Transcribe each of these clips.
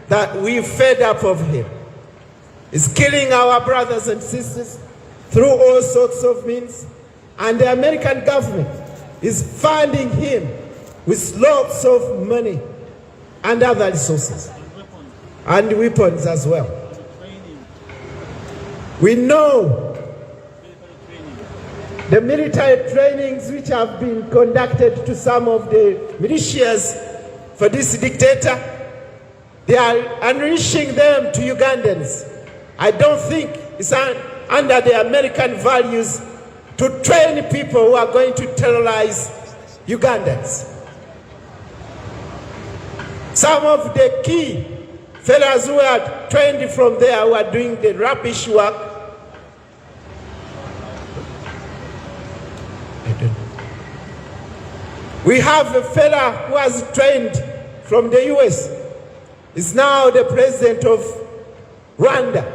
that we're fed up of him. He's killing our brothers and sisters through all sorts of means, and the American government is funding him with lots of money and other resources, and weapons as well. We know the military trainings which have been conducted to some of the militias for this dictator, they are unleashing them to Ugandans. I don't think it's under the American values to train people who are going to terrorize Ugandans. Some of the key fellows who are trained from there, who are doing the rubbish work, we have a fella who was trained from the US. He's now the president of Rwanda.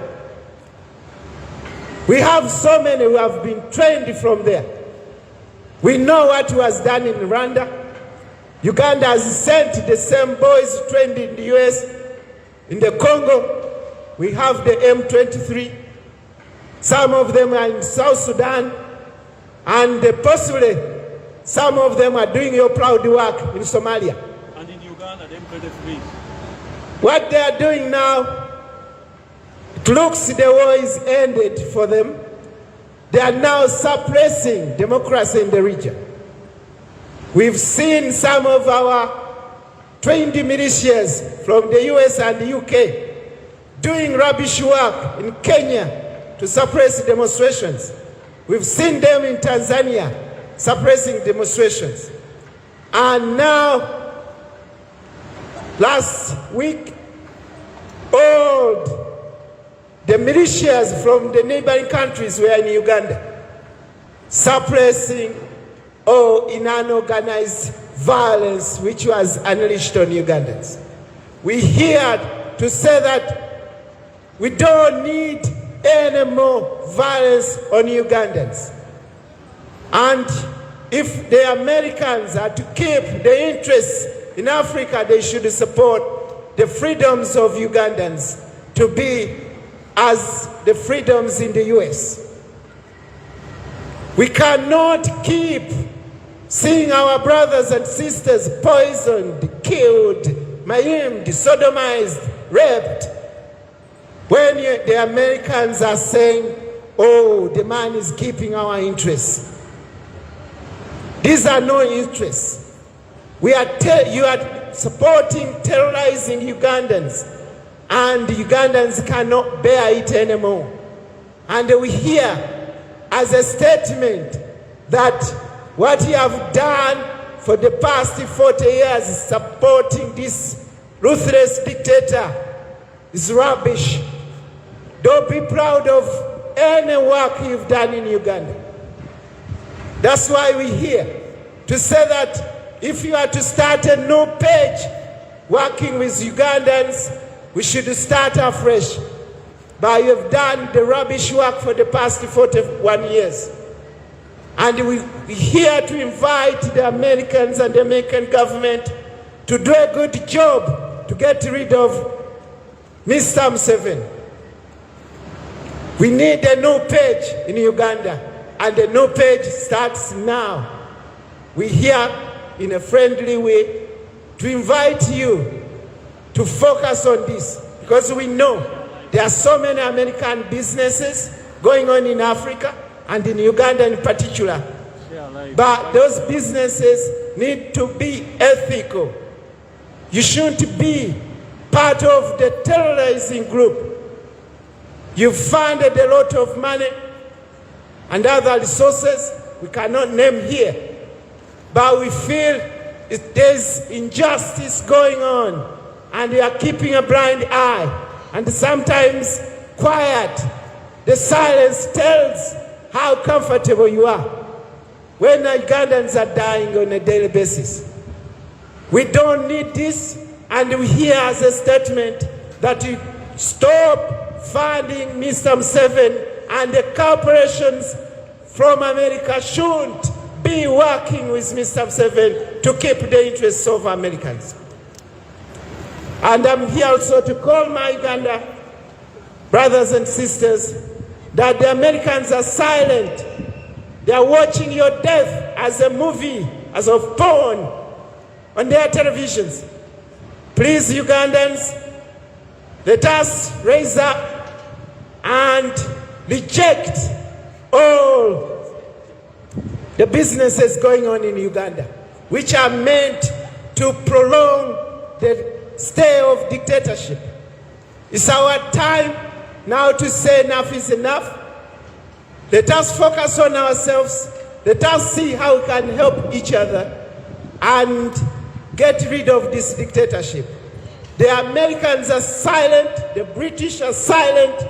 We have so many who have been trained from there. We know what was done in Rwanda. Uganda has sent the same boys trained in the US. In the Congo, we have the M23. Some of them are in South Sudan, and possibly some of them are doing your proud work in Somalia. And in Uganda, the M23. What they are doing now, it looks the war is ended for them. They are now suppressing democracy in the region. We've seen some of our trained militias from the US and the UK doing rubbish work in Kenya to suppress demonstrations. We've seen them in Tanzania suppressing demonstrations. And now, last week, all the militias from the neighboring countries were in Uganda, suppressing all in unorganized violence which was unleashed on Ugandans. We here to say that we don't need any more violence on Ugandans. And if the Americans are to keep the interests in Africa, they should support the freedoms of Ugandans to be as the freedoms in the US. We cannot keep seeing our brothers and sisters poisoned, killed, maimed, sodomized, raped, when the Americans are saying, oh, the man is keeping our interests. These are no interests. You are supporting terrorizing Ugandans, and Ugandans cannot bear it anymore. And we hear as a statement that what you have done for the past 40 years is supporting this ruthless dictator is rubbish. Don't be proud of any work you've done in Uganda. That's why we're here to say that if you are to start a new page working with Ugandans, we should start afresh. But you have done the rubbish work for the past 41 years. And we're here to invite the Americans and the American government to do a good job to get rid of Mr. Museveni. We need a new page in Uganda, and the new page starts now. We're here in a friendly way to invite you to focus on this, because we know there are so many American businesses going on in Africa and in Uganda in particular. But those businesses need to be ethical. You shouldn't be part of the terrorizing group. You've funded a lot of money and other resources we cannot name here. But we feel there's injustice going on, and we are keeping a blind eye, and sometimes quiet. The silence tells how comfortable you are when Ugandans are dying on a daily basis. We don't need this, and we hear as a statement that you stop funding Mr. Museveni, and the corporations from America shouldn't be working with Mr. Museveni to keep the interests of Americans. And I'm here also to call my Uganda brothers and sisters that the Americans are silent. They are watching your death as a movie, as a porn on their televisions. Please, Ugandans, let us raise up and reject all the businesses going on in Uganda, which are meant to prolong the stay of dictatorship. It's our time now to say enough is enough. Let us focus on ourselves. Let us see how we can help each other and get rid of this dictatorship. The Americans are silent. The British are silent.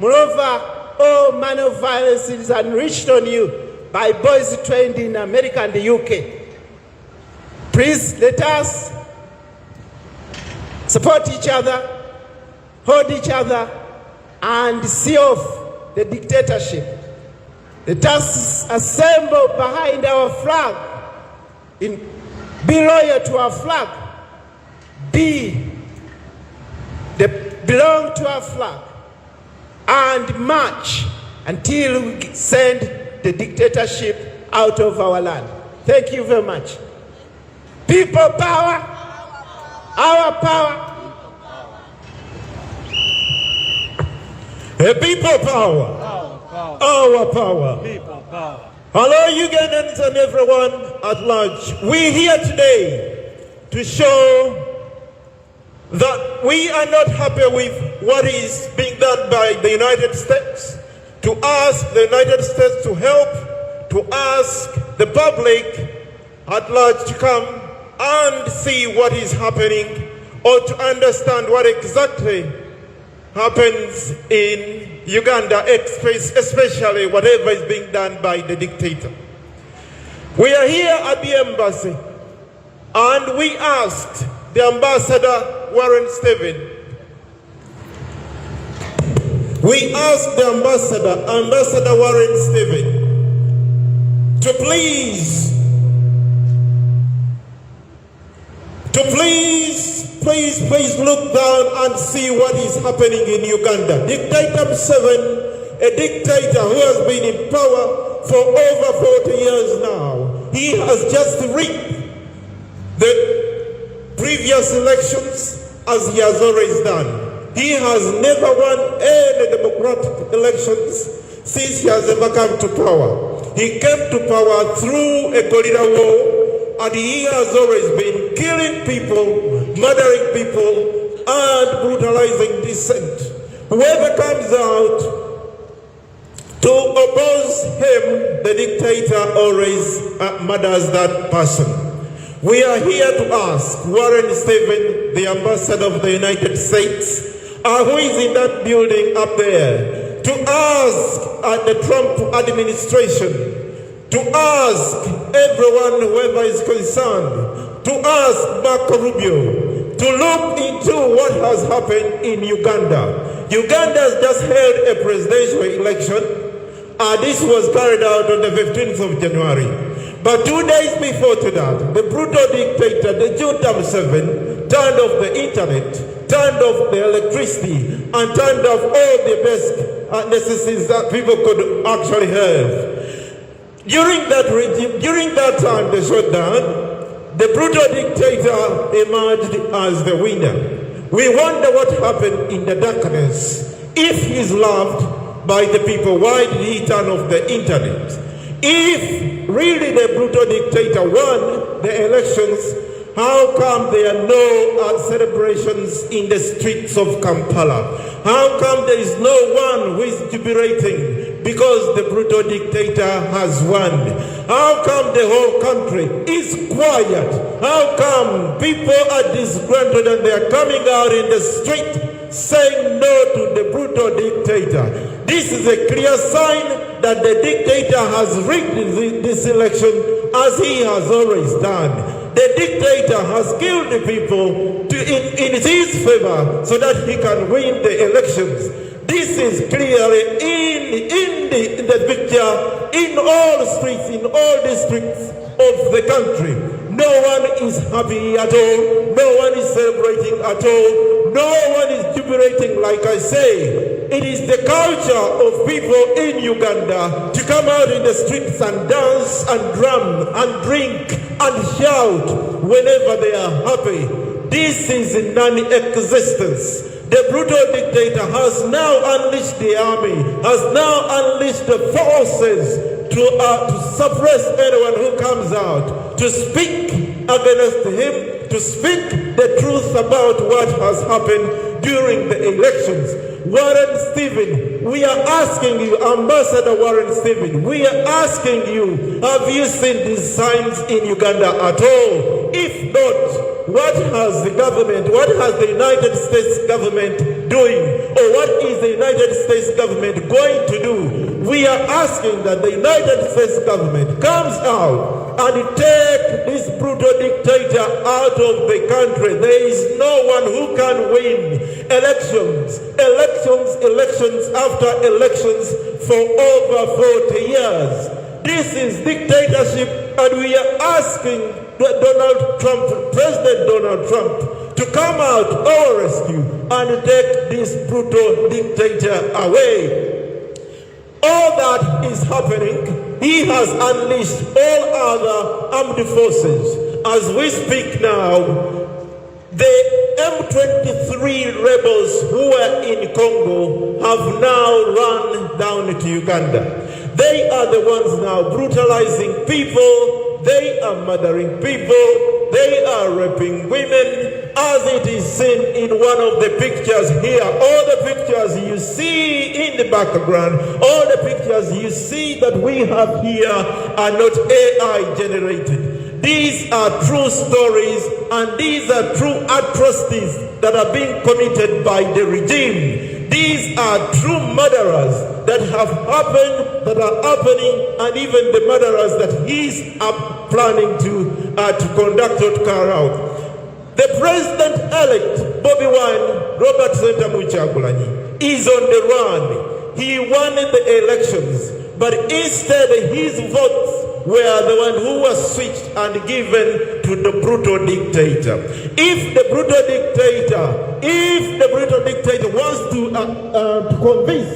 Moreover, all manner of violence is unleashed on you by boys trained in America and the UK. Please let us support each other, hold each other, and see off the dictatorship. Let us assemble behind our flag, be loyal to our flag, belong to our flag, and march until we send the dictatorship out of our land. Thank you very much. People power, our power. People power. Our power. People power. Hello, Ugandans and everyone at large. We're here today to show that we are not happy with what is being done by the United States, to ask the United States to help, to ask the public at large to come and see what is happening, or to understand what exactly happens in Uganda, especially whatever is being done by the dictator. We are here at the embassy and we asked the ambassador Warren Stephen, we asked the Ambassador Warren Stephen to please look down and see what is happening in Uganda. Dictator Museveni, a dictator who has been in power for over 40 years now, he has just rigged the previous elections as he has always done. He has never won any democratic elections since he has ever come to power. He came to power through a guerrilla war, and he has always been killing people, murdering people, and brutalizing dissent. Whoever comes out to oppose him, the dictator always murders that person. We are here to ask Warren Stephen, the ambassador of the United States, who is in that building up there, to ask the Trump administration, to ask everyone, whoever is concerned, to ask Marco Rubio to look into what has happened in Uganda. Uganda has just held a presidential election. This was carried out on the 15th of January. But 2 days before to that, the brutal dictator, the junta Museveni, turned off the internet, turned off the electricity, and turned off all the best necessities that people could actually have. During that time, the shutdown, the brutal dictator emerged as the winner. We wonder what happened in the darkness. If he's loved by the people, why did he turn off the internet? If really the brutal dictator won the elections, how come there are no celebrations in the streets of Kampala? How come there is no one who is jubilating because the brutal dictator has won? How come the whole country is quiet? How come people are disgruntled and they are coming out in the street saying no to the brutal dictator? This is a clear sign that the dictator has rigged this election as he has always done. The dictator has killed the people in his favor so that he can win the elections. This is clearly in the picture in all streets, in all districts of the country. No one is happy at all. No one is celebrating at all. No one is jubilating, like I say. It is the culture of people in Uganda to come out in the streets and dance and drum and drink and shout whenever they are happy. This is non-existence. The brutal dictator has now unleashed the army, has now unleashed the forces to suppress anyone who comes out, to speak against him, to speak the truth about what has happened during the elections. Warren Stephen, we are asking you, Ambassador Warren Stephen, we are asking you, have you seen these signs in Uganda at all? If not, what has the government, what has the United States government doing, or what is the United States government going to do? We are asking that the United States government comes out and take this brutal dictator out of the country. There is no one who can win elections after elections for over 40 years. This is dictatorship, and we are asking President Donald Trump, to come out our rescue and take this brutal dictator away. All that is happening, he has unleashed all other armed forces. As we speak now, the M23 rebels who are in Congo have now run down to Uganda. They are the ones now brutalizing people, they are murdering people, they are raping women, as it is seen in one of the pictures here. All the pictures you see in the background, all the pictures you see that we have here are not AI generated. These are true stories, and these are true atrocities that are being committed by the regime. These are true murderers that have happened, that are happening, and even the murderers that he's planning to conduct or to carry out. The president-elect, Bobi Wine, Robert Sentamu Kyagulanyi, is on the run. He won the elections, but instead his votes were the one who was switched and given to the brutal dictator. If the brutal dictator wants to convince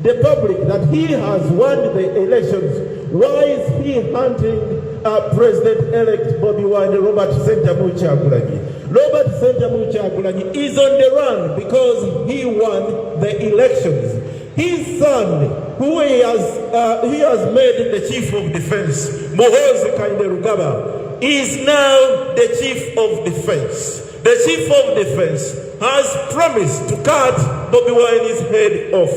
the public that he has won the elections, why is he hunting President-elect Bobi Wine, Robert Sentamu Kyagulanyi? Robert Sentamu Kyagulanyi is on the run because he won the elections. His son, who he has made the chief of defense, Muhoozi Kainerugaba, is now the chief of defense. The chief of defense has promised to cut Bobi Wine's head off.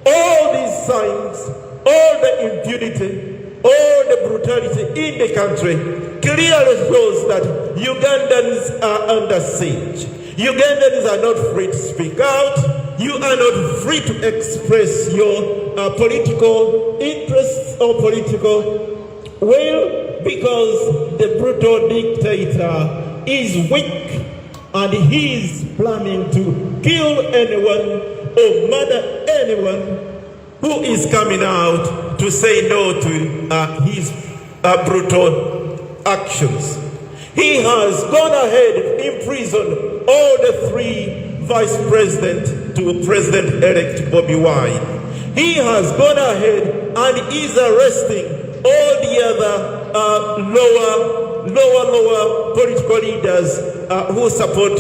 All these signs, all the impunity, all the brutality in the country clearly shows that Ugandans are under siege. Ugandans are not free to speak out. You are not free to express your political interests or political will, because the brutal dictator is weak and he is planning to kill anyone or murder anyone who is coming out to say no to his brutal actions. He has gone ahead and imprisoned all the three vice presidents to President-elect Bobi Wine. He has gone ahead and is arresting all the other lower political leaders who support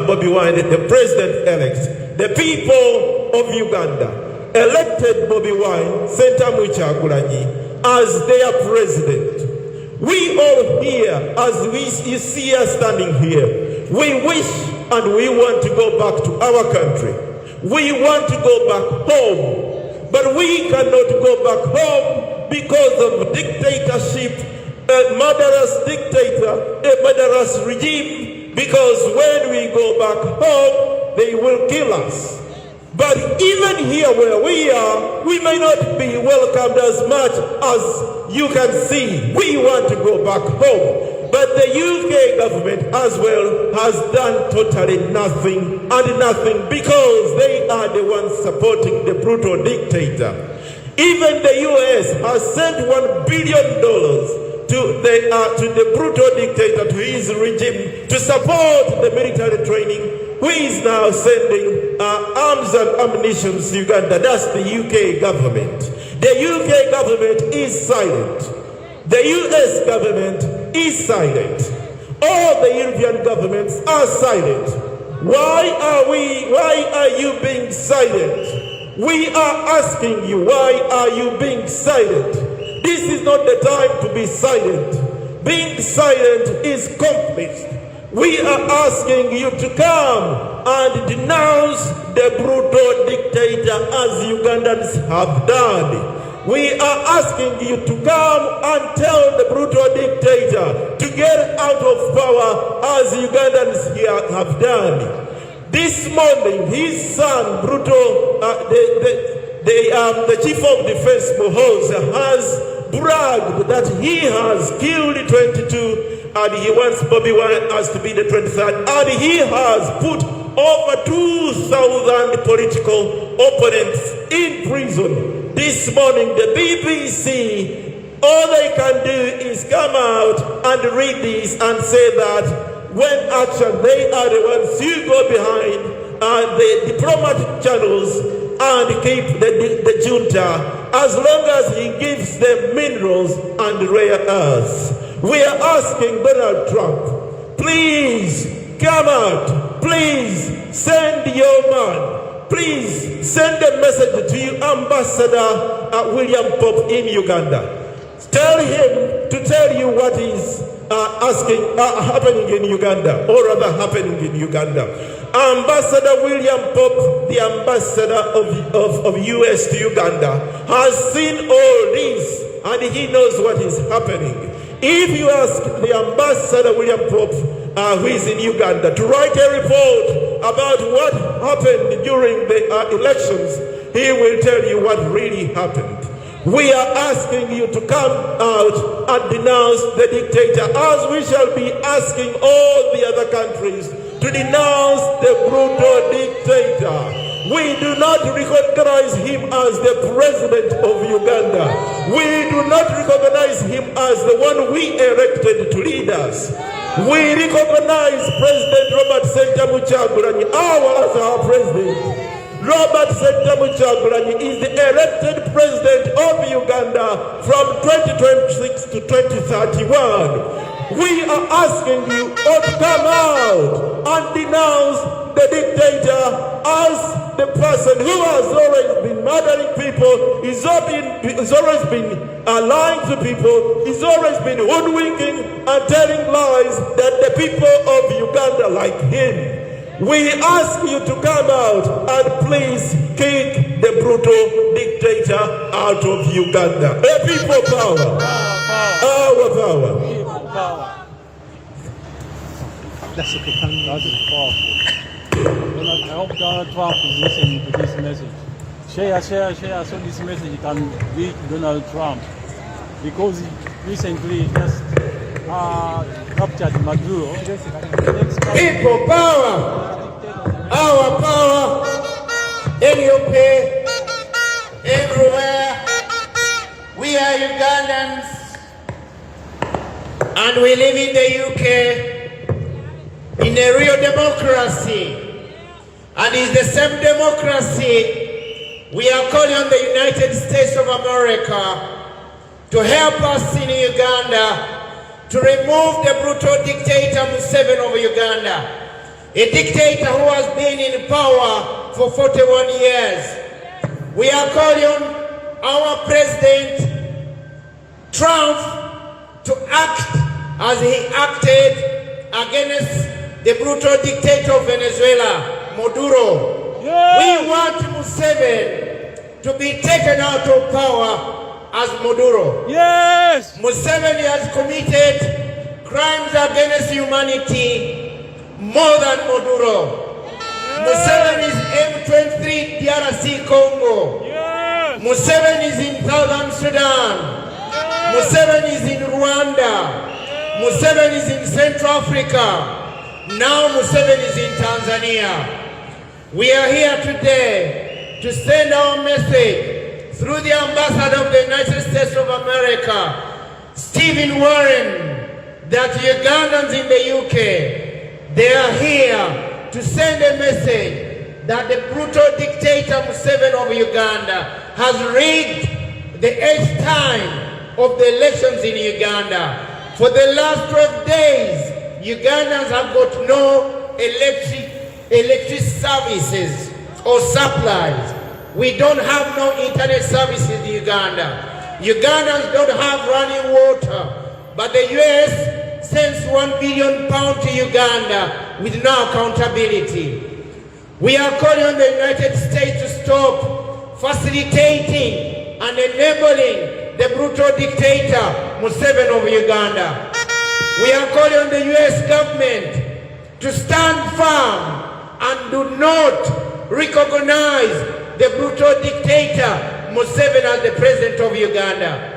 Bobi Wine, the president-elect. The people of Uganda elected Bobi Wine, Sentamu Kyagulanyi, as their president. We all here, as you see us standing here, we wish and we want to go back to our country. We want to go back home, but we cannot go back home because of dictatorship, a murderous dictator, a murderous regime, because when we go back home, they will kill us. But even here where we are, we may not be welcomed as much as you can see. We want to go back home. But the UK government as well has done totally nothing and nothing, because they are the ones supporting the brutal dictator. Even the US has sent $1 billion to the brutal dictator, to his regime, to support the military training, who is now sending arms and ammunition to Uganda. That's the UK government. The UK government is silent. The US government is silent. All the European governments are silent. Why are you being silent? We are asking you, why are you being silent? This is not the time to be silent. Being silent is complicit. We are asking you to come and denounce the brutal dictator as Ugandans have done. We are asking you to come and tell the brutal dictator to get out of power as Ugandans here have done. This morning, his son, the chief of defense, Muhoozi, has bragged that he has killed 22 and he wants Bobby Wine as to be the 23rd, and he has put over 2,000 political opponents in prison. This morning, the BBC, all they can do is come out and read this and say that when actually they are the ones who go behind the diplomatic channels and keep the junta, as long as he gives them minerals and rare earths. We are asking Donald Trump, please come out, please send your man, please send a message to you, Ambassador William Pope in Uganda. Tell him to tell you what is happening in Uganda, or rather happening in Uganda. Ambassador William Pope, the ambassador of US to Uganda, has seen all this and he knows what is happening. If you ask the ambassador William Pope, who is in Uganda, to write a report about what happened during the elections, he will tell you what really happened. We are asking you to come out and denounce the dictator, as we shall be asking all the other countries to denounce the brutal dictator. We do not recognize him as the president of Uganda. We do not recognize him as the one we elected to lead us. We recognize President Robert Sentamu Kyagulanyi as our president. Robert Sentamu Kyagulanyi is the elected president of Uganda from 2026 to 2031. We are asking you all to come out and denounce the dictator as the person who has always been murdering people, he's always been lying to people, he's always been hoodwinking and telling lies that the people of Uganda like him. We ask you to come out and please kick the brutal dictator out of Uganda. A people power. Our power. That's powerful. I hope Donald Trump is listening to this message. Share so this message can reach Donald Trump, because he recently just captured Maduro. People power. Our power. NUP. Everywhere. We are Ugandans. And we live in the UK. In a real democracy. And it's the same democracy we are calling on the United States of America to help us in Uganda to remove the brutal dictator Museveni of Uganda, a dictator who has been in power for 41 years. We are calling on our President Trump to act as he acted against the brutal dictator of Venezuela, Maduro. Yes. We want Museveni to be taken out of power as Maduro. Yes. Museveni has committed crimes against humanity more than Maduro. Yes. Museveni is M23 DRC Congo. Yes. Museveni is in Southern Sudan. Yes. Museveni is in Rwanda. Yes. Museveni is in Central Africa. Now Museveni is in Tanzania. We are here today to send our message through the ambassador of the United States of America, Stephen Warren, that Ugandans in the UK, they are here to send a message that the brutal dictator Museveni of Uganda has rigged the 8th time of the elections in Uganda. For the last 12 days, Ugandans have got no electric services or supplies. We don't have no internet services in Uganda. Ugandans don't have running water. But the US sends £1 billion to Uganda with no accountability. We are calling on the United States to stop facilitating and enabling the brutal dictator Museveni of Uganda. We are calling on the US government to stand firm and do not recognize the brutal dictator Museveni as the president of Uganda.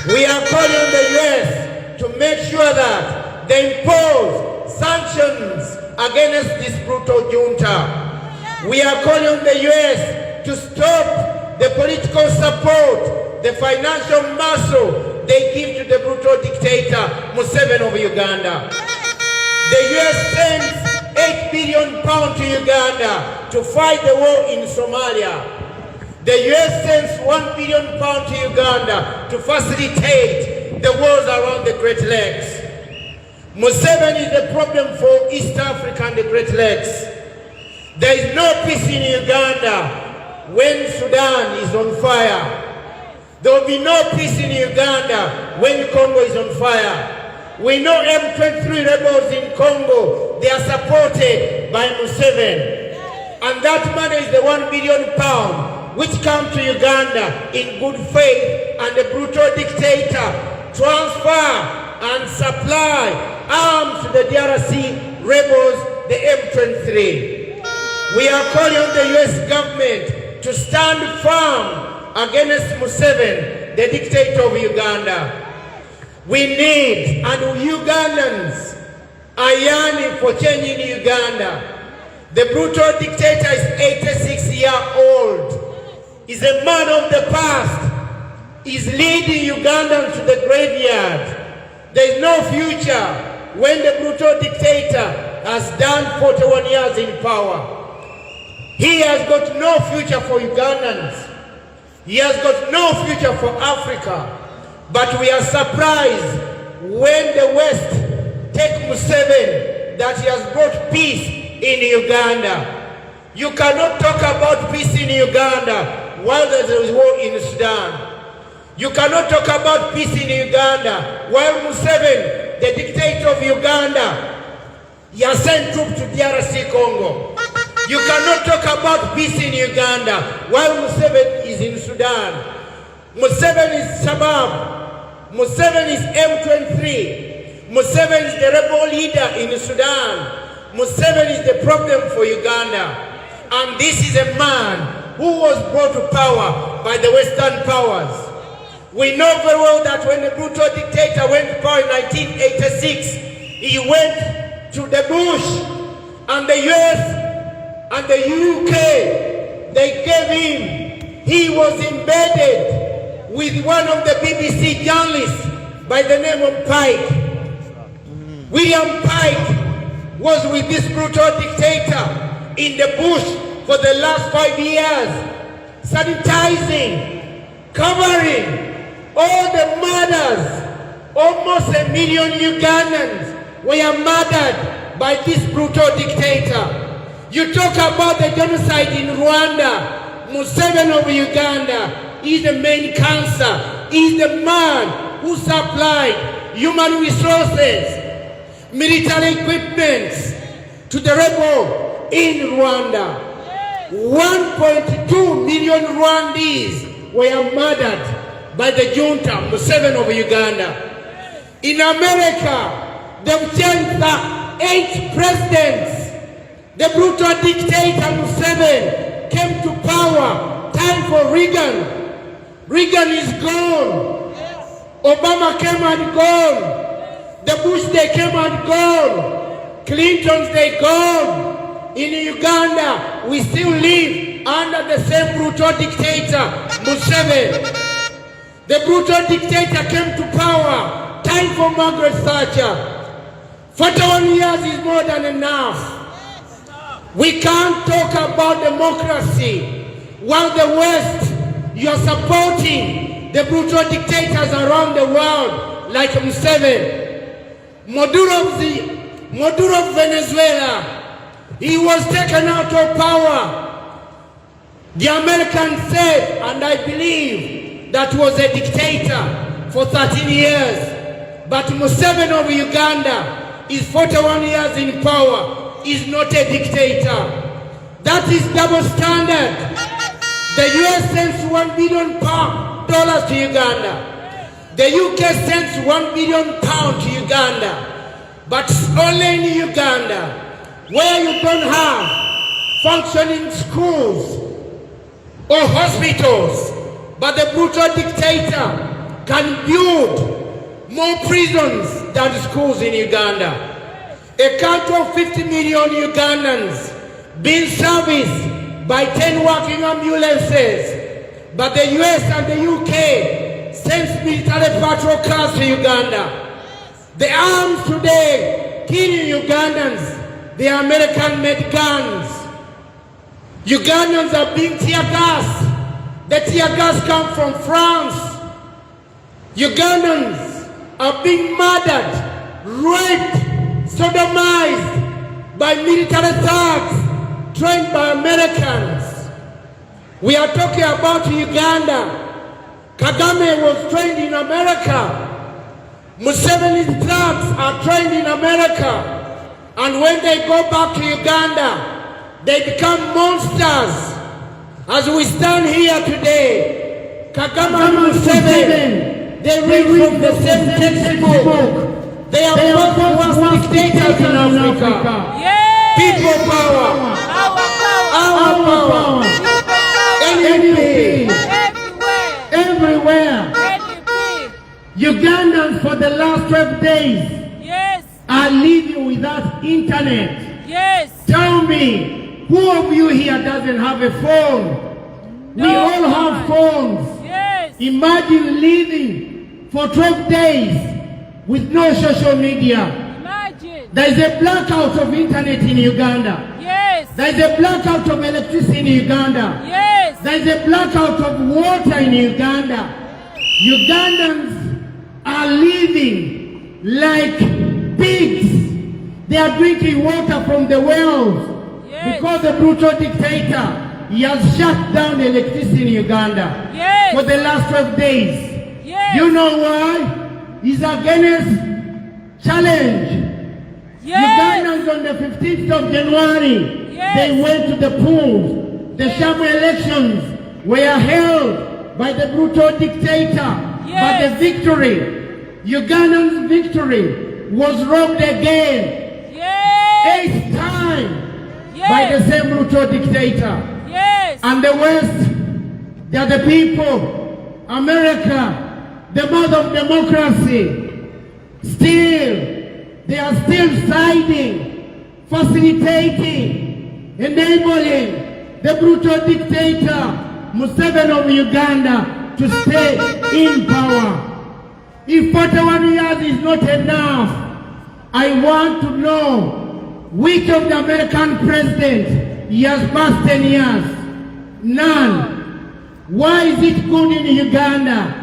We are calling on the US to make sure that they impose sanctions against this brutal junta. We are calling on the US to stop the political support, the financial muscle they give to the brutal dictator Museveni of Uganda. The US sends £8 billion to Uganda to fight the war in Somalia. The US sends £1 billion to Uganda to facilitate the wars around the Great Lakes. Museveni is the problem for East Africa and the Great Lakes. There is no peace in Uganda when Sudan is on fire. There will be no peace in Uganda when Congo is on fire. We know M23 rebels in Congo, they are supported by Museveni. And that money is the £1 billion which come to Uganda in good faith, and the brutal dictator transfer and supply arms to the DRC rebels, the M23. We are calling on the US government to stand firm against Museveni, the dictator of Uganda. We need, and Ugandans are yearning for change in Uganda. The brutal dictator is 86 years old. He's a man of the past. He's leading Ugandans to the graveyard. There is no future when the brutal dictator has done 41 years in power. He has got no future for Ugandans. He has got no future for Africa. But we are surprised when the West take Museveni that he has brought peace in Uganda. You cannot talk about peace in Uganda while there is war in Sudan. You cannot talk about peace in Uganda while Museveni, the dictator of Uganda, he has sent troops to DRC Congo. You cannot talk about peace in Uganda while Museveni is in Sudan. Museveni is Shabab. Museveni is M23. Museveni is the rebel leader in Sudan. Museveni is the problem for Uganda. And this is a man who was brought to power by the Western powers. We know very well that when the brutal dictator went to power in 1986, he went to the bush, and the US and the UK, they gave him, he was embedded with one of the BBC journalists by the name of Pike. William Pike was with this brutal dictator in the bush for the last 5 years, sanitizing, covering all the murders. Almost 1 million Ugandans were murdered by this brutal dictator. You talk about the genocide in Rwanda. Museveni of Uganda is the main cancer. He is the man who supplied human resources, military equipment to the rebel in Rwanda. 1.2 million Rwandese were murdered by the junta, Museveni of Uganda. In America, they've changed the 8 presidents. The brutal dictator Museveni came to power. Time for Reagan. Reagan is gone. Obama came and gone. The Bush, they came and gone. Clintons, they gone. In Uganda, we still live under the same brutal dictator, Museveni. The brutal dictator came to power. Time for Margaret Thatcher. 41 years is more than enough. We can't talk about democracy while the West, you're supporting the brutal dictators around the world like Museveni. Maduro of Venezuela, he was taken out of power. The Americans said, and I believe, that was a dictator for 13 years. But Museveni of Uganda is 41 years in power. Is not a dictator. That is double standard. The US sends $1 billion to Uganda. The UK sends £1 billion to Uganda. But only in Uganda, where you don't have functioning schools or hospitals, but the brutal dictator can build more prisons than schools in Uganda. A country of 50 million Ugandans being serviced by 10 working ambulances, but the US and the UK sends military patrol cars to Uganda. The arms today killing Ugandans, the American-made guns. Ugandans are being tear gas. The tear gas comes from France. Ugandans are being murdered, raped, sodomized by military thugs trained by Americans. We are talking about Uganda. Kagame was trained in America. Museveni's thugs are trained in America. And when they go back to Uganda, they become monsters. As we stand here today, Kagame and Museveni, they read from the same textbook. They are both worst dictators in Africa. Yes. People power. Our power. NUP. Everywhere. Ugandans for the last 12 days are living without internet. Yes. Tell me, who of you here doesn't have a phone? We all have phones. Yes. Imagine living for 12 days with no social media. Imagine. There is a blackout of internet in Uganda. Yes. There is a blackout of electricity in Uganda. Yes. There is a blackout of water in Uganda. Ugandans are living like pigs. They are drinking water from the wells. Yes. Because the brutal dictator, he has shut down the electricity in Uganda Yes. for the last 12 days. Yes. You know why? He's against challenge. Yes. Ugandans on the 15th of January, Yes. they went to the polls. The sham elections were held by the brutal dictator. Yes. But the victory, Ugandan's victory, was robbed again. Yes. 8th time Yes. by the same brutal dictator. Yes. And the West, they are the people, America, the mother of democracy, they are still siding, facilitating, enabling the brutal dictator, Museveni of Uganda, to stay in power. If 41 years is not enough, I want to know which of the American presidents he has passed 10 years. None. Why is it good in Uganda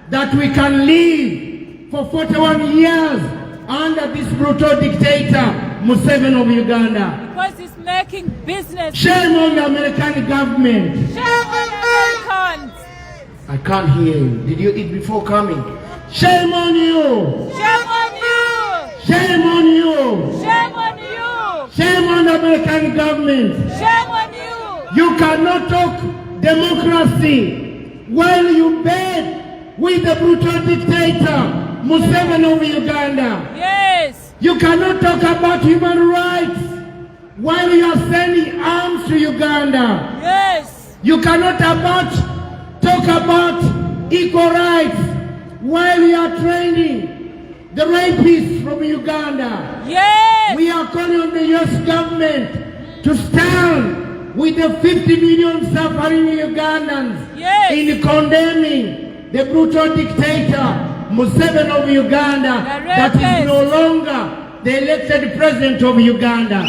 that we can live for 41 years under this brutal dictator, Museveni of Uganda? Because he's making business. Shame on the American government. Shame on Americans. I can't hear you. Did you eat before coming? Shame on you. Shame on you. Shame on you. Shame on you. Shame on the American government. Shame on you. You cannot talk democracy while you bed with the brutal dictator, Museveni of Uganda. Yes. You cannot talk about human rights while you are sending arms to Uganda. Yes. You cannot talk about equal rights while you are training the rapists from Uganda. Yes. We are calling on the US government to stand with the 50 million suffering Ugandans Yes. in condemning the brutal dictator Museveni of Uganda that is no longer the elected president of Uganda.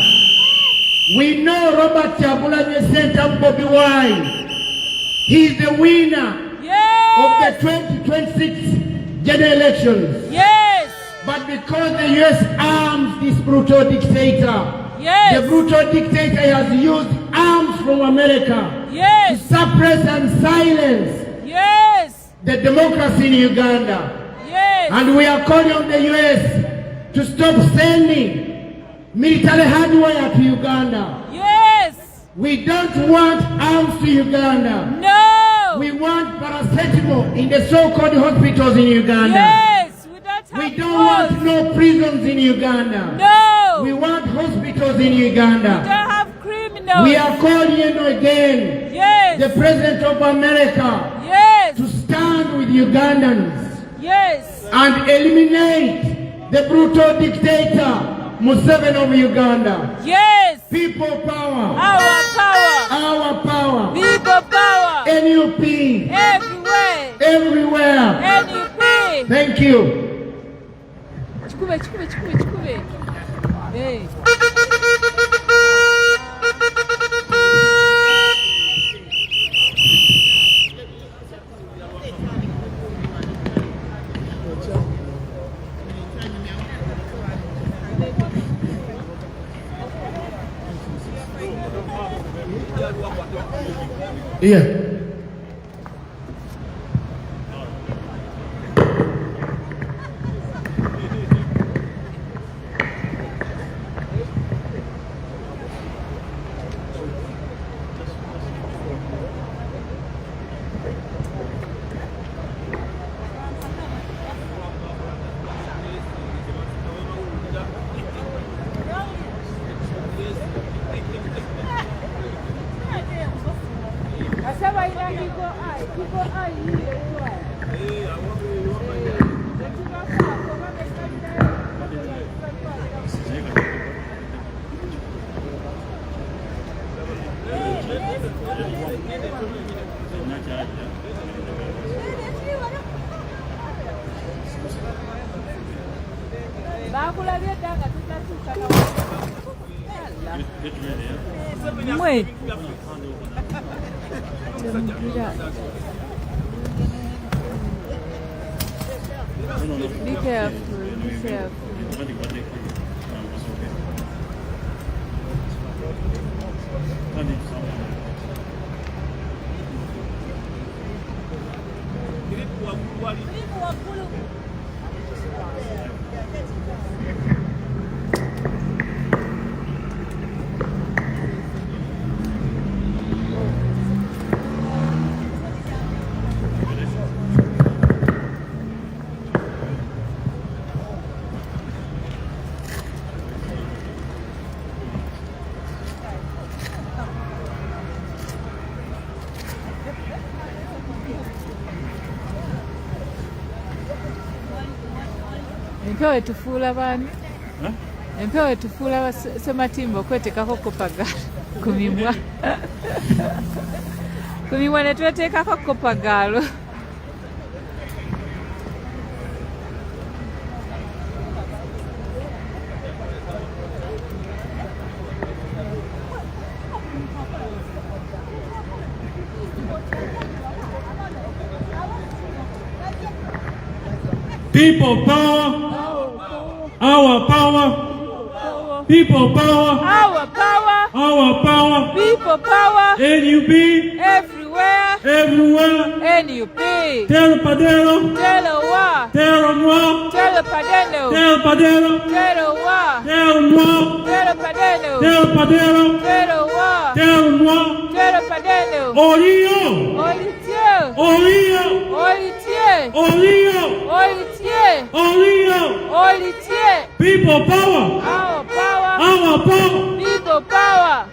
We know Robert Kyagulanyi Ssentamu Bobi Wine. He is the winner of the 2026 general elections. Yes. But because the US arms this brutal dictator, the brutal dictator has used arms from America to suppress and silence the democracy in Uganda. And we are calling on the US to stop sending military hardware to Uganda. We don't want arms to Uganda. No. We want paracetamol in the so-called hospitals in Uganda. We don't want no prisons in Uganda. No. We want hospitals in Uganda. We don't have criminals. We are calling again the President of America to stand with Ugandans and eliminate the brutal dictator Museveni of Uganda. People power. Our power. Our power. People power. NUP. Everywhere. Everywhere. NUP. Thank you. Chukube. Hey. Yeah. Wait. Be careful. Empewo etufuula bani? Empewo etufuula Sematimba okweteekako kopagalo ku mimwa. Ku mimwa ne tweteekako kopagalo. People power. Our power. People power. Our power. Our power. People power. NUP. Everywhere. Everywhere. NUP. Terra Padero. Telowa. Terra Noir. Telo Padeno. Terra Padero. Telowa. Terra Noir. Telo Padeno. Terra Padero. Telowa. Terra Noir. Telo Padeno. Orio. Olitie. Orio. Olitie. Orio. Olitie. Orio. Olitie. People power. Our power. Our power. People power.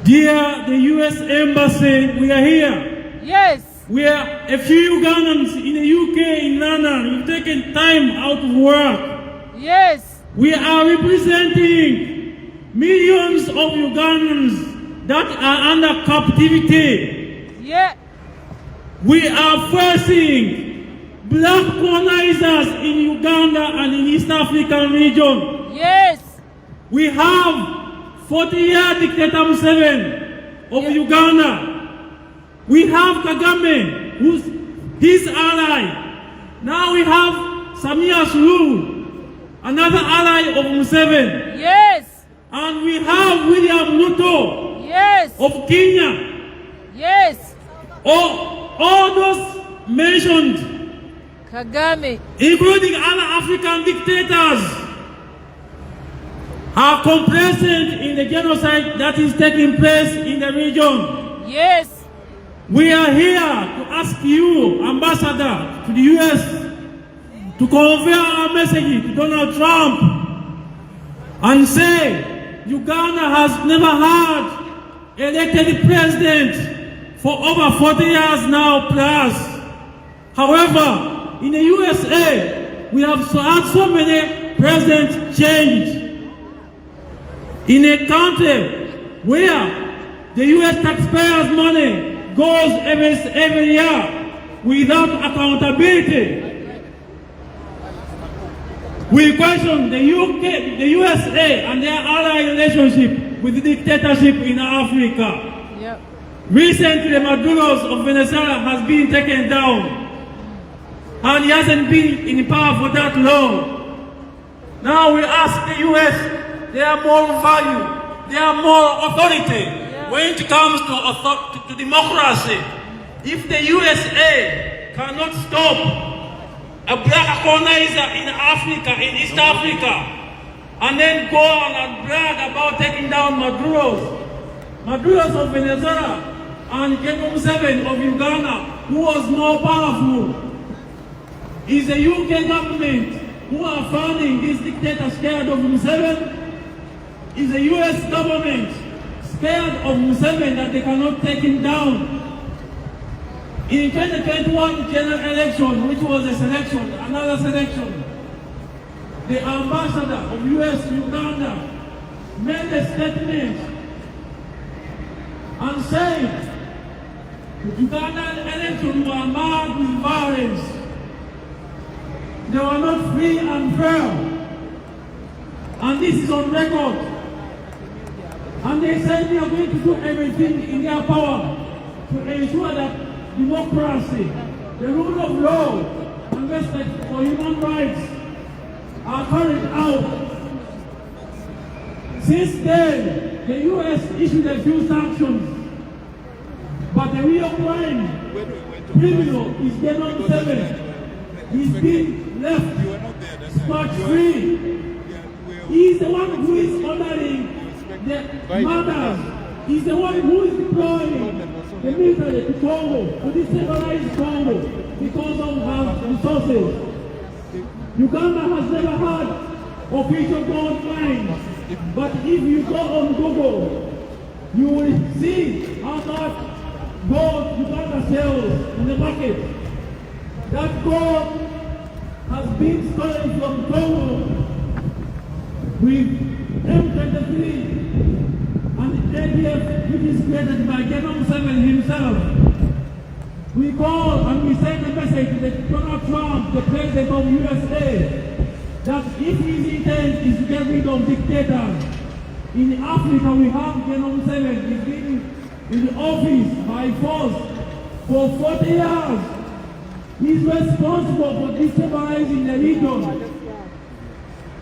Dear the U.S. Embassy, we are here. Yes. We are a few Ugandans in the UK, in London. We've taken time out of work. Yes. We are representing millions of Ugandans that are under captivity. Yeah. We are facing black colonizers in Uganda and in East African region. Yes. We have 40-year dictator Museveni of Uganda. We have Kagame, who's his ally. Now we have Samia Suluhu, another ally of Museveni. Yes. And we have William Ruto Yes. of Kenya. Yes. All those mentioned, Kagame. including other African dictators, are complacent in the genocide that is taking place in the region. Yes. We are here to ask you, Ambassador to the US, to convey our message to Donald Trump and say Uganda has never had elected president for over 40 years now plus. However, in the USA, we have had so many presidents change. In a country where the US taxpayers' money goes every year without accountability, we question the USA and their ally relationship with the dictatorship in Africa. Yep. Recently, Maduro's of Venezuela has been taken down, and he hasn't been in power for that long. Now we ask the US, they are more value, they are more authority when it comes to democracy. If the USA cannot stop a black colonizer in Africa, in East Africa, and then go on and brag about taking down Maduro's of Venezuela, and Kagame Museveni of Uganda, who was more powerful, is the UK government who are funding this dictator scared of Museveni? Is the US government scared of Museveni that they cannot take him down? In 2021 general election, which was a selection, another selection, the ambassador of US to Uganda made a statement and said the Ugandan elections were marked with violence. They were not free and fair. And this is on record. And they said they are going to do everything in their power to ensure that democracy, the rule of law, and respect for human rights are carried out. Since then, the US issued a few sanctions, but the real crime criminal is Kagame Museveni. He's been left scot-free. He's the one who is ordering the murders. He's the one who is deploying the military to Congo, to destabilize Congo because of her resources. Uganda has never had official gold mines, but if you go on Google, you will see how much gold Uganda sells in the market. That gold has been stolen from Congo with M23 and the ADF, which is created by Kagame Museveni himself. We call and we send a message to Donald Trump, the president of USA, that if his intent is to get rid of dictators, in Africa we have Kagame Museveni. He's been in the office by force for 40 years. He's responsible for destabilizing the region.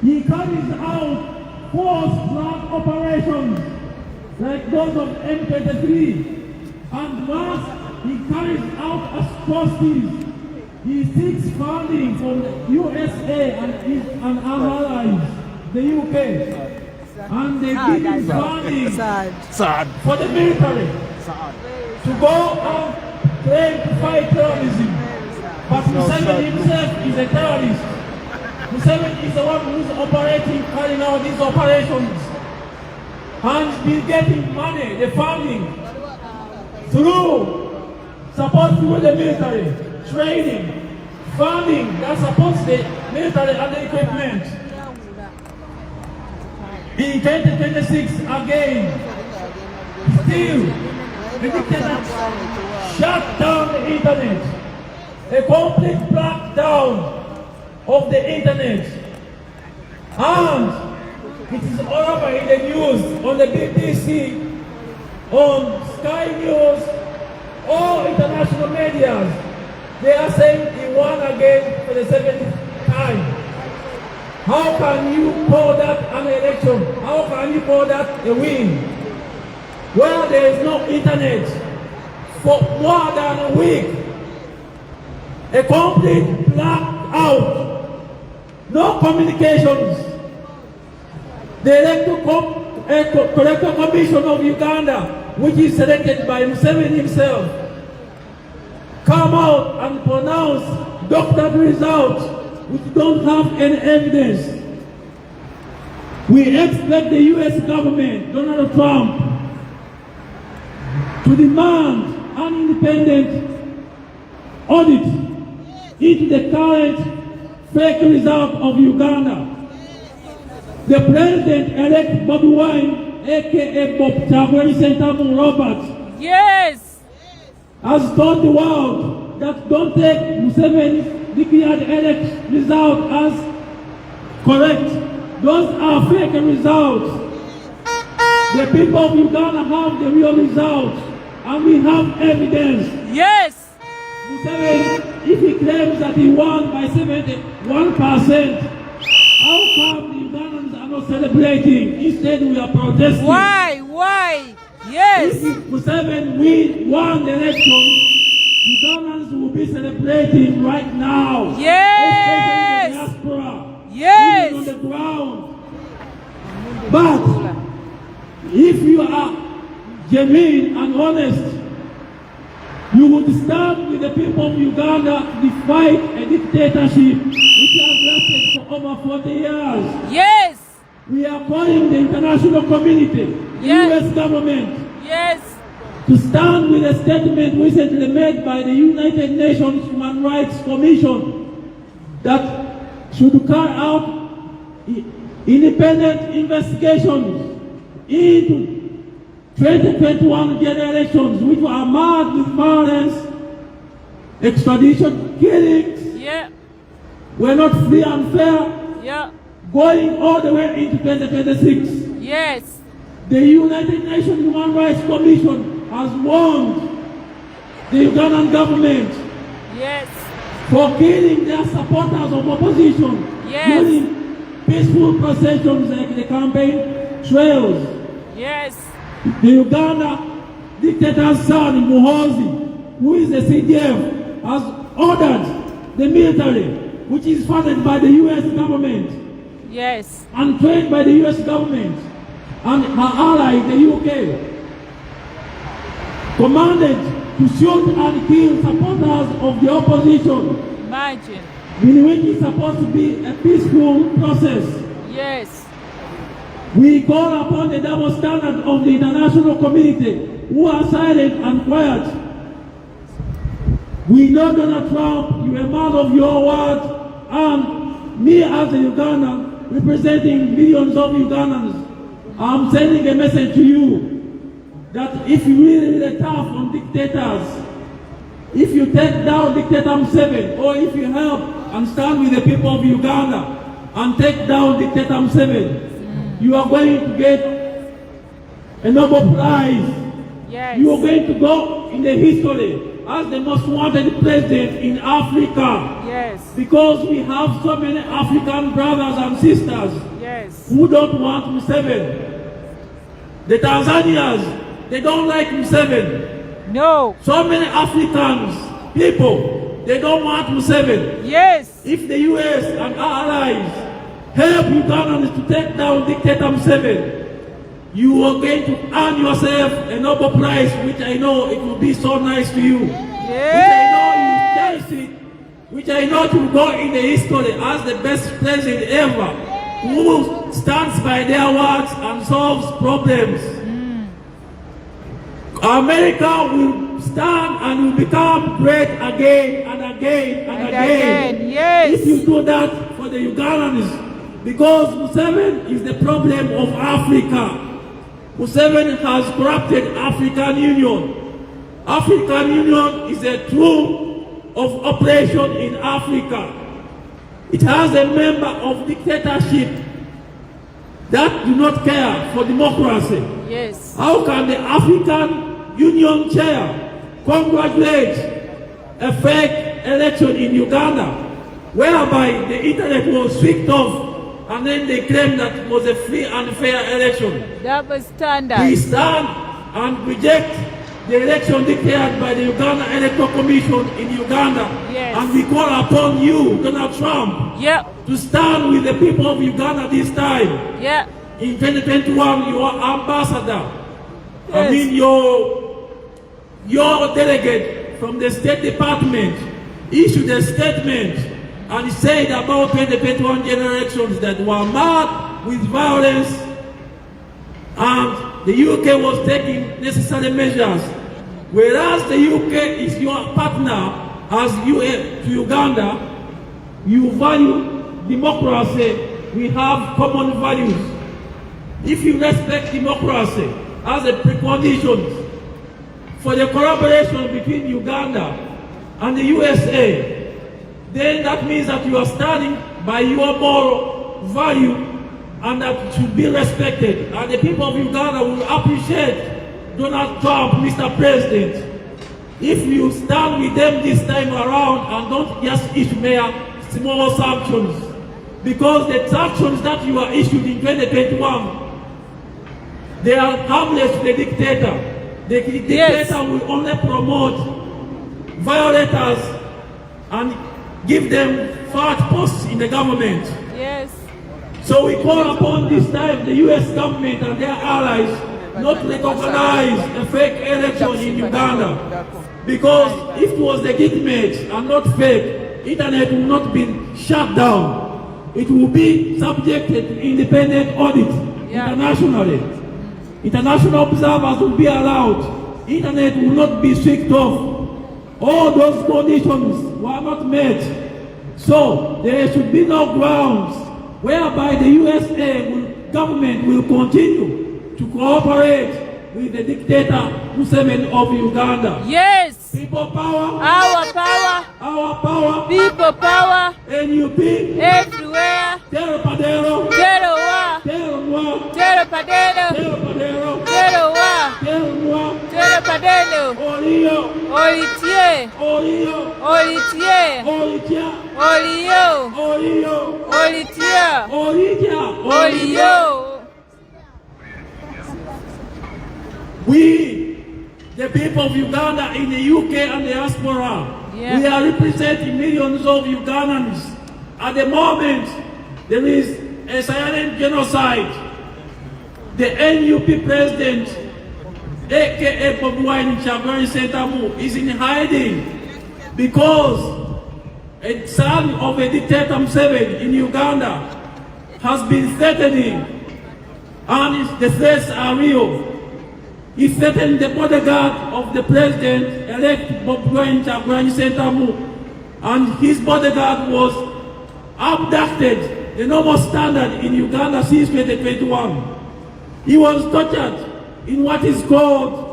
He carries out forced drug operations like those of M23, and once he carries out atrocities. He seeks funding from the USA and our allies, the UK, and they give him funding for the military to go and claim to fight terrorism. But Museveni himself is a terrorist. Museveni is the one who's carrying out these operations, and been getting money, the funding, through support through the military, training, funding that supports the military and the equipment. In 2026 again, still The dictator shut down the internet. A complete blackdown of the internet. And it is all over in the news, on the BBC, on Sky News, all international media. They are saying he won again for the 7th time. How can you call that an election? How can you call that a win? Where there is no internet for more than a week. A complete blackout. No communications. The Electoral Commission of Uganda, which is selected by Museveni himself, come out and pronounce doctored results which don't have any evidence. We expect the US government, Donald Trump, to demand an independent audit into the current fake result of Uganda. The President-elect Bobi Wine, aka Bob Chagweri Sentamu Robert, Yes. has told the world that don't take Museveni's declared elect result as correct. Those are fake results. The people of Uganda have the real results, and we have evidence. Yes. Museveni, if he claims that he won by 71%, how come the Ugandans are not celebrating? Instead, we are protesting. Why? Yes. If Museveni won the election, Ugandans will be celebrating right now. Yes. Especially the diaspora. Yes. Even on the ground. But if you are genuine and honest, you would stand with the people of Uganda to fight a dictatorship which has lasted for over 40 years. Yes. We are calling the international community, the Yes. US government, Yes. to stand with a statement recently made by the United Nations Human Rights Commission that should carry out independent investigations into 2021 general elections, which were marked with violence, extradition, killings, Yeah. were not free and fair, Yeah. going all the way into 2026. Yes. The United Nations Human Rights Commission has warned the Ugandan government Yes. for killing their supporters of opposition Yes. during peaceful processions like the campaign trails. Yes. The Uganda dictator's son, Muhoozi, who is the CDF, has ordered the military, which is funded by the US government Yes. and trained by the US government and her ally, the UK, commanded to shoot and kill supporters of the opposition, Imagine. in which is supposed to be a peaceful process. Yes. We call upon the double standard of the international community, who are silent and quiet. We know Donald Trump, you are a man of your word, and me as a Ugandan, representing millions of Ugandans, I'm sending a message to you that if you really tough on dictators, if you take down dictator Museveni, or if you help and stand with the people of Uganda and take down dictator Museveni, you are going to get a Nobel Prize. Yes. You are going to go in the history as the most wanted president in Africa. Yes. Because we have so many African brothers and sisters Yes. who don't want Museveni. The Tanzanians, they don't like Museveni. No. So many Africans, people, they don't want Museveni. Yes. If the US and our allies help Ugandans to take down dictator Museveni, you are going to earn yourself a Nobel Prize, which I know it will be so nice to you. Yes. Which I know you cherish it, which I know it will go in the history as the best president ever, who stands by their words and solves problems. America will stand and will become great again and again and again. Yes. If you do that for the Ugandans, because Museveni is the problem of Africa. Museveni has corrupted African Union. African Union is a tool of operation in Africa. It has a member of dictatorship that do not care for democracy. Yes. How can the African Union chair congratulate a fake election in Uganda, whereby the internet was switched off, and then they claim that it was a free and fair election? Double standard. We stand and reject the election declared by the Uganda Electoral Commission in Uganda. Yes. And we call upon you, Donald Trump, Yep. to stand with the people of Uganda this time. Yep. In 2021, your ambassador, Yes. your delegate from the State Department issued a statement and said about 2021 general elections that were marked with violence, and the UK was taking necessary measures. Whereas the UK is your partner as to Uganda, you value democracy, we have common values. If you respect democracy as a precondition for the collaboration between Uganda and the USA, then that means that you are standing by your moral value and that it should be respected. And the people of Uganda will appreciate Donald Trump, Mr. President, if you stand with them this time around and don't just issue mere small sanctions. Because the sanctions that you are issued in 2021, they are harmless to the dictator. The dictator will only promote violators and give them fat posts in the government. Yes. So we call upon this time the US government and their allies not recognize a fake election in Uganda. Because if it was legitimate and not fake, internet will not be shut down. It will be subjected to independent audit internationally. International observers will be allowed. Internet will not be switched off. All those conditions were not met. So there should be no grounds whereby the USA government will continue to cooperate with the dictator Museveni of Uganda. Yes. People power. Our power. Our power. People power. NUP. Everywhere. Tero Padero. Tero wa. Tero Noir. Tero padeno. Tero Padero. Tero wa. Tero Noir. Tero padeno. Olio. Olitie. Olio. Olitie. Olitia. Olio. Olio. Olitia. Olitia. Olio. We, the people of Uganda in the UK and the diaspora, we are representing millions of Ugandans. At the moment, there is a silent genocide. The NUP president, aka Bobi Wine Kyagulanyi Ssentamu, is in hiding because a son of a dictator Museveni in Uganda has been threatening, and the threats are real. He threatened the bodyguard of the president-elect Bobi Wine Kyagulanyi Ssentamu, and his bodyguard was abducted, the normal standard in Uganda since 2021. He was tortured in what is called,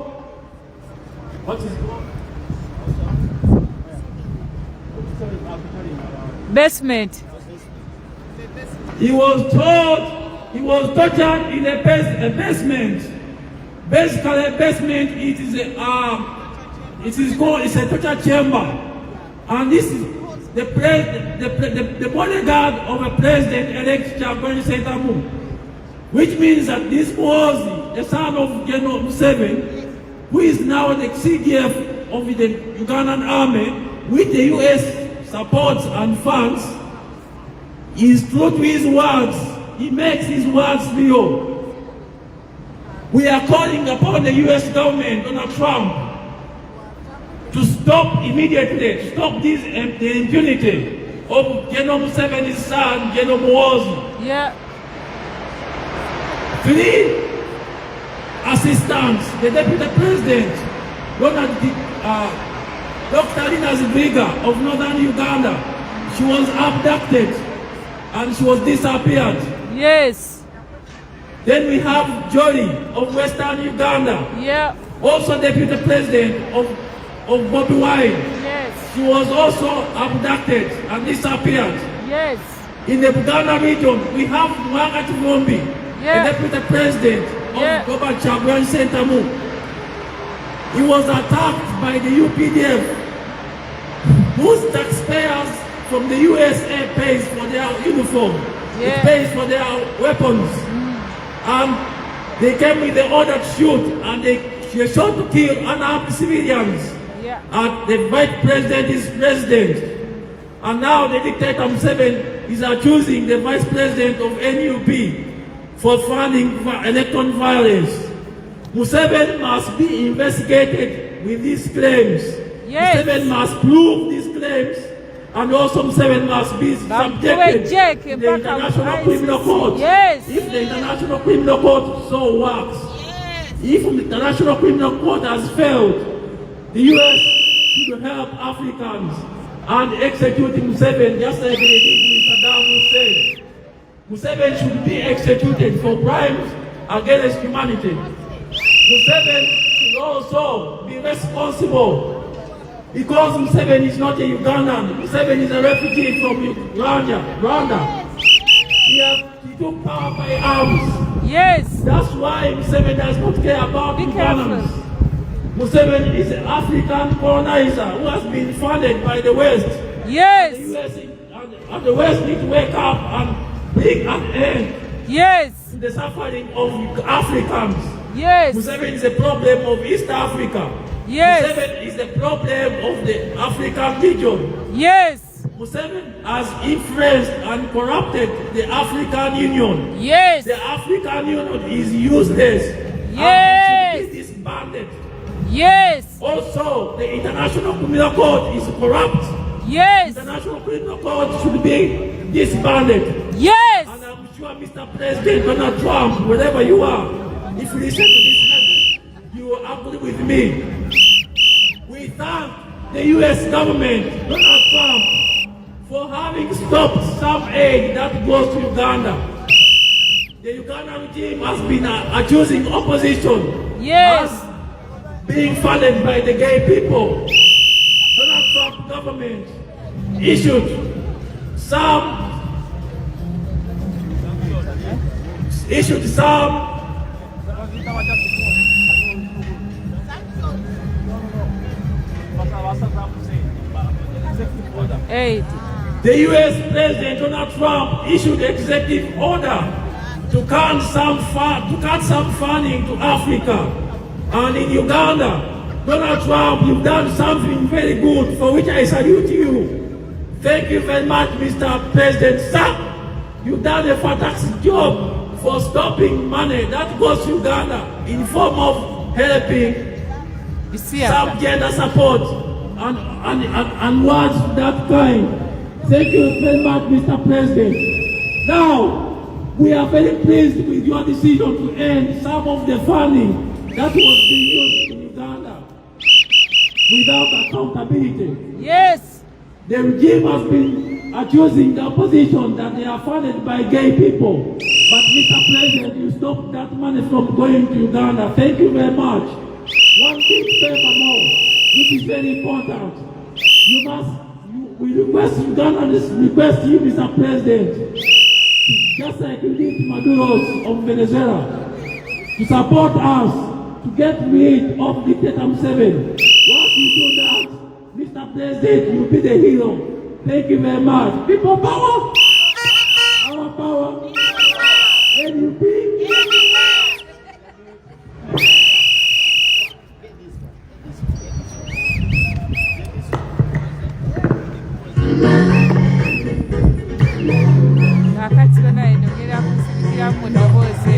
Basement. He was tortured in a basement. Basically, a basement, it's a torture chamber, and this is the bodyguard of a president-elect Kyagulanyi Ssentamu, which means that this was the son of General Museveni, who is now the CDF of the Ugandan army, with the US supports and funds. He is true to his words. He makes his words real. We are calling upon the US government, Donald Trump, to stop immediately, stop this the impunity of General Museveni's son, General Muhoozi. Yeah. 3 assistants, the deputy president, Dr. Lina Zibiga of northern Uganda, she was abducted and she was disappeared. Yes. Then we have Jory of western Uganda. Yeah. also deputy president of Bobby Wine. Yes. She was also abducted and disappeared. Yes. In the Buganda region, we have Mwanga Chivombi, Yeah. the deputy president of KABANJE Centamu. He was attacked by the UPDF, whose taxpayers from the USA pays for their uniform, it pays for their weapons. And they came with the order to shoot, and they shot to kill unarmed civilians. Yeah. And the vice president is president. And now the dictator Museveni is accusing the vice president of NUP for funding electoral violence. Museveni must be investigated with these claims. Yes. Museveni must prove these claims, and also Museveni must be subjected to the International Criminal Court. Yes. If the International Criminal Court so works, if the International Criminal Court has failed, the US should help Africans and execute Museveni just like they did with Saddam Hussein. Museveni should be executed for crimes against humanity. Museveni should also be responsible because Museveni is not a Ugandan. Museveni is a refugee from Rwanda. He took power by arms. Yes. That's why Museveni does not care about Ugandans. Museveni is an African colonizer who has been funded by the West. Yes. The US and the West need to wake up and bring an end Yes. to the suffering of Africans. Yes. Museveni is a problem of East Africa. Yes. Museveni is the problem of the African region. Yes. Museveni has influenced and corrupted the African Union. Yes. The African Union is useless. Yes. And should be disbanded. Yes. Also, the International Criminal Court is corrupt. Yes. The International Criminal Court should be disbanded. Yes. And I'm sure, Mr. President Donald Trump, wherever you are, if you listen to this message, you will agree with me. We thank the U.S. government, Donald Trump, for having stopped some aid that goes to Uganda. The Ugandan regime has been accusing opposition. Yes. As being funded by the gay people. Donald Trump government issued some Aid. The U.S. President Donald Trump issued executive order to cut some funding to Africa. And in Uganda, Donald Trump, you've done something very good for which I salute you. Thank you very much, Mr. President. Sir, you've done a fantastic job for stopping money that goes to Uganda in form of helping some gender support and words of that kind. Thank you very much, Mr. President. Now, we are very pleased with your decision to end some of the funding that was being used in Uganda without accountability. Yes. The regime has been accusing the opposition that they are funded by gay people. But Mr. President, you stopped that money from going to Uganda. Thank you very much. One big favor more, which is very important. We request you, Mr. President, just like you did to Maduro's of Venezuela, to support us to get rid of dictator Museveni. Once you do that, Mr. President, you'll be the hero. Thank you very much. People power! Our power! NUP! Kakati bana endogera kusikira mu ddoboozi.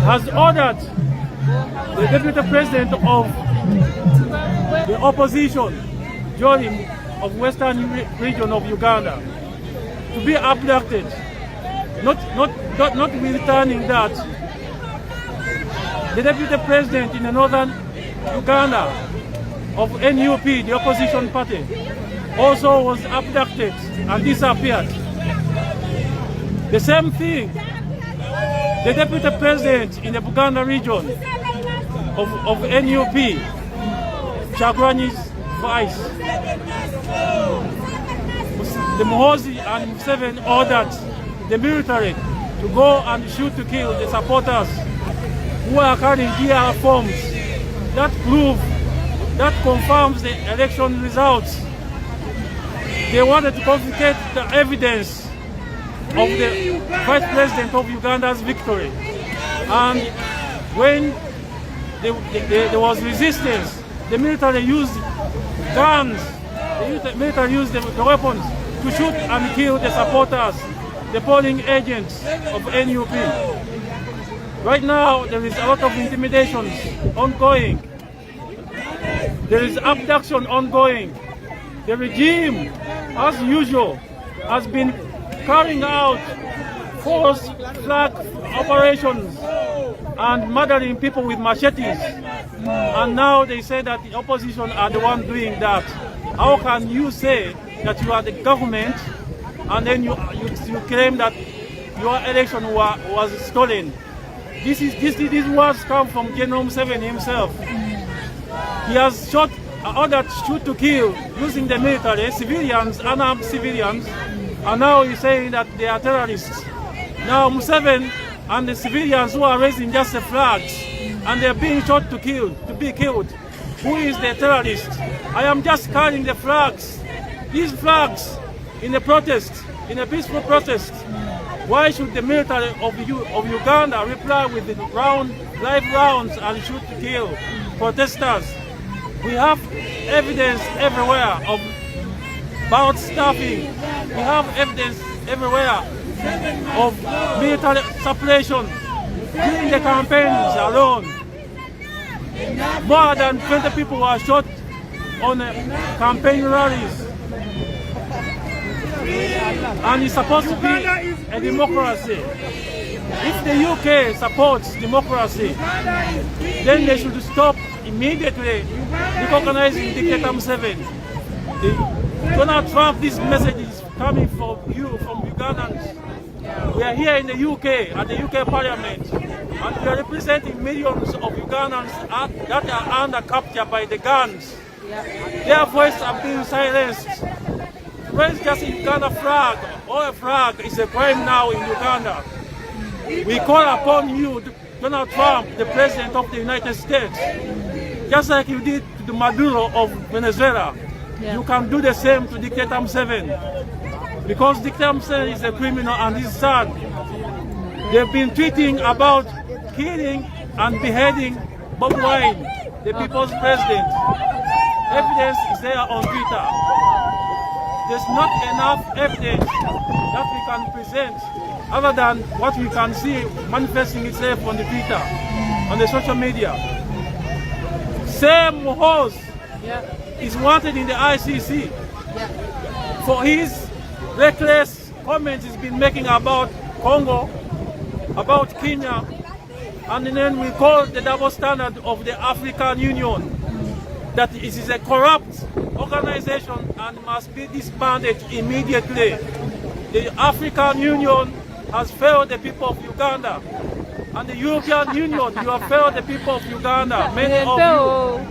Has ordered the deputy president of the opposition, Jorim, of Western region of Uganda, to be abducted. Notwithstanding that, the deputy president in the northern Uganda of NUP, the opposition party, also was abducted and disappeared. The same thing, the deputy president in the Buganda region of NUP, Chagranyi's vice, the Muhoozi and Museveni ordered the military to go and shoot to kill the supporters who are carrying DR forms that prove, that confirms the election results. They wanted to confiscate the evidence of the vice president of Uganda's victory. And when there was resistance, the military used guns, the military used the weapons to shoot and kill the supporters, the polling agents of NUP. Right now, there is a lot of intimidations ongoing. There is abduction ongoing. The regime, as usual, has been carrying out forced flag operations and murdering people with machetes. And now they say that the opposition are the one doing that. How can you say that you are the government and then you claim that your election was stolen? These words come from General Museveni himself. He has ordered shoot to kill using the military, civilians, unarmed civilians, and now he's saying that they are terrorists. Now Museveni and the civilians who are raising just the flags and they're being shot to be killed. Who is the terrorist? I am just carrying the flags. These flags in a protest, in a peaceful protest. Why should the military of Uganda reply with the live rounds and shoot to kill protesters? We have evidence everywhere of bad staffing. We have evidence everywhere of military suppression during the campaigns alone. More than 20 people were shot on campaign rallies. And it's supposed to be a democracy. If the UK supports democracy, then they should stop immediately recognizing dictator Museveni. Donald Trump, this message is coming from you, from Ugandans. We are here in the UK, at the UK Parliament, and we are representing millions of Ugandans that are under capture by the guns. Their voices are being silenced. Raise just a Uganda flag or a flag is a crime now in Uganda. We call upon you, Donald Trump, the President of the United States, just like you did to the Maduro of Venezuela. You can do the same to dictator Museveni. Because dictator Museveni is a criminal and he's sad. They've been tweeting about killing and beheading Bob Wine, the people's president. Evidence is there on Twitter. There's not enough evidence that we can present other than what we can see manifesting itself on the Twitter, on the social media. Same Muhoozi is wanted in the ICC for his reckless comments he's been making about Congo, about Kenya, and then we call the double standard of the African Union that it is a corrupt organization and must be disbanded immediately. The African Union has failed the people of Uganda, and the European Union, you have failed the people of Uganda, many of you.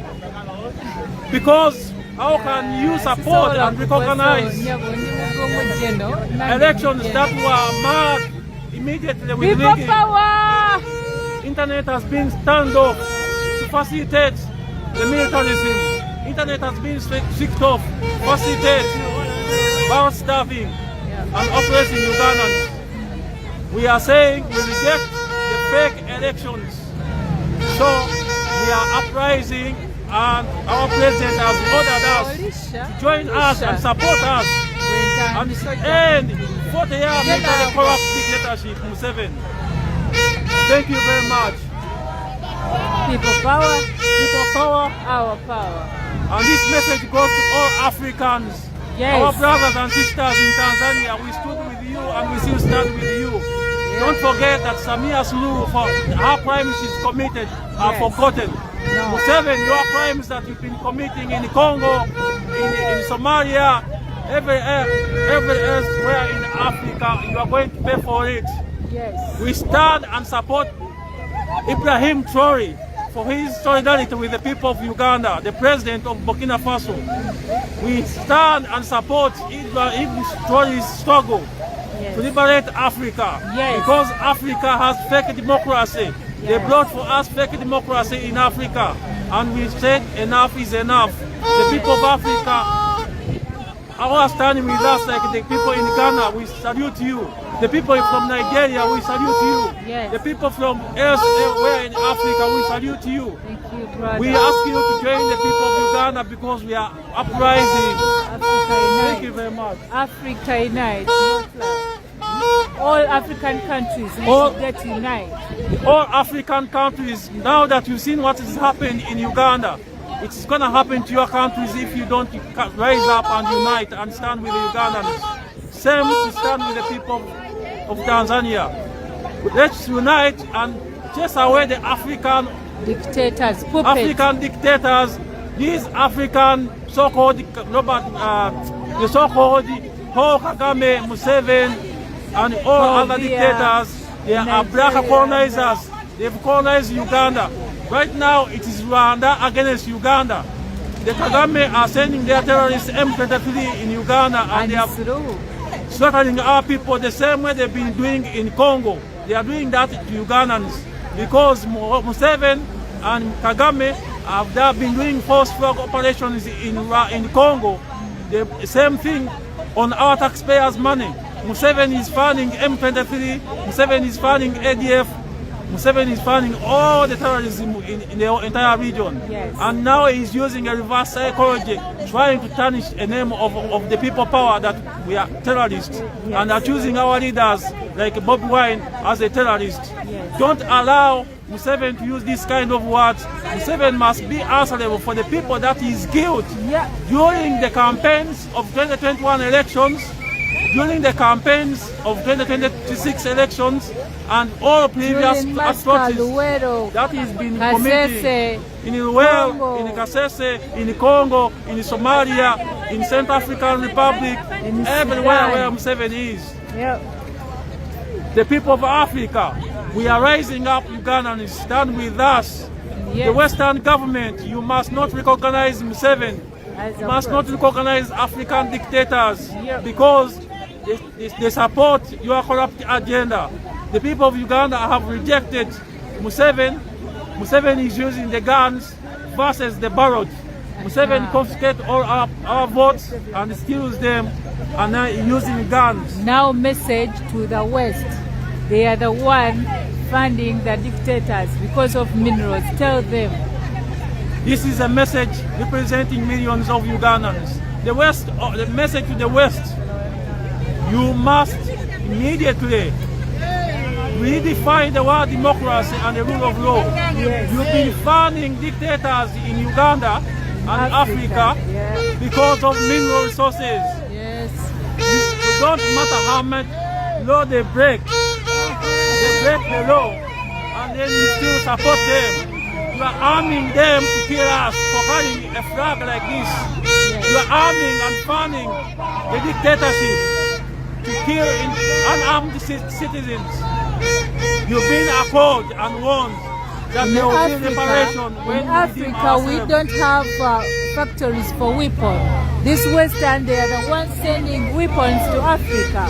Because how can you support and recognize elections that were marred immediately with rigging? Internet has been turned off to facilitate the militarism. Internet has been switched off to facilitate bad staffing and oppressing Ugandans. We are saying we reject the fake elections. So we are uprising, and our president has ordered us to join us and support us and end 40-year military corrupt dictatorship, Museveni. Thank you very much. People power. People power. Our power. And this message goes to all Africans Yes. Our brothers and sisters in Tanzania, we stood with you and we still stand with you. Don't forget that Samia Suluhu, for her crimes she's committed, are forgotten. Museveni, your crimes that you've been committing in Congo, in Somalia, everywhere in Africa, you are going to pay for it. Yes. We stand and support Ibrahim Traore for his solidarity with the people of Uganda, the president of Burkina Faso. We stand and support Ibrahim Traore's struggle to liberate Africa. Because Africa has fake democracy. They brought for us fake democracy in Africa. And we said enough is enough. The people of Africa are standing with us like the people in Ghana. We salute you. The people from Nigeria, we salute you. The people from elsewhere in Africa, we salute you. Thank you, brother. We ask you to join the people of Uganda because we are uprising. Thank you very much. Africa unite. All African countries need to get united. All African countries, now that you've seen what has happened in Uganda, it's going to happen to your countries if you don't rise up and unite and stand with the Ugandans. Same to stand with the people of Tanzania. Let's unite and chase away the African dictators, African dictators, these African so-called the so-called KAKUUME, Museveni, and all other dictators. They are black colonizers. They've colonized Uganda. Right now, it is Rwanda against Uganda. The KAKUUME are sending their terrorists M23 in Uganda, and they are slaughtering our people the same way they've been doing in Congo. They are doing that to Ugandans because Museveni and KAKUUME have been doing force flag operations in Congo. The same thing on our taxpayers' money. Museveni is funding M23, Museveni is funding ADF, Museveni is funding all the terrorism in the entire region. And now he's using a reverse psychology, trying to tarnish a name of the people power that we are terrorists, and are choosing our leaders like Bobi Wine as a terrorist. Don't allow Museveni to use this kind of words. Museveni must be answerable for the people that he's killed during the campaigns of 2021 elections, during the campaigns of 2026 elections, and all previous atrocities that has been committed in Luwero, in Kasese, in Congo, in Somalia, in Central African Republic, everywhere where Museveni is. The people of Africa, we are rising up. Ugandans, stand with us. The Western government, you must not recognize Museveni. You must not recognize African dictators because they support your corrupt agenda. The people of Uganda have rejected Museveni. Museveni is using the guns versus the ballot. Museveni confiscates all our votes and steals them, and now using guns. Now message to the West. They are the one funding the dictators because of minerals. Tell them. This is a message representing millions of Ugandans. The West, the message to the West, you must immediately redefine the word democracy and the rule of law. You've been funding dictators in Uganda and Africa because of mineral resources. It don't matter how much law they break the law, and then you still support them. You are arming them to kill us for carrying a flag like this. You are arming and funding the dictatorship to kill unarmed citizens. You've been accorded and warned that there will be liberation when in Africa we don't have factories for weapons. This Western, they are the ones sending weapons to Africa.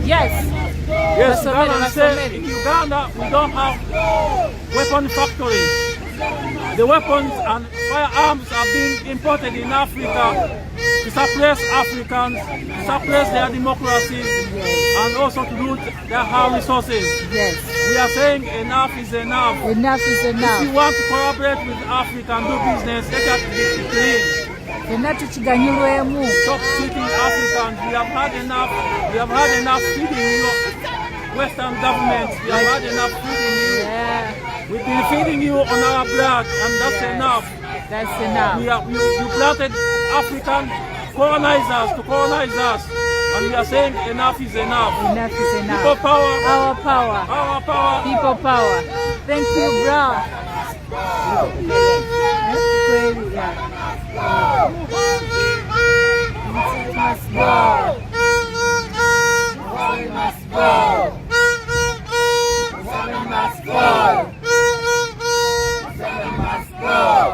Yes, in Uganda we don't have weapon factories. The weapons and firearms are being imported in Africa to suppress Africans, to suppress their democracies, and also to loot their high resources. We are saying enough is enough. Enough is enough. If you want to collaborate with Africa and do business, let us be clean. Stop cheating Africans. We have had enough. We have had enough feeding you, Western governments. We have had enough feeding you. We've been feeding you on our blood, and that's enough. That's enough. You planted African colonize us. And we are saying enough is enough. Enough is enough. People power. Our power. Our power. People power. Thank you, bro. Kweli, yeah. It must go. It must go. It must go. It must go. It must go.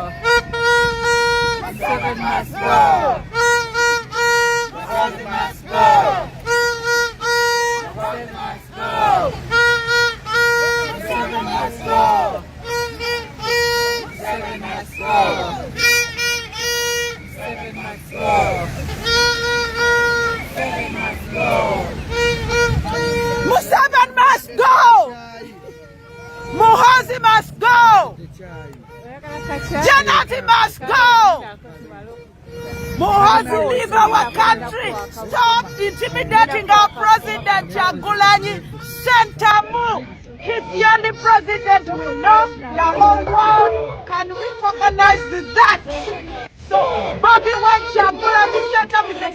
Museveni must go. Muhoozi must go. Janati must go. Muhoozi, leave our country. Stop intimidating our president, Chagulanyi. Sentamu. He's the only president we know. The whole world can recognize that. So, Bobby Wine Chagulanyi set up with the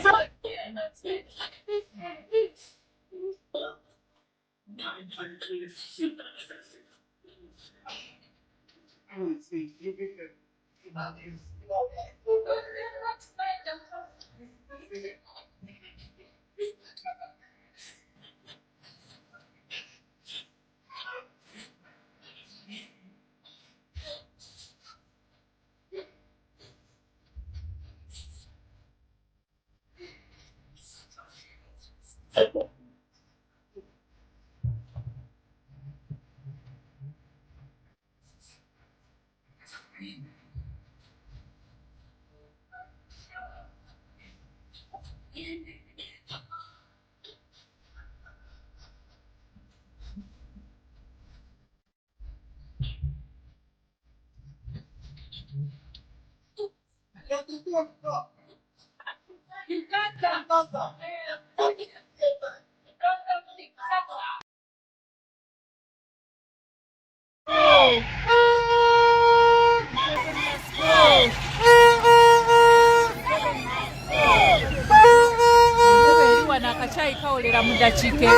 Chai kaolera muda chike.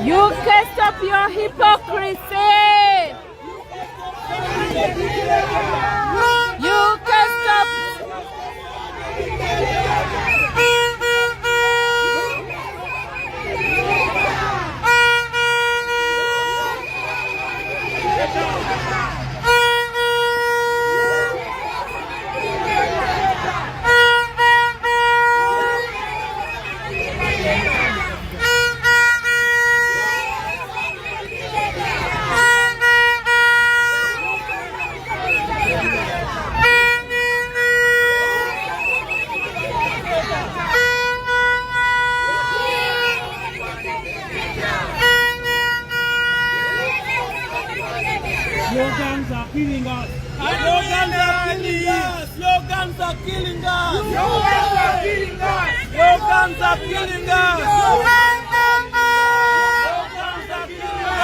You can stop your hypocrisy. You can stop. Slogans are killing us. Slogans are killing us. Slogans are killing us. Slogans are killing us. Slogans are killing us. Slogans are killing us.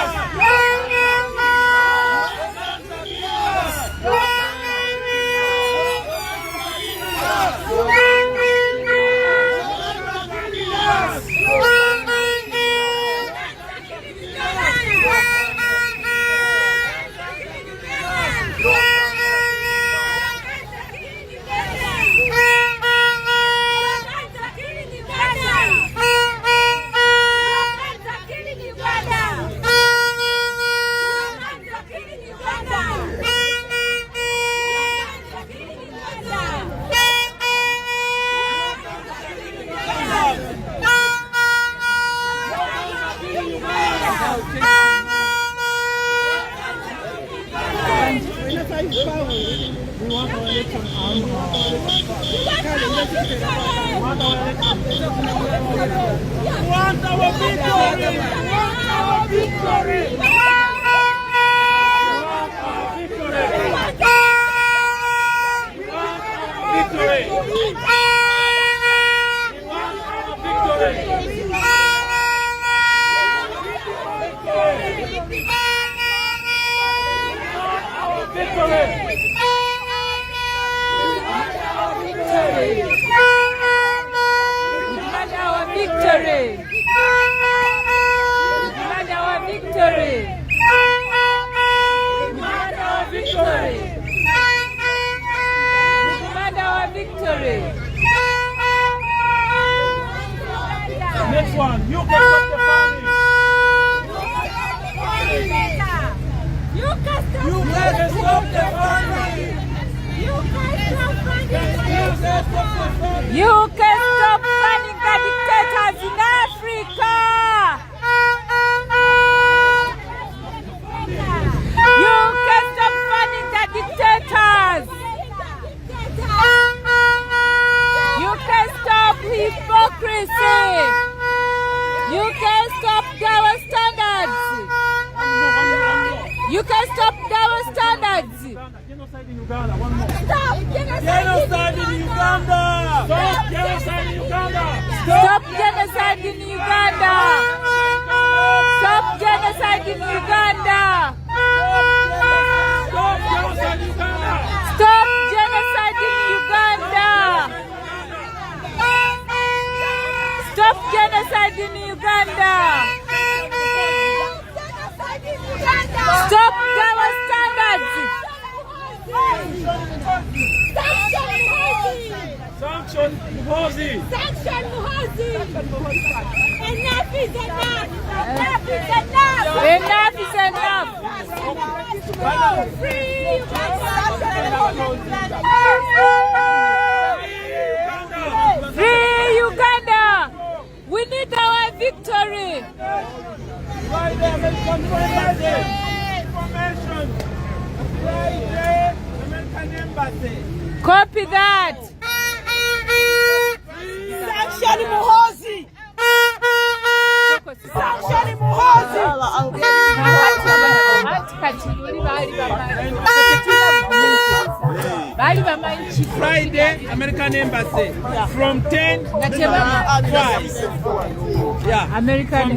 Next one, you can stop the famine. You can stop the famine. You can stop funding the dictators in Africa. You can stop funding the dictators. You can stop hypocrisy. You can stop double standards. You can stop double standards. Genocide in Uganda. One more. Stop Genocide in Uganda. Stop genocide in Uganda. Stop genocide in Uganda. Stop genocide in Uganda. Stop genocide in Uganda. Stop genocide in Uganda. Stop genocide in Uganda. Stop double standards. Sanction Muhoozi. Sanction Muhoozi. Enough is enough. Enough is enough. Enough is enough. Free Uganda. Free Uganda. We need our victory. Friday, American Friday. Information. Friday, American Embassy. Copy that. Sanction Muhoozi. Sanction Muhoozi. Friday, American Embassy. From 10 to 5. Yeah. American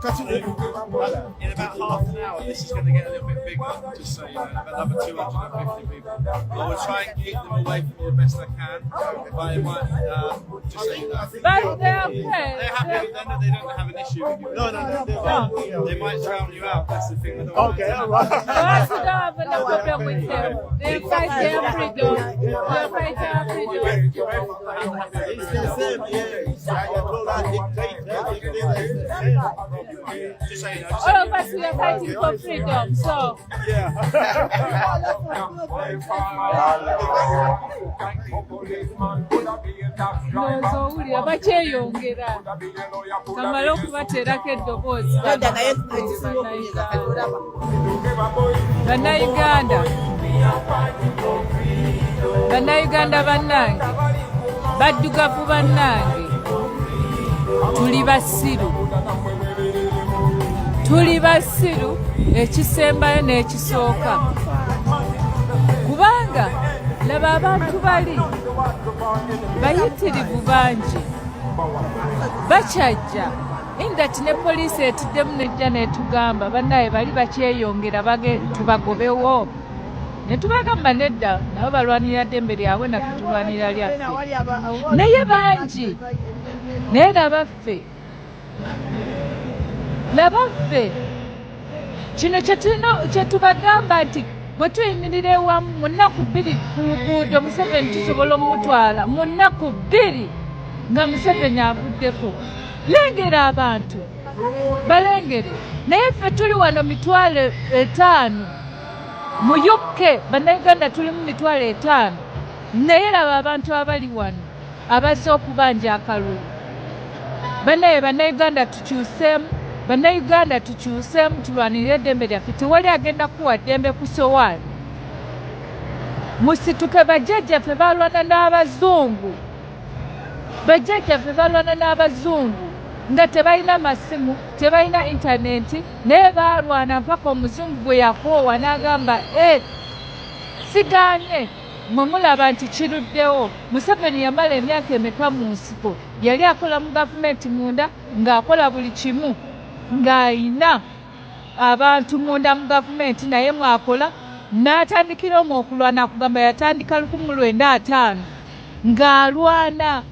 In about half an hour, this is going to get a little bit bigger, just so you know, another 250 people. I will try and keep them away from you the best I can, but it might, just so you know. They're happy, they don't have an issue with you. No. They might drown you out, that's the thing with the Okay, all right. Don't have no problem with them. They fight their freedom. They fight their freedom. It's the same, Just so you know. All of us, we are fighting for freedom, so. N'ozoowulira bakyeyongera kamale okubateerako eddoboozi bannayuganda bannange baddugavu bannange tuli basiru ekisembayo n'ekisooka kubanga laba abantu bali bayitirivu bangi bakyajja indati ne poliisi etuddemu nejja netugamba bannaye bali bakyeyongera tubagobewo ne tubagamba nedda nabo balwanirira ddembe lyabwe naffe tulwanirira lyaffe naye bangi naye labaffe kino kyetubagamba nti bwe tuyimirira ewamu mu nnaku 2 ku luguudo Museveni tusobola omutwala mu nnaku 2 nga Museveni avuddeko. Lengera abantu balengere naye ffe tuli wano 5,000 mu UK bannayuganda tuli mu 5,000 naye laba abantu abali wano abazze okubanja akalulu. Bannayuganda tukyuseemu tulwanirire eddembe lyaffe. Tewali agenda kuwa ddembe ku sowaani. Musituke bajjajjaffe balwana n'abazungu. Nga tebalina masimu, tebalina intaneti, naye baalwana mpaka omuzungu bwe yakoowa n'agamba sigaanye mwe mulaba nti kiruddewo. Museveni yamala emyaka emeka mu nsiko. Yali akola mu gavumenti munda ng'akola buli kimu ng'ayina abantu munda mu gavumenti naye mwakola n'atandikira omwo okulwana kugamba yatandika 1905 ng'alwana.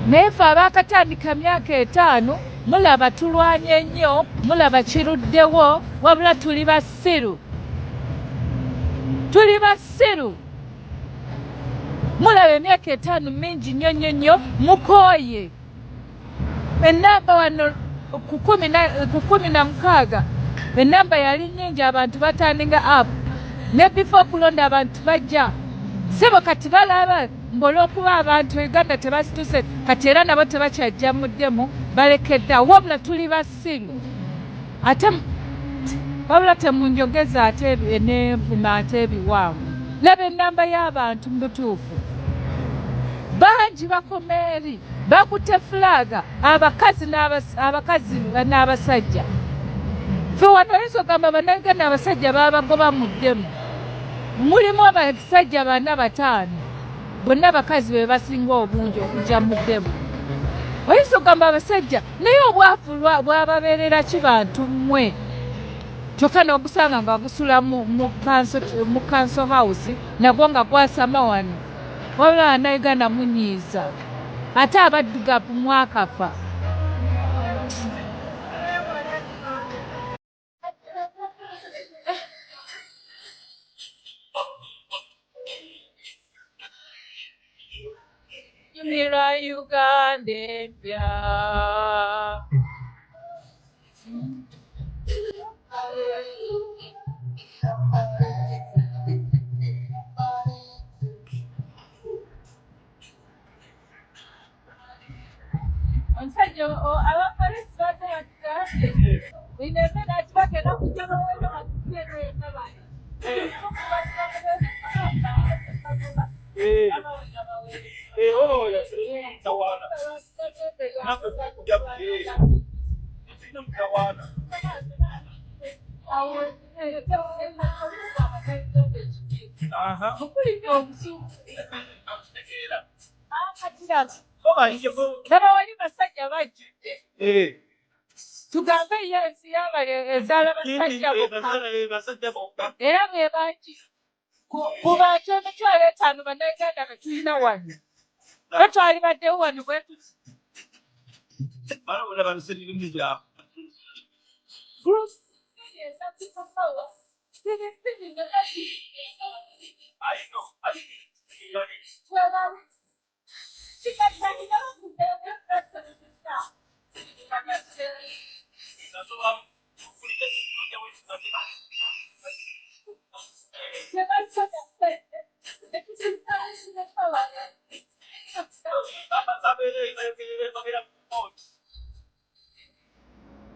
Naye ffe abaakatandika myaka 5 mulaba tulwanye nnyo, mulaba kiruddewo, wabula tuli basiru. Mulaba emyaka 5 mingi nnyo mukooye. Ennamba wano ku 16 ennamba yali nnyingi abantu batandinga up. Ne before kulonda abantu bajja. Sebo kati balaba olw'okuba abantu Uganda tebasituse kati era nabo tebakyajja muddemu balekedda wabula tuli basiru. Ate wabula temunjogeza ate n'envuma ate ebiwanvu. Laba ennamba y'abantu mu butuufu. Bangi bakomeeri bakutte fulaga abakazi n'abasajja. Ffe wano oyinza ogamba bannayuganda abasajja babagoba mu ddemu. Mulimu abasajja 4-5 bonna bakazi be basinga obungi okujja mu ddemu. Oyinza ogamba abasajja naye obwavu bwababeerera ki bantu mmwe. Kyokka n'ogusanga nga gusula mu council house nagwo nga gwasama wano. Wabula bannayuganda munyiiza. Ate abaddugavu mwakafa. Nyumirwa Uganda empya. Omusajja abapoliisi bateeka bino emmere ati bagenda kujjala weno Laba wali basajja bajja. Tugambe yensi yaba ezaala basajja bokka. Era be bangi. Ku bantu 5,000 bannayuganda be tulina wano. Twali baddewo wano bwe tuti.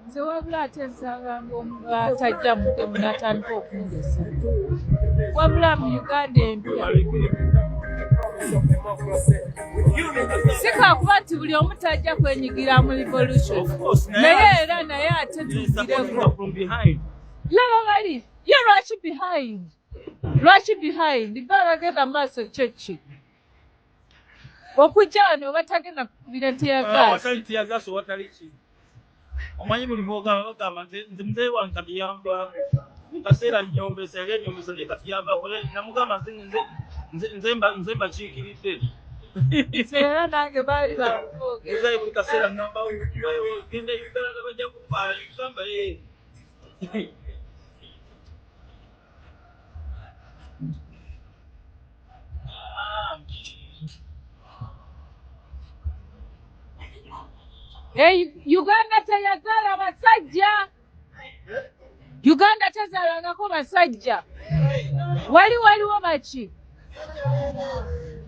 Nze wabula ate nsanga atajja muddemu n'atandika okundesa. Wabula mu Uganda empya. Sikakuba nti buli omu tajja kwenyigira mu revolution. Naye era naye ate tugireko. Laba bali, ye lwaki behind? Lwaki behind? Bagenda maaso kyeki. Okujja wano batagenda kubira teyagaasi. Omanyi buli mwogamba bagamba nze muzee wange katiyamba kaseera nyombesa yali enyombesa lye katiyamba namugamba nze mbakiikiridde era nange baali bamuogeza buli kaseera ngamba genda Uganda bajja kufaala gamba Uganda teyagala basajja. Uganda tezaalangako basajja. Waliwo baki?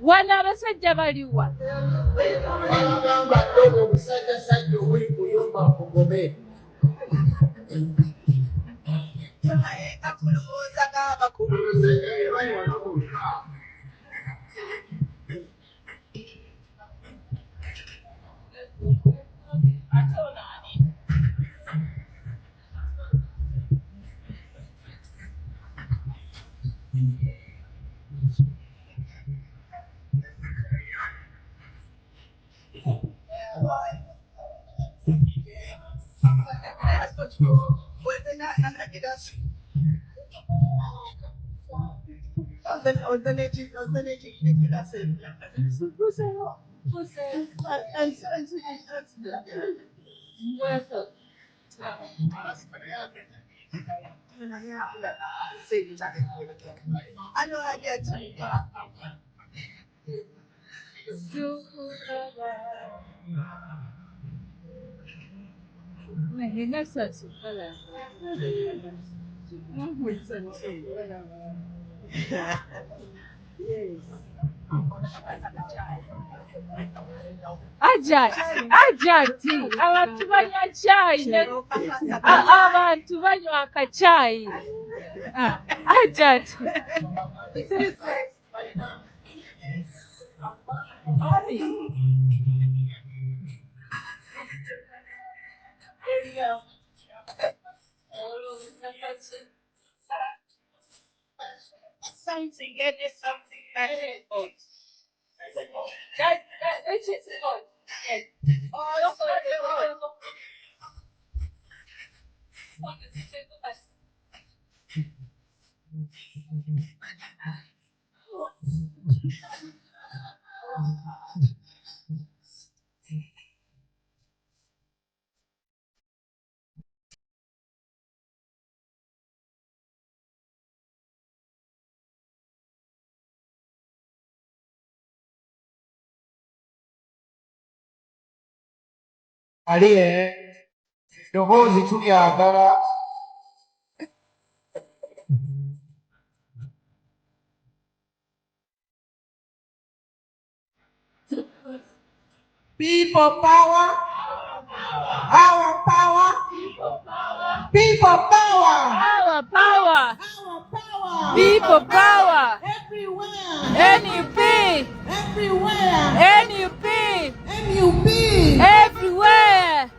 Wana abasajja baliwa. Ajati, abantu banywa chai, abantu banywa akachai. Ajati. aliye eddoboozi tulyagala. People power, our power, people power, Our power, our power, people power, everywhere, NUP, everywhere, NUP, NUP. everywhere.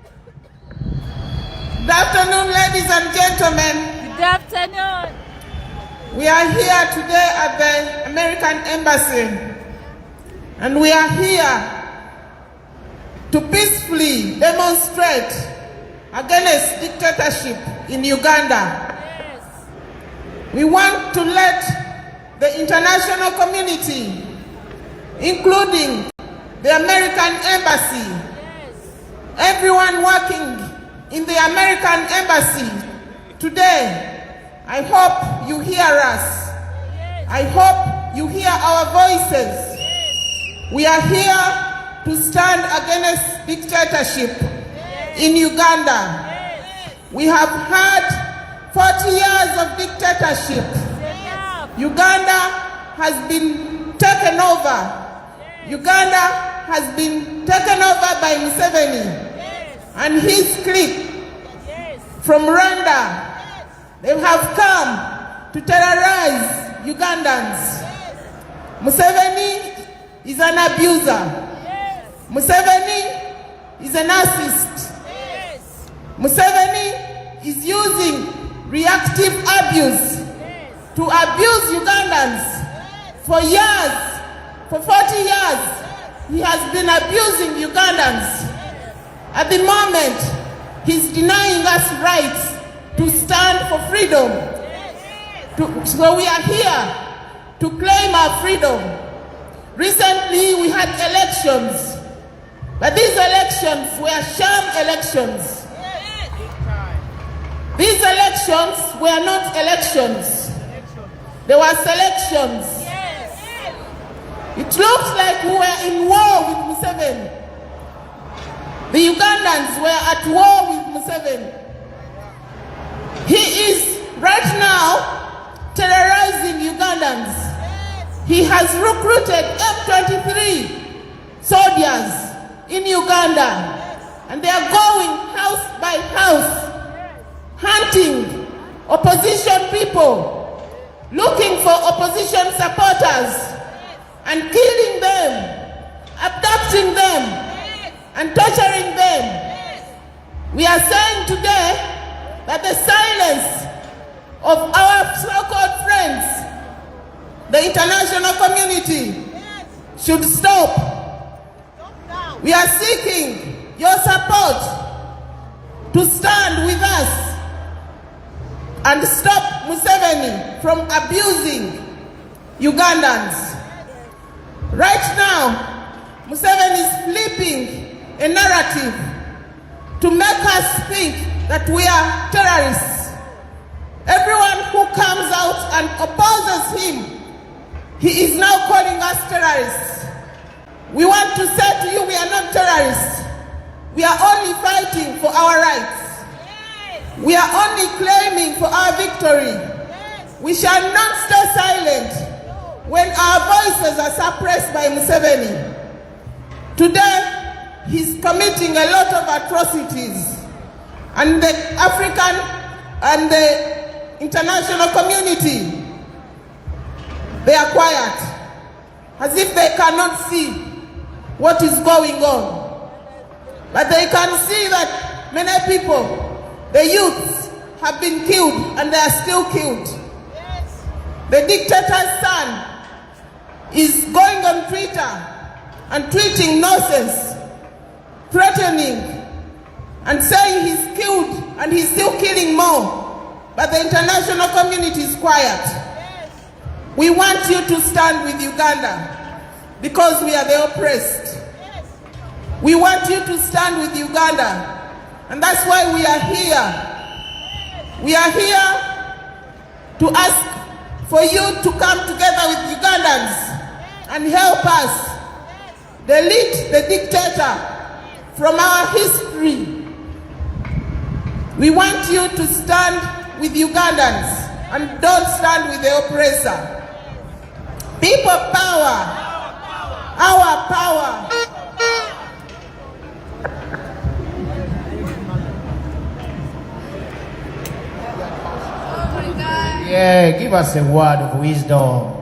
Good afternoon, ladies and gentlemen. Good afternoon. We are here today at the American Embassy, and we are here to peacefully demonstrate against dictatorship in Uganda. Yes. We want to let the international community, including the American Embassy, Yes. everyone working in the American Embassy today, I hope you hear us. Yes. I hope you hear our voices. Yes. We are here to stand against dictatorship in Uganda. Yes. We have had 40 years of dictatorship. Enough. Uganda has been taken over. Uganda has been taken over by Museveni Yes. and his clique Yes. from Rwanda. They have come to terrorize Ugandans. Museveni is an abuser. Museveni is a narcissist. Yes. Museveni is using reactive abuse to abuse Ugandans for years. For 40 years, he has been abusing Ugandans. At the moment, he's denying us rights to stand for freedom. So we are here to claim our freedom. Recently, we had elections. But these elections were sham elections. These elections were not elections. They were selections. It looked like we were in war with Museveni. The Ugandans were at war with Museveni. He is right now terrorizing Ugandans. He has recruited M23 soldiers in Uganda, and they are going house by house, hunting opposition people, looking for opposition supporters, and killing them, abducting them, and torturing them. We are saying today that the silence of our so-called friends, the international community, should stop. We are seeking your support to stand with us and stop Museveni from abusing Ugandans. Right now, Museveni is flipping a narrative to make us think that we are terrorists. Everyone who comes out and opposes him, he is now calling us terrorists. We want to say to you, we are not terrorists. We are only fighting for our rights. We are only claiming for our victory. We shall not stay silent when our voices are suppressed by Museveni. Today, he's committing a lot of atrocities, and the African and the international community, they are quiet, as if they cannot see what is going on. But they can see that many people, the youths, have been killed and they are still killed. The dictator's son is going on Twitter and tweeting nonsense, threatening and saying he's killed and he's still killing more. But the international community is quiet. We want you to stand with Uganda because we are the oppressed. We want you to stand with Uganda, and that's why we are here. We are here to ask for you to come together with Ugandans and help us delete the dictator from our history. We want you to stand with Ugandans and don't stand with the oppressor. People power, our power. Yeah, give us a word of wisdom.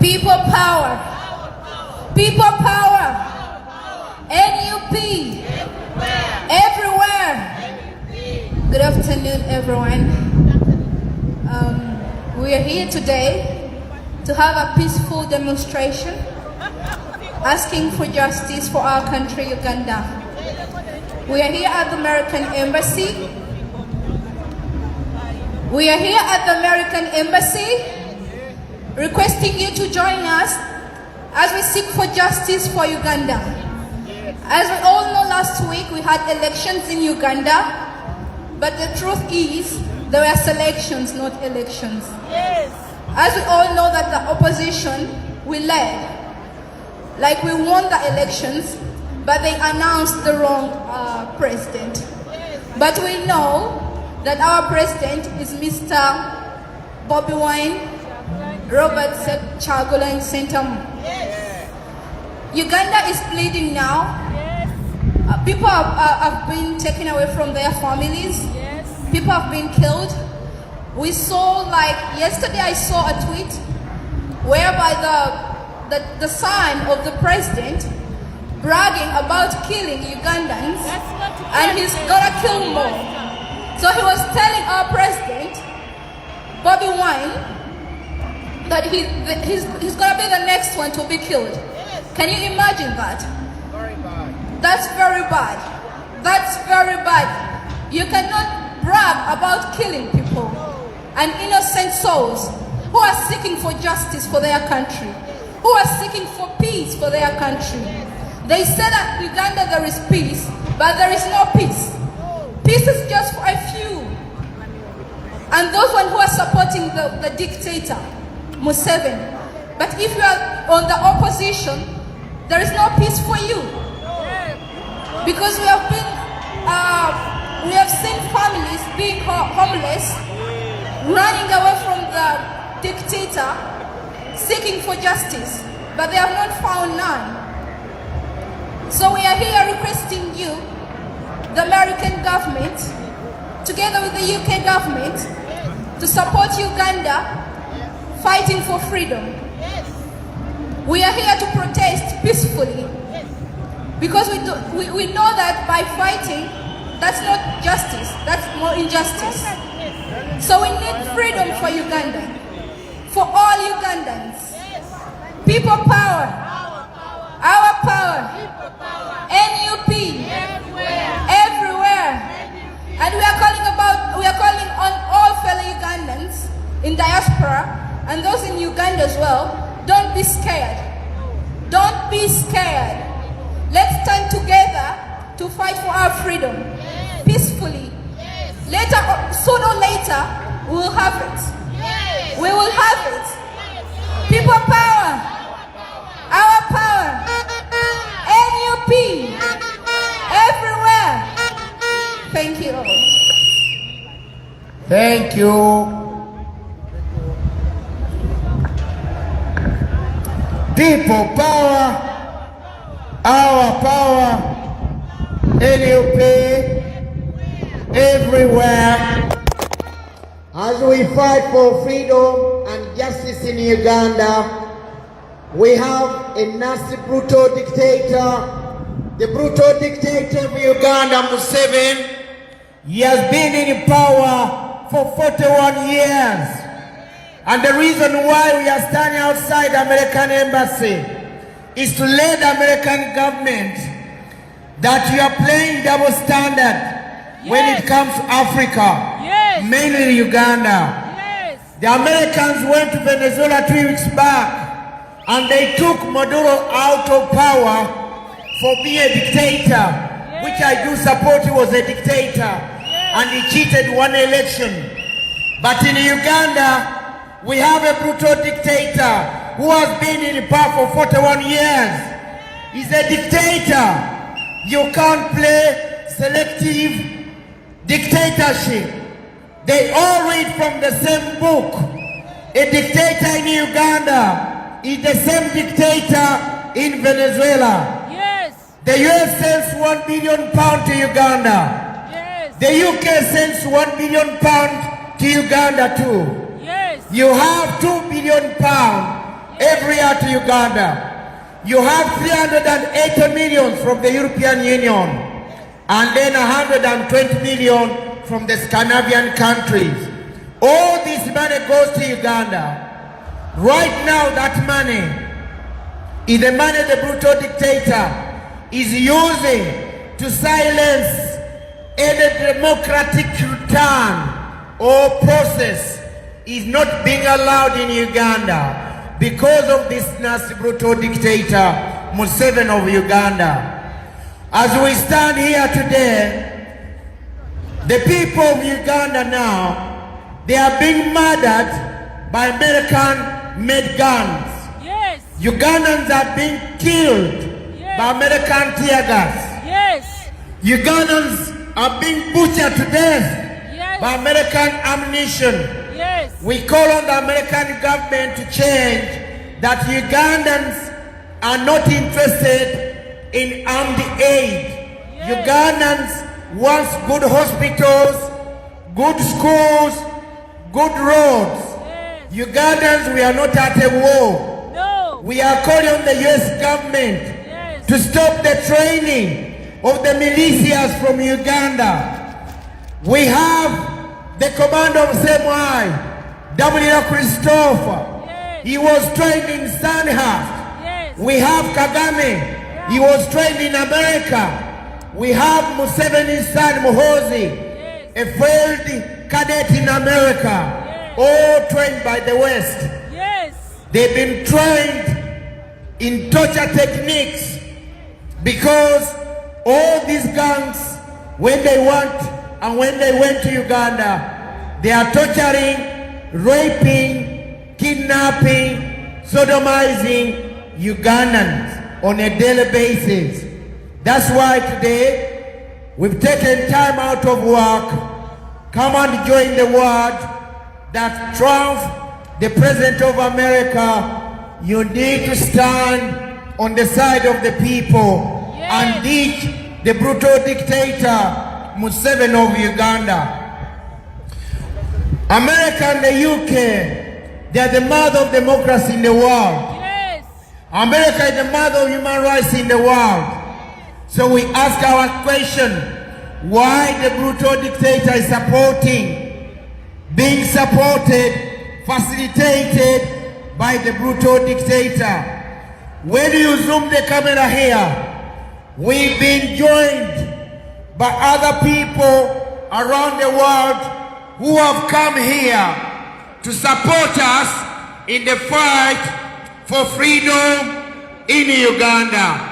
People power. People power. NUP. Everywhere. Good afternoon, everyone. We are here today to have a peaceful demonstration asking for justice for our country, Uganda. We are here at the American Embassy. We are here at the American Embassy requesting you to join us as we seek for justice for Uganda. As we all know, last week we had elections in Uganda, but the truth is there were selections, not elections. Yes. As we all know that the opposition, we led, like we won the elections, but they announced the wrong president. But we know that our president is Mr. Bobby Wine, Robert Chagulanyi Sentamu. Yes. Uganda is bleeding now. Yes. People have been taken away from their families. Yes. People have been killed. We saw, like yesterday I saw a tweet whereby the son of the president bragging about killing Ugandans, and he's gonna kill more. So he was telling our president be one that he's going to be the next one to be killed. Can you imagine that? Very bad. That's very bad. That's very bad. You cannot brag about killing people and innocent souls who are seeking for justice for their country, who are seeking for peace for their country. They say that in Uganda there is peace, but there is no peace. Peace is just for a few. And those who are supporting the dictator, Museveni. But if you are on the opposition, there is no peace for you. Because we have seen families being homeless, running away from the dictator, seeking for justice, but they have not found none. So we are here requesting you, the American government, together with the UK government, to support Uganda fighting for freedom. We are here to protest peacefully because we know that by fighting, that's not justice, that's more injustice. So we need freedom for Uganda, for all Ugandans. People power, our power, NUP, everywhere. And we are calling on all fellow Ugandans in diaspora and those in Uganda as well. Don't be scared. Don't be scared. Let's stand together to fight for our freedom peacefully. Later, sooner or later, we will have it. We will have it. People power, our power, NUP, everywhere. Thank you all. Thank you. People power, our power, NUP, everywhere. As we fight for freedom and justice in Uganda, we have a nasty, brutal dictator, the brutal dictator of Uganda, Museveni. He has been in power for 41 years. And the reason why we are standing outside the American embassy is to let the American government that you are playing double standard when it comes to Africa, mainly Uganda. The Americans went to Venezuela 3 weeks back and they took Maduro out of power for being a dictator, which I do support. He was a dictator and he cheated one election. But in Uganda, we have a brutal dictator who has been in power for 41 years. He's a dictator. You can't play selective dictatorship. They all read from the same book. A dictator in Uganda is the same dictator in Venezuela. Yes. The US sends £1 billion to Uganda. Yes. The UK sends £1 billion to Uganda too. Yes. You have £2 billion every year to Uganda. You have 380 million from the European Union and then 120 million from the Scandinavian countries. All this money goes to Uganda. Right now that money is the money the brutal dictator is using to silence any democratic return or process is not being allowed in Uganda because of this nasty brutal dictator Museveni of Uganda. As we stand here today, the people of Uganda now, they are being murdered by American-made guns. Yes. Ugandans are being killed by American tear gas. Yes. Ugandans are being butchered to death by American ammunition. Yes. We call on the American government to change that Ugandans are not interested in armed aid. Ugandans want good hospitals, good schools, good roads. Ugandans, we are not at a war. No. We are calling on the US government to stop the training of the militias from Uganda. We have the command of SMI, W. Christopher, he was trained in Sandhurst. We have Kagame, he was trained in America. We have Museveni's son Muhoozi, a failed cadet in America, all trained by the West. They've been trained in torture techniques because all these gangs, when they want and when they went to Uganda, they are torturing, raping, kidnapping, sodomizing Ugandans on a daily basis. That's why today we've taken time out of work, come and join the word that Trump, the President of America, you need to stand on the side of the people and ditch the brutal dictator Museveni of Uganda. America and the UK, they are the mother of democracy in the world. America is the mother of human rights in the world. So we ask our question, why the brutal dictator is being supported, facilitated by the brutal dictator. When you zoom the camera here, we've been joined by other people around the world who have come here to support us in the fight for freedom in Uganda.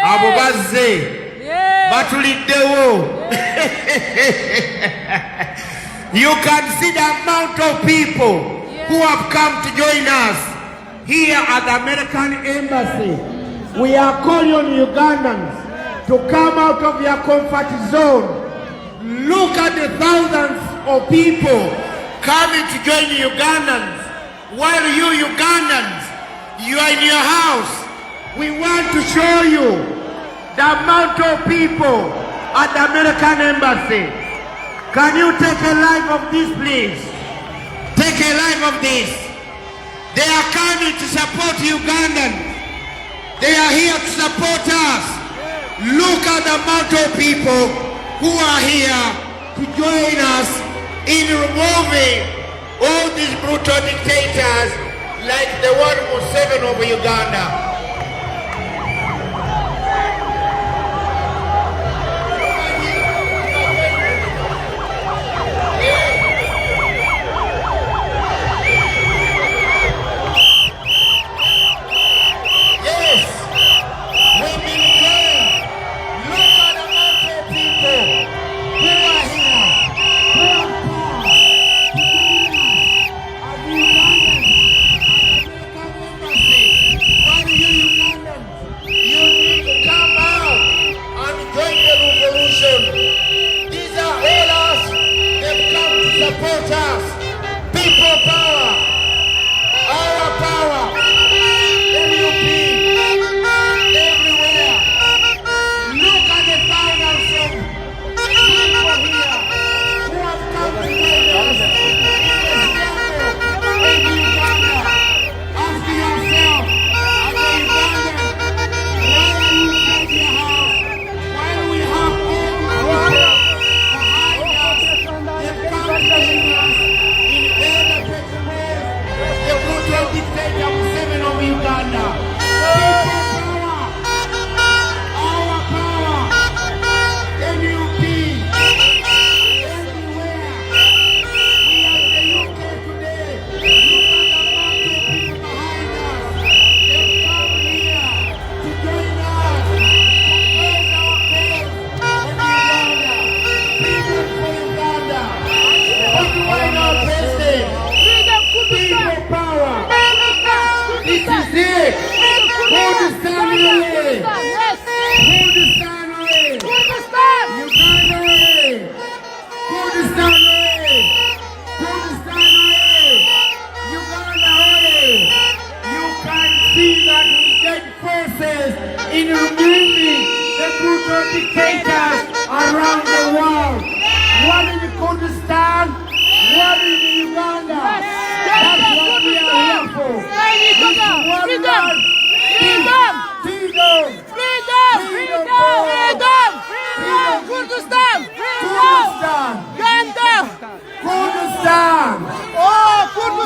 Abubazze, Batuliddewo. You can see the amount of people who have come to join us here at the American Embassy. We are calling on Ugandans to come out of your comfort zone. Look at the thousands of people coming to join the Ugandans. While you Ugandans, you are in your house. We want to show you the amount of people at the American Embassy. Can you take a live of this, please? Take a live of this. They are coming to support Ugandans. They are here to support us. Look at the amount of people who are here to join us in removing all these brutal dictators like the one Museveni of Uganda. In removing the brutal dictators around the world. One in Kurdistan, one in Uganda. That's what we are here for. Freedom! Freedom! Freedom! Freedom! Freedom! Freedom! Kurdistan! Freedom! Uganda! Kurdistan! Oh, Kurdistan!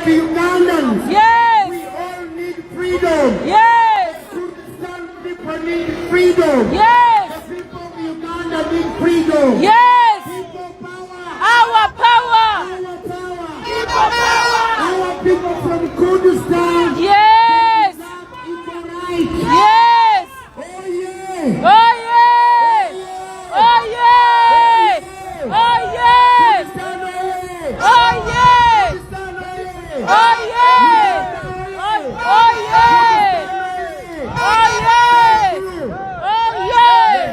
like Ugandans. Yes. We all need freedom. Yes. Kurdistan people need freedom. Yes. The people of Uganda need freedom. Yes. People power. Our power. Our power. People power. Our people from Kurdistan. Yes. Equal rights. Yes. Oh yeah. Oh yeah. Oh yeah. Oh yeah. Kurdistan, oh yeah. Oh yeah. Kurdistan, oh yeah. Oh yeah. Oh yeah. Oh yeah. Oh yeah.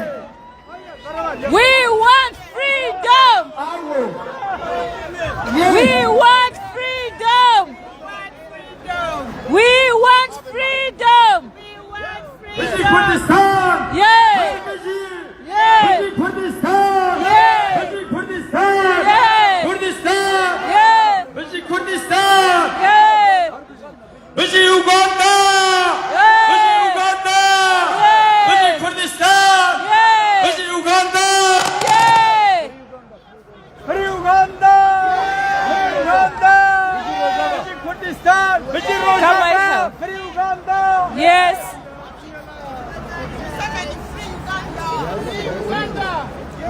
We want freedom. We want freedom. We want freedom. Kurdistan! Yeah. Yeah. Kurdistan! Yeah. Kurdistan! Yeah. Kurdistan! Yeah. Kurdistan! Yeah. Uganda! Yeah. Uganda! Yeah. Kurdistan! Yeah. Uganda! Yeah. Free Uganda! Free Uganda! Kurdistan! Come on, help. Free Uganda! Yes.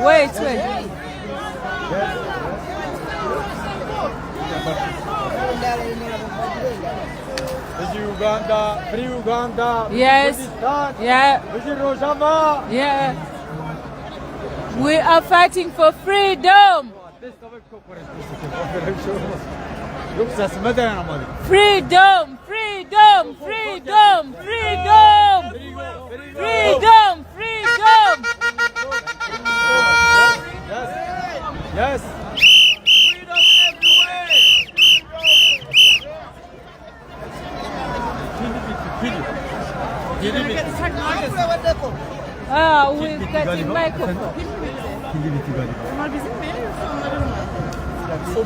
Wait. Uganda! Free Uganda! Yes. Kurdistan! Yeah. Rojava! Yeah. We are fighting for freedom. Freedom. Freedom. Freedom. Freedom. Freedom. Freedom. Yes! We're getting microphone.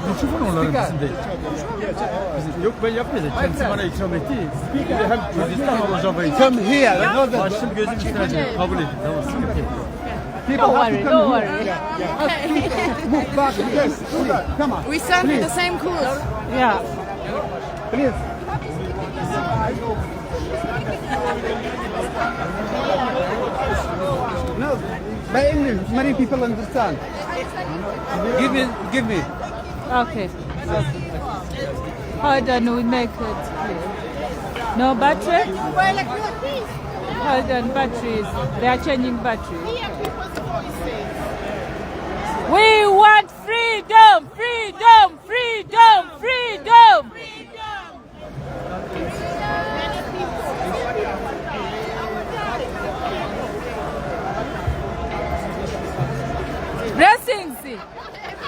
Buçukun onların bizimde. Yok ben yapmayacağım. Kendisi bana ikram etti. Hem Kürdistan Rojava'yı. Come here. Başım gözüm üstüne kabul edin. Tamam sıkıntı yok. Don't worry. Don't worry. Move back. Yes. Come on. We send the same course. Yeah. Please. No, by English, many people understand. Give me. Okay. Hold on, we make it clear. No battery? Hold on, batteries. They are changing batteries. We want freedom! Freedom! Freedom! Freedom! Blessings!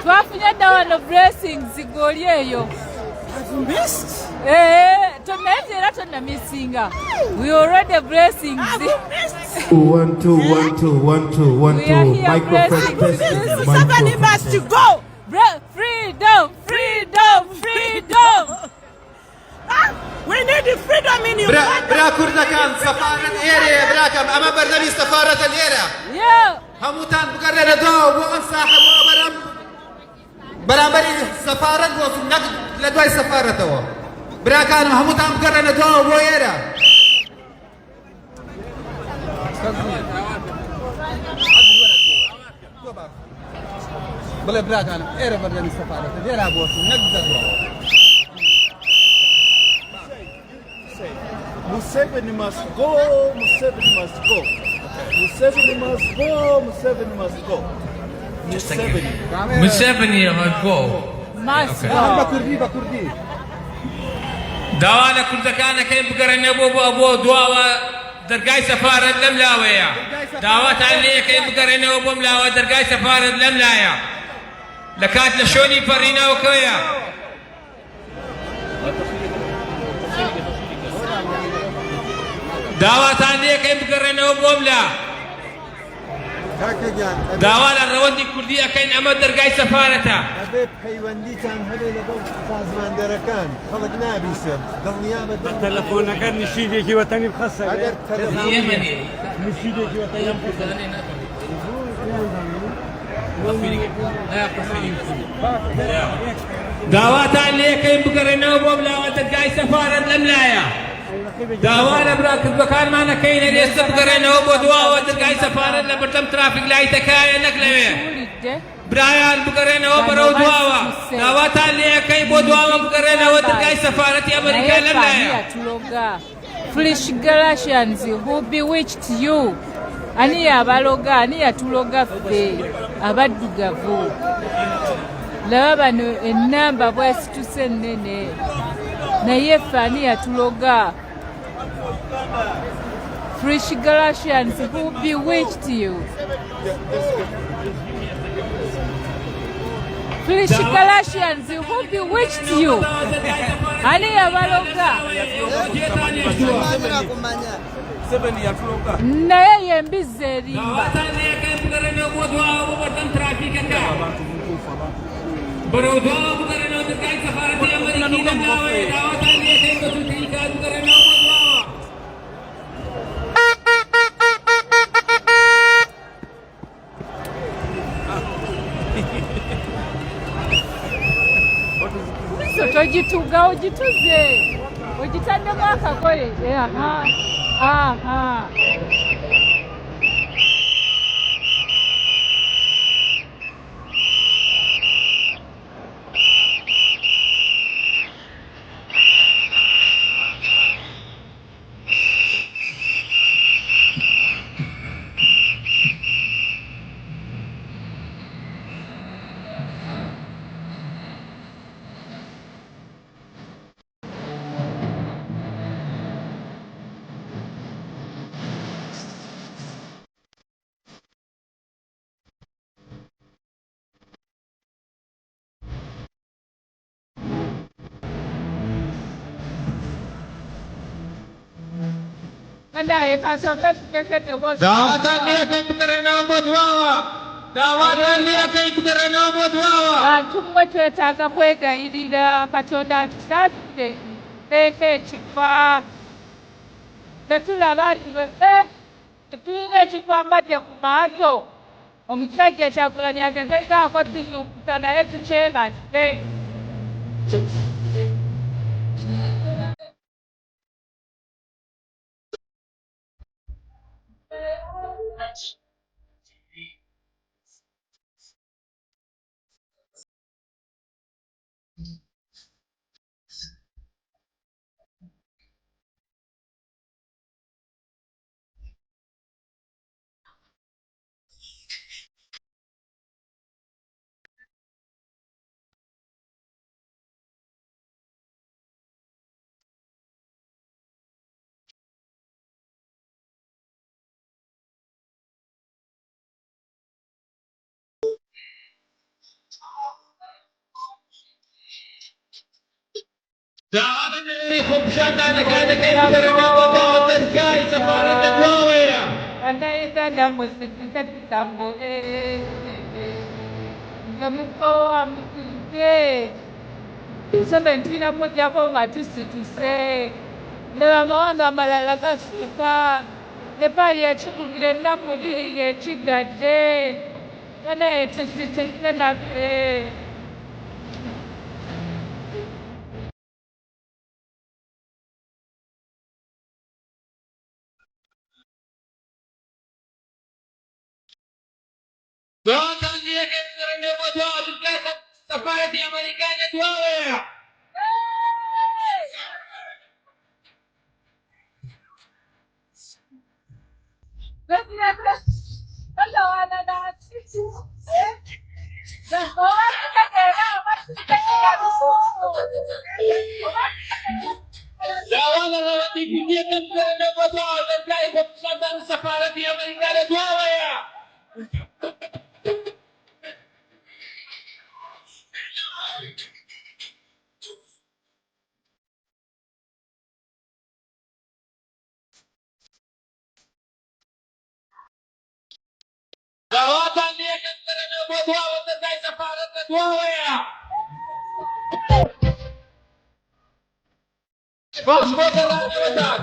Twafunye dda wano blessings goli eyo. Toneze era tonnamisinga. We already blessings. 1 2 1 2 1 2 1 We are 2 here microphone blessing. testing. Somebody must to go. Freedom! Freedom! Freedom! We need the freedom in Uganda. برا كردكان سفارة إيريا براكم أما برنامج سفارة الإيريا Yeah! هموتان بقرر دوا وأن صاحب وبرم برامبري سفارة وفي النقد لدواي سفارة دوا براكان هموتان بقرر دوا وإيريا بلا براكان إيرا برنامج سفارة الإيريا بوفي نقد دوا. Museveni must go. Museveni must go. Museveni must go. Museveni must go. Museveni must go. Must بكردي. دوانا كردكان كاين بقرن ابو دواوا درقاي سفارة لملاوية دعوات عليه كاين بقرن ابو ملاوة درقاي سفارة لملايا لكات لشوني فرينا وكويا دعوات عليه كاين بقرن ابو ملا داوال الروندي كردية كاين أما درقاي سفارتها أبيب حيواني كان هذا لبو سازمان دركان خلق نابي سر ضل نيابة التلفون كان نشيدك وتاني بخسر أجر تلفون يمني نشيدك وتاني بخسر دعوات اللي كاين بقرنا وبلا وتلقاي سفارة الملايا دعوانا براك المكان معنا كاين اللي يستبقرنا وبدوا وتلقاي سفارة لبرتم ترافيك لاي تكايا نكلمه برايان بقرنا وبرو دواوا دعوات اللي كاين بدوا بقرنا وتلقاي سفارة أمريكا الملايا Foolish Galatians who bewitched you. Ani abaloga, ani yatuloga ffe abaddugavu. Laba bano ennamba bwesituse nnene. Naye ffe ani yatuloga. Foolish Galatians who bewitched you. Foolish Galatians who bewitched you. Ani abaloga. Naye yembize erimba. Tojituga ojituze. Ojitandemu akakoye. Aha. Aha. Mandai kasokat keket bos. Dawatan dia kayak terena bodwawa. Dawatan dia kayak terena bodwawa. Chumba cha kapweka ilida pachoda state. Teke chikwa. Tetula bati tetula chikwa mate kumazo. Omusajja Kyagulanyi agezezaako okutuusa naye tukyebatte. Dawatan dari khubshan dan kayak terena bodwawa terkait separat bodwawa ya. Andai ada musik kita ditambah Ngamiko amikude. Sebenarnya pun jago mati setuse. Dalam malala kasika. Lepas ya cukup rendah pun dia cigade. Karena itu setuse nabe. Dawatan dia kayak terena bodwawa terkait separat Amerika bodwawa ya. Lawan lawan TV dia kan terena bodwawa terkait khubshan dan separat Amerika bodwawa ya. Dawatan dia kan terena bodwawa terkait separat bodwawa ya. Bos modern jawatan.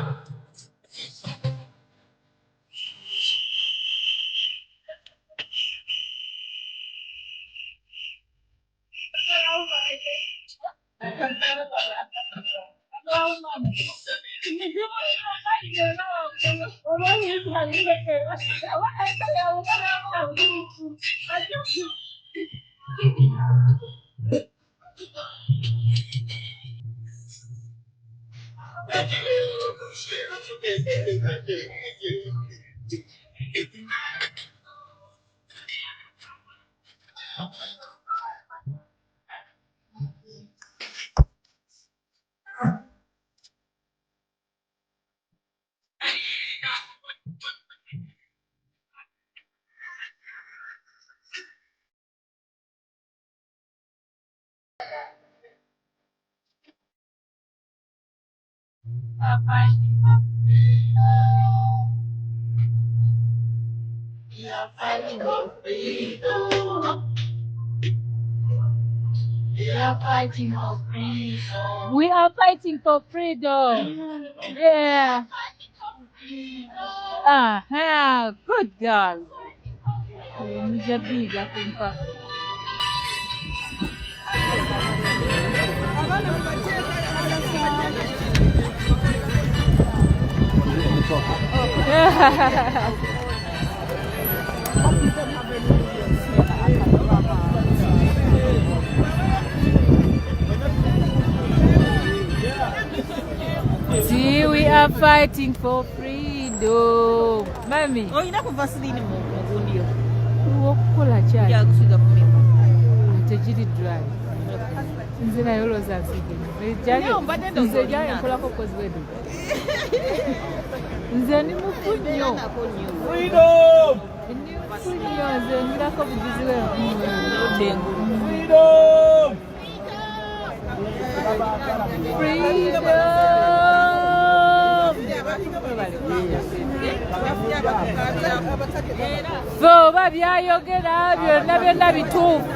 We are fighting for freedom. Yeah. Good girl. See, we are fighting for freedom. Mami. Oh, you know Vaseline mo. Wokola chai. Ya kusiga kumema. Tejiri dry. Nzina yolo za sidi. Nze jari nkola kokozi wedu. Nze ni mufunyo. Freedom! Ni mufunyo nze ngirako bugizi wedu. Freedom! Freedom! So babyayogera byonna byonna bituufu.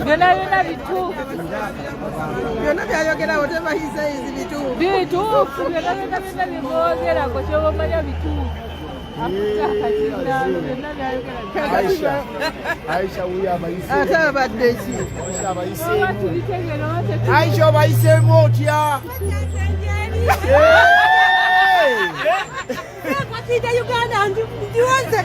Byonna byonna bituufu. Byonna byayogera whatever he says bituufu. Bituufu byonna byonna byonna bimwogerako kyobamanya bituufu. Aisha huyu abayise. Ata badde ki? Aisha abayise. Aisha abayise motya. Kwatida Uganda ndiwanze.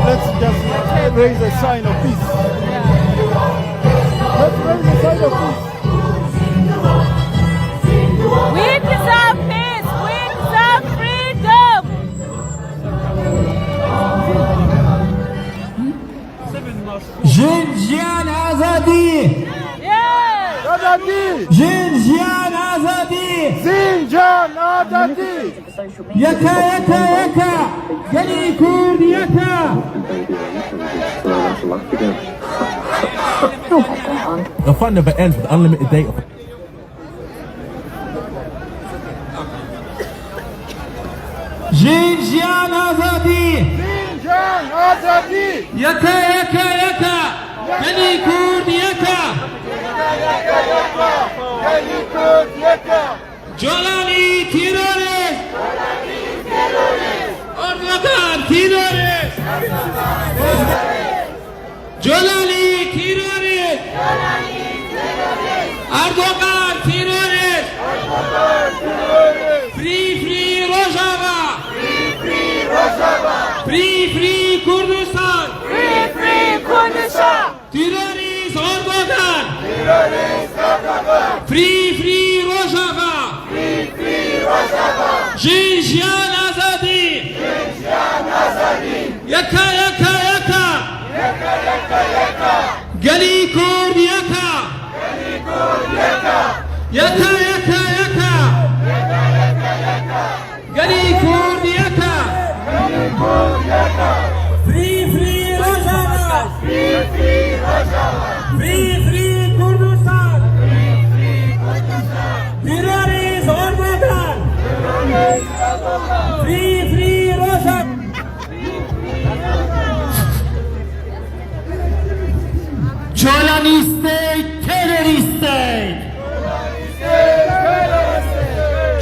Let's just raise a sign of peace. Let's raise a sign of peace. We deserve peace. We deserve freedom. Jinjian Azadi. Yes. Azadi. Jinjian Azadi. Zinjan Azadi. Yaka yaka yaka. Gani Kurd yaka. The fun never ends with unlimited data. Jinjian Azadi. Zinjan Azadi. Yaka yaka yaka. Gali Kurd yaka. Yaka yaka. Gali Kurd yaka. Jolani terrorist. Erdogan terrorist. Jolani terrorist. Erdogan terrorist. Free Rojava. Free Kurdistan. Free Kurdistan. Terrorist Erdogan. Free Rojava. Jinjian Azadi. Yaka yaka yaka. Gali Kurd yaka. Yaka yaka yaka. Gali Kurd yaka. Free Rojava. Free Kurdistan. Terrorist Erdogan. Free Rojava. Jolani state, terrorist state.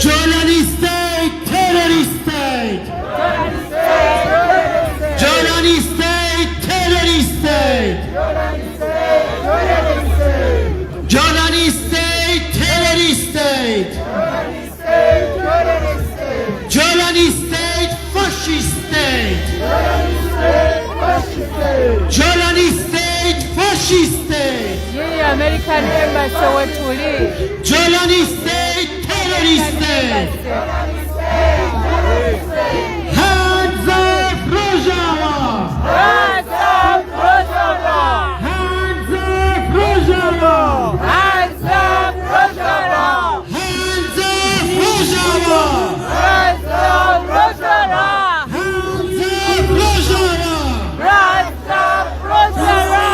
Jolani state, terrorist state. Jolani state, terrorist state. Jolani state, terrorist state. Jolani state, fascist state. Jolani state, fascist state. American Embassy wetuli. Jolani state, terrorist state. Hands up, Rojava. Hands up, Rojava. Hands up, Rojava. Hands up, Rojava. Hands up, Rojava. Hands up, Rojava. Hands up, Rojava. Hands up, Rojava.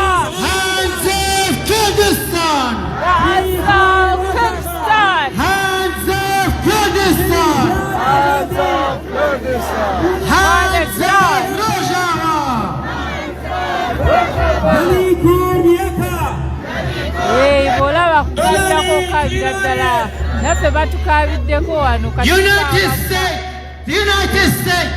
Hands up, Kurdistan. Hands up, Kurdistan. Hands up, Kurdistan. Hands up Kurdistan. Hands up, Rojava. Gali Kurd yaka. Bolaba kubaddako kabira ddala naffe batukabiddeko wano United States, the United States,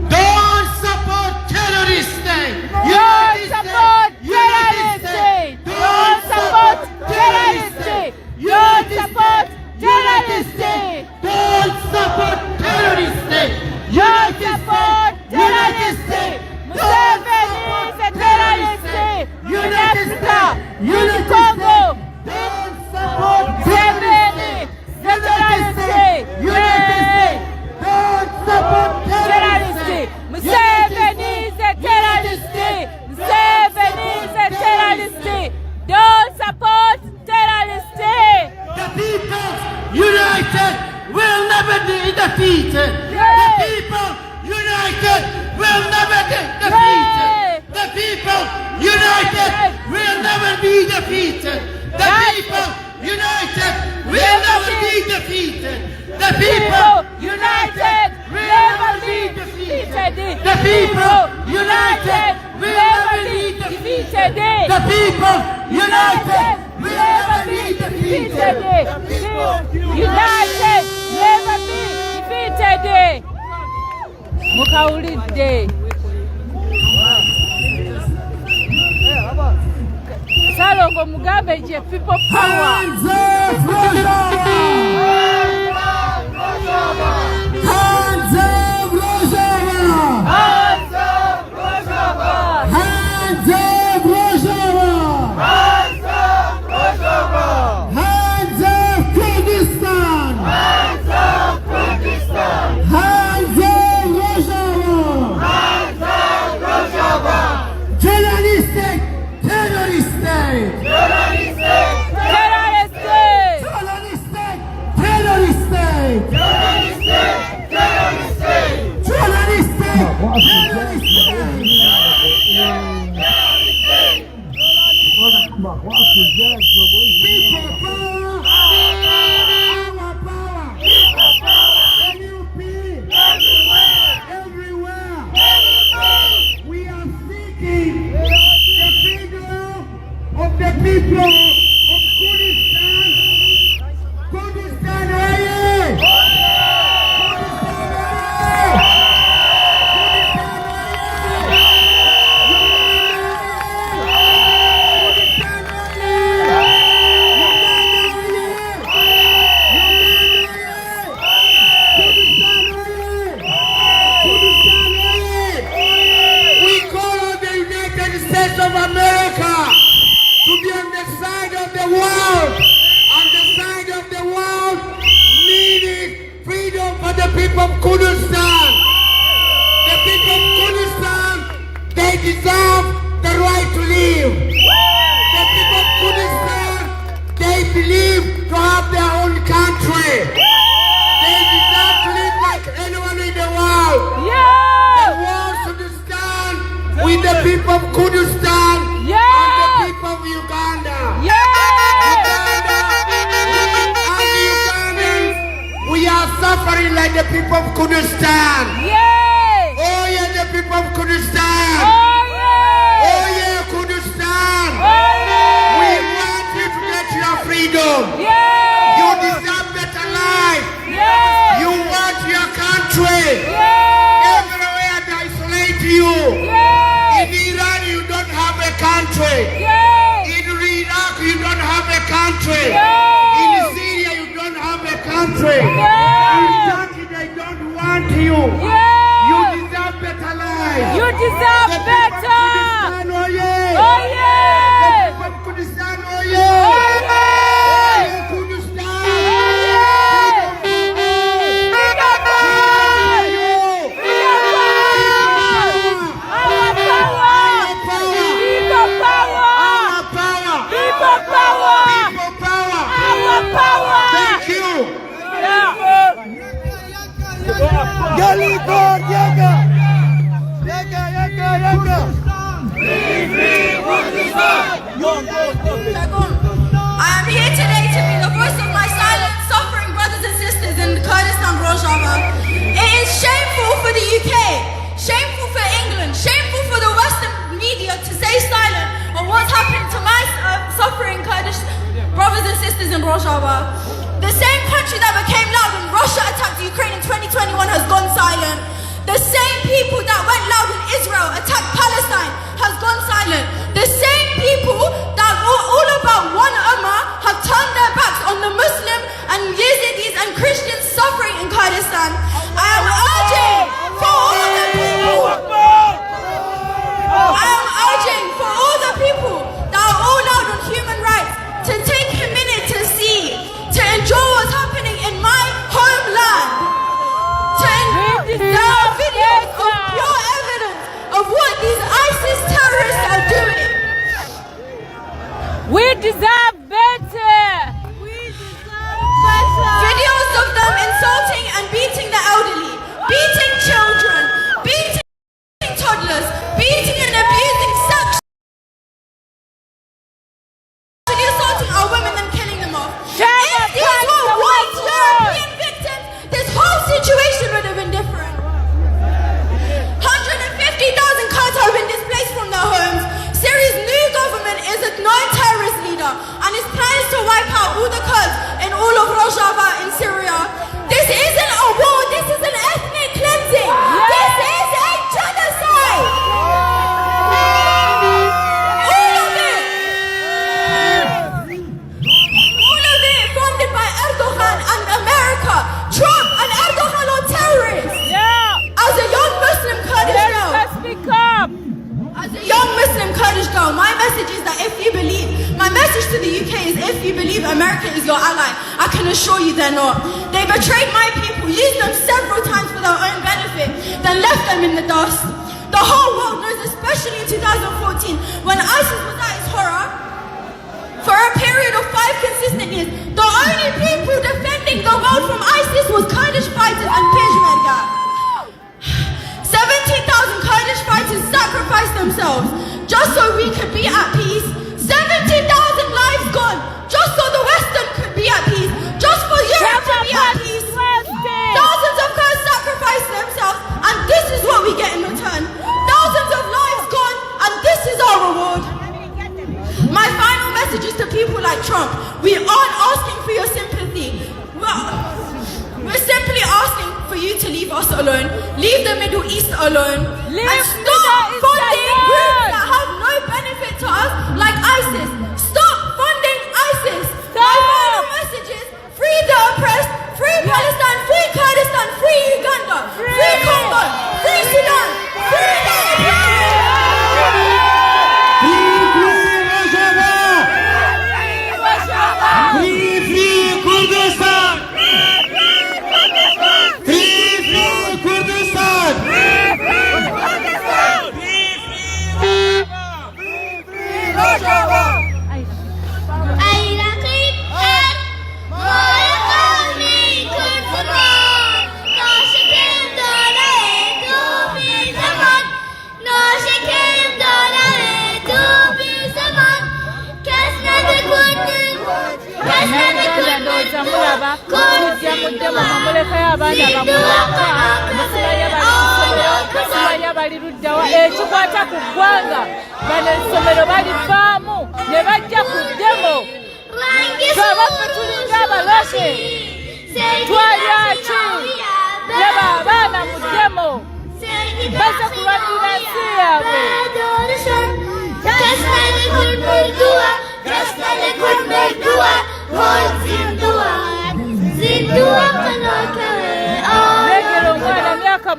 don't support terrorist state. Don't support terrorist state. Don't support terrorist state. Don't support terrorist state. Don't support terrorist state. Don't support terrorist state. Museveni is a terrorist state. In Africa, in Congo, Don't support Museveni is a terrorist state. Don't support Terrorist state. Museveni is a terrorist state. Museveni is a terrorist state. Don't support terrorist state. The people united will never be defeated. The people united will never be defeated. The people united will never be defeated. The people united will never be defeated. The people united will never be defeated. The people united will never be defeated. The people united will never be defeated. United, never be defeated. mukawulidde Salongo Mugabe je people power. Hands up, Rojava! Hands up, Rojava! Hands up, Rojava! Hands up, Rojava! Hands up, Rojava! Hands up, Kurdistan! Hands up, Kurdistan! Hands up, Rojava! Hands up, Rojava! Terrorist state! Terrorist state! Terrorist state! Terrorist Kurdistan. The people of Kurdistan, they deserve the right to live. The people of Kurdistan, they believe to have their own country. They deserve to live like anyone in the world. The war should stand with the people of Kurdistan and the people of Uganda. We are suffering like the people of Kurdistan. Oh yeah, the people of Kurdistan. Oh yeah, Kurdistan. We want you to get your freedom. You deserve better life. You want your country. Everywhere they isolate you. In Iran you don't have a country. In Iraq you don't have a country. In Syria you don't have a country. In Turkey they don't want you. You deserve better life. You deserve better. Oh yeah. Oh yeah. The people of Kurdistan, oh yeah. Oh yeah. Kurdistan. I am here today to be the voice of my silent, suffering brothers and sisters in Kurdistan, Rojava. It is shameful for the UK, shameful for England, shameful for the Western media to stay silent on what's happened to my suffering Kurdish brothers and sisters in Rojava. The same country that became loud when Russia attacked Ukraine in 2021 has gone silent. The same people that went loud when Israel attacked Palestine has gone silent. The same people that were all about one Ummah have turned their backs on the Muslim and Yazidis and Christians suffering in Kurdistan. I am urging for all the people. I am urging for all the people that are all out on human rights to take a minute to see, to enjoy what's happening in my homeland. There are videos of pure evidence of what these ISIS terrorists are doing. We deserve better. Videos of them insulting and beating the elderly, beating children, beating toddlers, beating and abusing sexually assaulting our women and killing them off. If these were white European victims, this whole situation would have been different. 150,000 Kurds have been displaced from their homes. Syria's new government is a non-terrorist leader and is planning to wipe out all the Kurds in all of Rojava in Syria. This isn't a war, this is an ethnic cleansing. This is a genocide. All of it funded by Erdogan and America. Trump and Erdogan are terrorists. As a young Muslim Kurdish girl, my message is that if you believe, my message to the UK is if you believe America is your ally, I can assure you they're not. They betrayed my people, used them several times for their own benefit, then left them in the dust. The whole world knows, especially in 2014, when ISIS was at its horror, for a period of 5 consistent years, the only people defending the world from ISIS was Kurdish fighters and Peshmerga. 17,000 Kurdish fighters sacrificed themselves just so we could be at peace. 17,000 lives gone just so the Western could be at peace, just for Europe to be at peace. Thousands of Kurds sacrificed themselves and this is what we get in return. Thousands of lives gone and this is our reward. My final message is to people like Trump. We aren't asking for your sympathy. We're simply asking for you to leave us alone, leave the Middle East alone, and stop funding groups that have no benefit to us like ISIS. Stop funding ISIS. My final message is free the oppressed, free Palestine, free Kurdistan, free Uganda, free Congo, free Sudan, free the Free Kurdistan! Free mulowooza mulaba tujja mu ddemo mumulekayo abaana bamulaka musimanya bali luddawa ekikwata ku ggwanga bano essomero balivaamu ne bajja ku ddemo twabaffe tulinga abaloke twalyaki leba abaana mu ddemo baze kulwanirira nsi yaabwe negera omwana myaka 7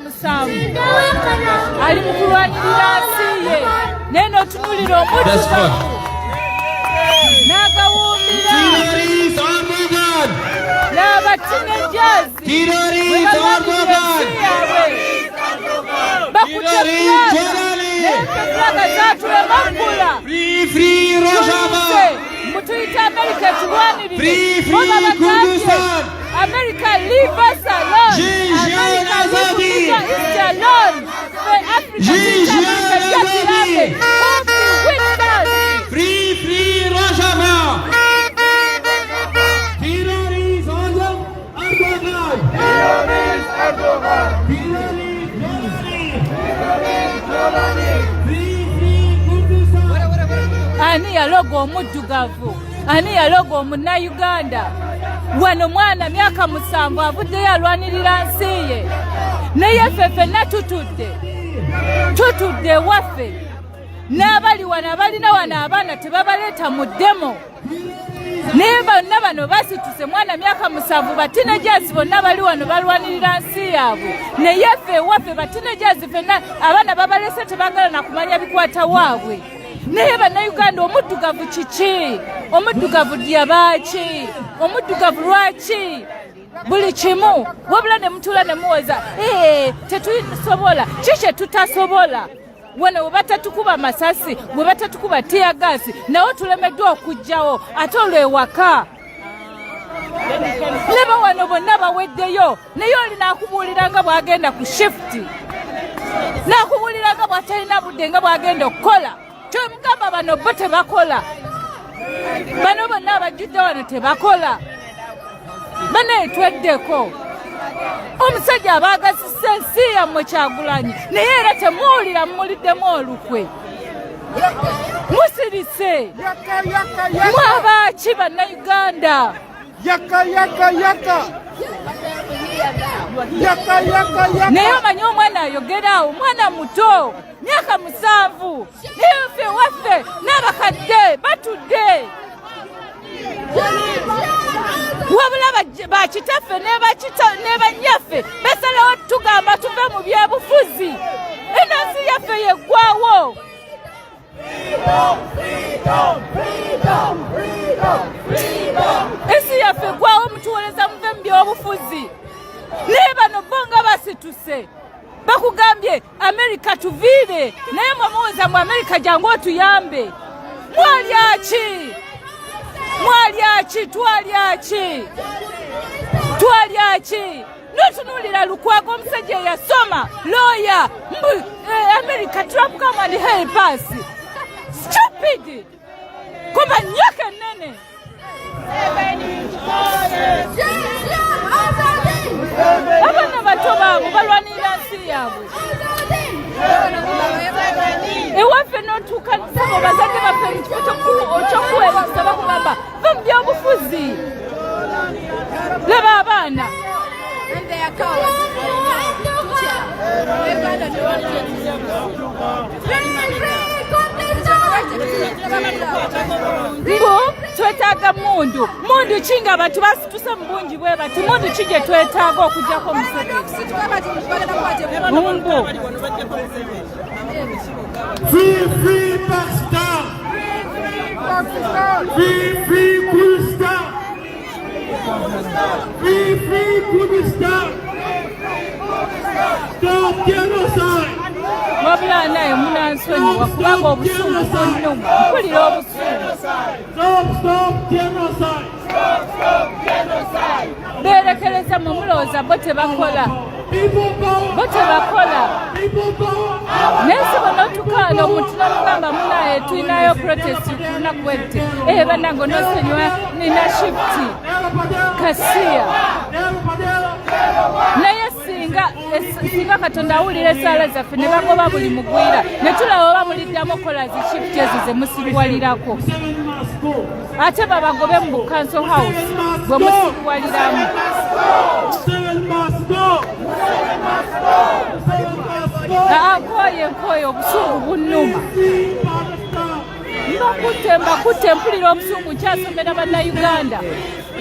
ali mu kulwanirira nsi ye naye n'otunulira omuddugavu n'agawuumira n'abatinejazi bakutefulaga zatulemaggula mutuyita America etulwanirire America leave us alone. America leave us alone. Free Rojava. Terrorist Erdogan. Ani yalogo omuddugavu, ani yalogo omunnauganda. Wano mwana myaka 7 avuddeyo alwanirira nsi ye. Naye ffenna tutudde waffe. N'abali wano abalina wano abaana tebabaleeta mu ddemo. Naye bonna bano basituse mwana myaka 7 batinejazi bonna bali wano balwanirira nsi yaabwe. Naye ffe waffe batinejazi ffenna abaana babalese tebagala na kumanya bikwata waabwe. Naye bannayuganda omuddugavu kiki? Omuddugavu dyabaki? Omuddugavu lwaki? Buli kimu wabula ne mutula ne muweza tetusobola kiki tutasobola wano webatatukuba masasi webatatukuba tiyagasi nawo tulemeddwa okujjawo ate olwewaka leba wano bonna baweddeyo naye oli n'akubuulira nga bw'agenda ku shifuti n'akubuulira nga bw'atalina budde nga bw'agenda okukola kyomugamba bano bo tebakola bano bonna abajjudde wano tebakola bane tweddeko omusajja abaagazisa ensi yammwe Kyagulanyi naye era temuwulira mumuliddemu olukwe musirise mwabaaki bannayuganda naye omanyi omwana ayogeraawo omwana muto myaka 7 naye ffe waffe n'abakadde batudde wabula bakitaffe ne banyaffe basalawo tugamba tuve mu byabufuzi ensi yaffe yeggwawo ensi yaffe eggwawo mutuwoleza muve mu byobufuzi naye bano bo nga basituse bakugambye America tuviire naye mwamuweza mu America jangu otuyambe mwalyaki twalyaki notunulira Lukwago omusajja yasoma lawyer America Trump come and help us stupid kuba nyoka nene abana bato baabo balwanira nsi yaabwe ewaffe n'otuukanisabo bazadde baffe ekyokuweereza bakugamba ve mu byobufuzi leba abaana mbu twetaaga mundu ki ng'abantu basituse mu bungi bwe bati mundu ki gye twetaaga okugjako Museveni Free Pakistan! Free Kurdistan! Free Kurdistan! Stop genocide! wabula naye munansonyiwa kubanga obusungu bwonnuma mpulira obusungu Stop genocide! beerekereza mu mulowooza bo tebakola bo tebakola naye si bono tukaala omuntu namugamba munaye tulinayo protest lunaku bwete bannange onosenywa nina shifti kasiya naye singa katonda awulira esaala zaffe ne bagoba buli mugwira ne tulaba oba muliddamu kola zi shifti ezo ze musibwalirako ate babagobe mu council house bwe musibwaliramu nkoye obusungu bunnuma mbakutte mpulira obusungu nkyasomera bannayuganda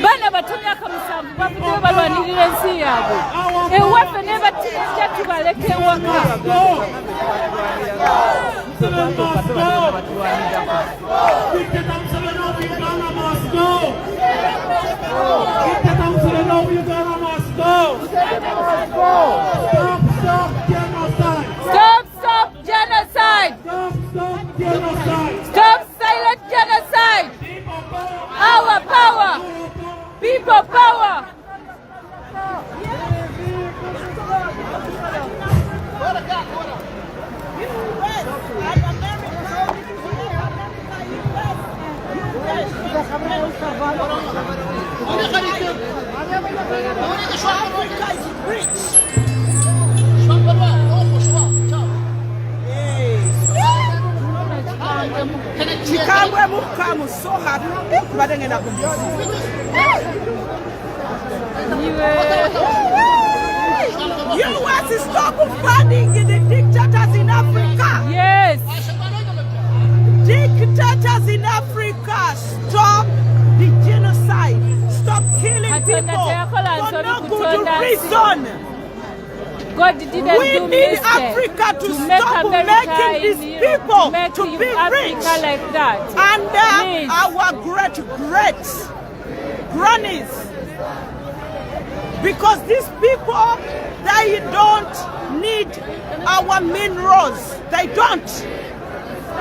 baana bato myaka 7 bavuddeyo balwanirira ensi yaabwe ewaffe ne batinja tubaleka ewaka Stop genocide! Stop silent genocide! Our power! People power! I'm so happy. US stop funding the dictators in Africa. Yes. Dictators in Africa, stop the genocide. Stop killing people for no good reason. God didn't we need Africa to stop making these people to be rich like that. And our great grannies. Because these people, they don't need our minerals. They don't.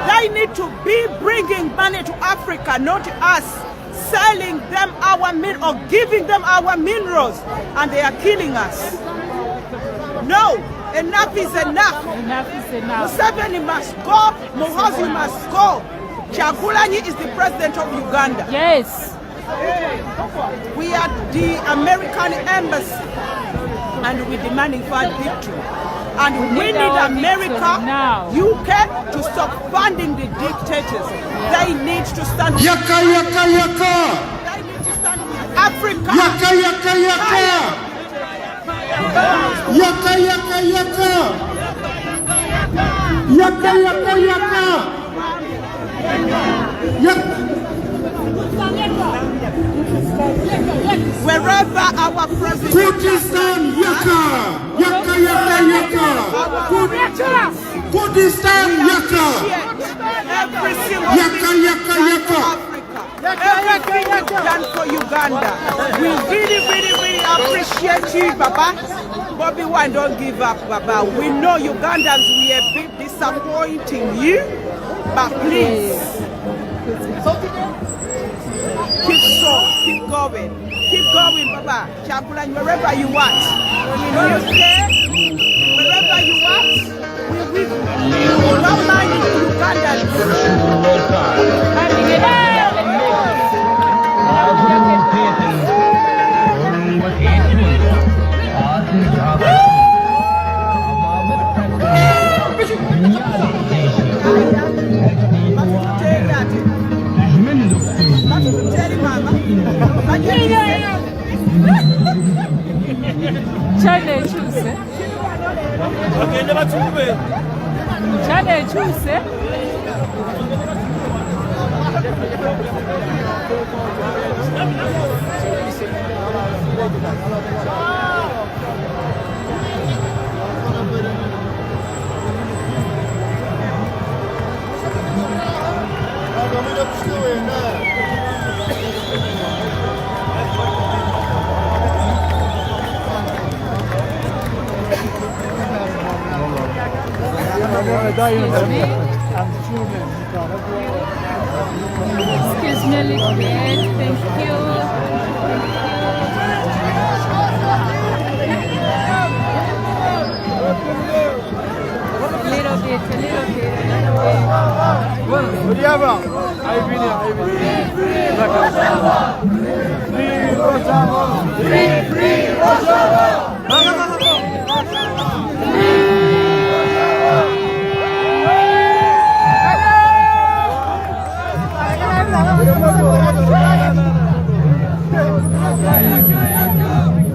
They need to be bringing money to Africa, not us selling them our or giving them our minerals, and they are killing us. No, enough is enough. Enough is enough. Museveni must go. Muhoozi must go. Kyagulanyi is the president of Uganda. Yes. We are the American embassy, and we're demanding for victory. And we need America, UK, to stop funding the dictators. Yeah. They need to stand with Yaka, yaka, yaka. They need to stand with Africa. Yaka, yaka, yaka. Yaka, yaka, yaka. Yaka, yaka, yaka. Wherever our president Kurdistan, yaka. Yaka, yaka, yaka. Kurdistan, yaka. Every single yaka, yaka. Everything you've done for Uganda. We really appreciate you, Baba. Bobby Wine, don't give up, Baba. We know Ugandans, we are a bit disappointing you, but please, keep strong, keep going. Keep going, Baba. Kyagulanyi, wherever you want. In UK, wherever you want, we don't mind Ugandans. Chane chuse. Bagende batume. Chane chuse. Excuse me a little bit, thank you. Rojava. I've been here. Free Rojava. Free Rojava.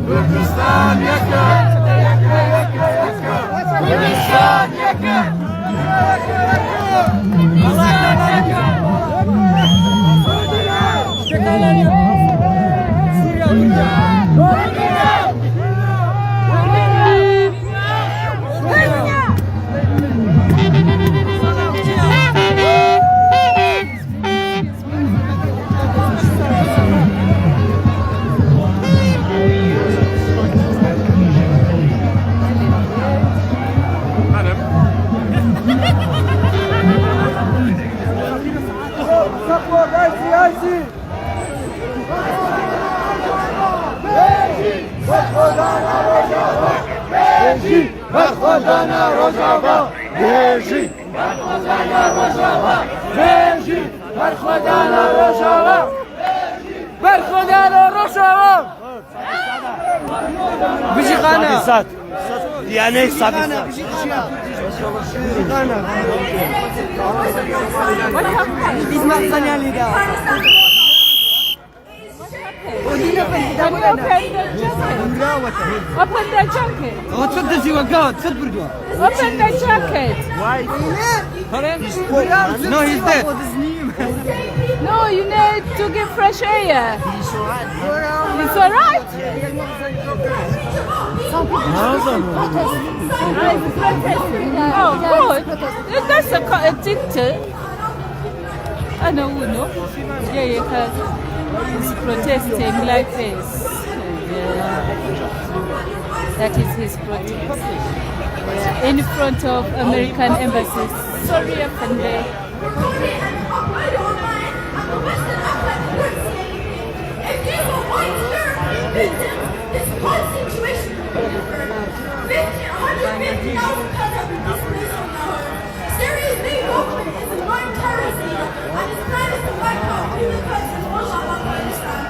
Kurdistan yakar. Kurdistan yakar. يعني صابي Open the jacket. تفضل سوى قاعد تفضل قاعد. Open the jacket. Why? No, he's dead. No, you need to get fresh air. It's all right. Oh, good. That's a tinted. I know, no. Yeah, he's protesting like this. Yeah. That is his protest. Yeah. In front of American embassies. Sorry, Afende. This whole situation could be different. 150,000 cuts have been displaced from now. Syria's main movement is a non-terrorist leader, and his plan is to wipe out all the cuts in Rojava, Afghanistan.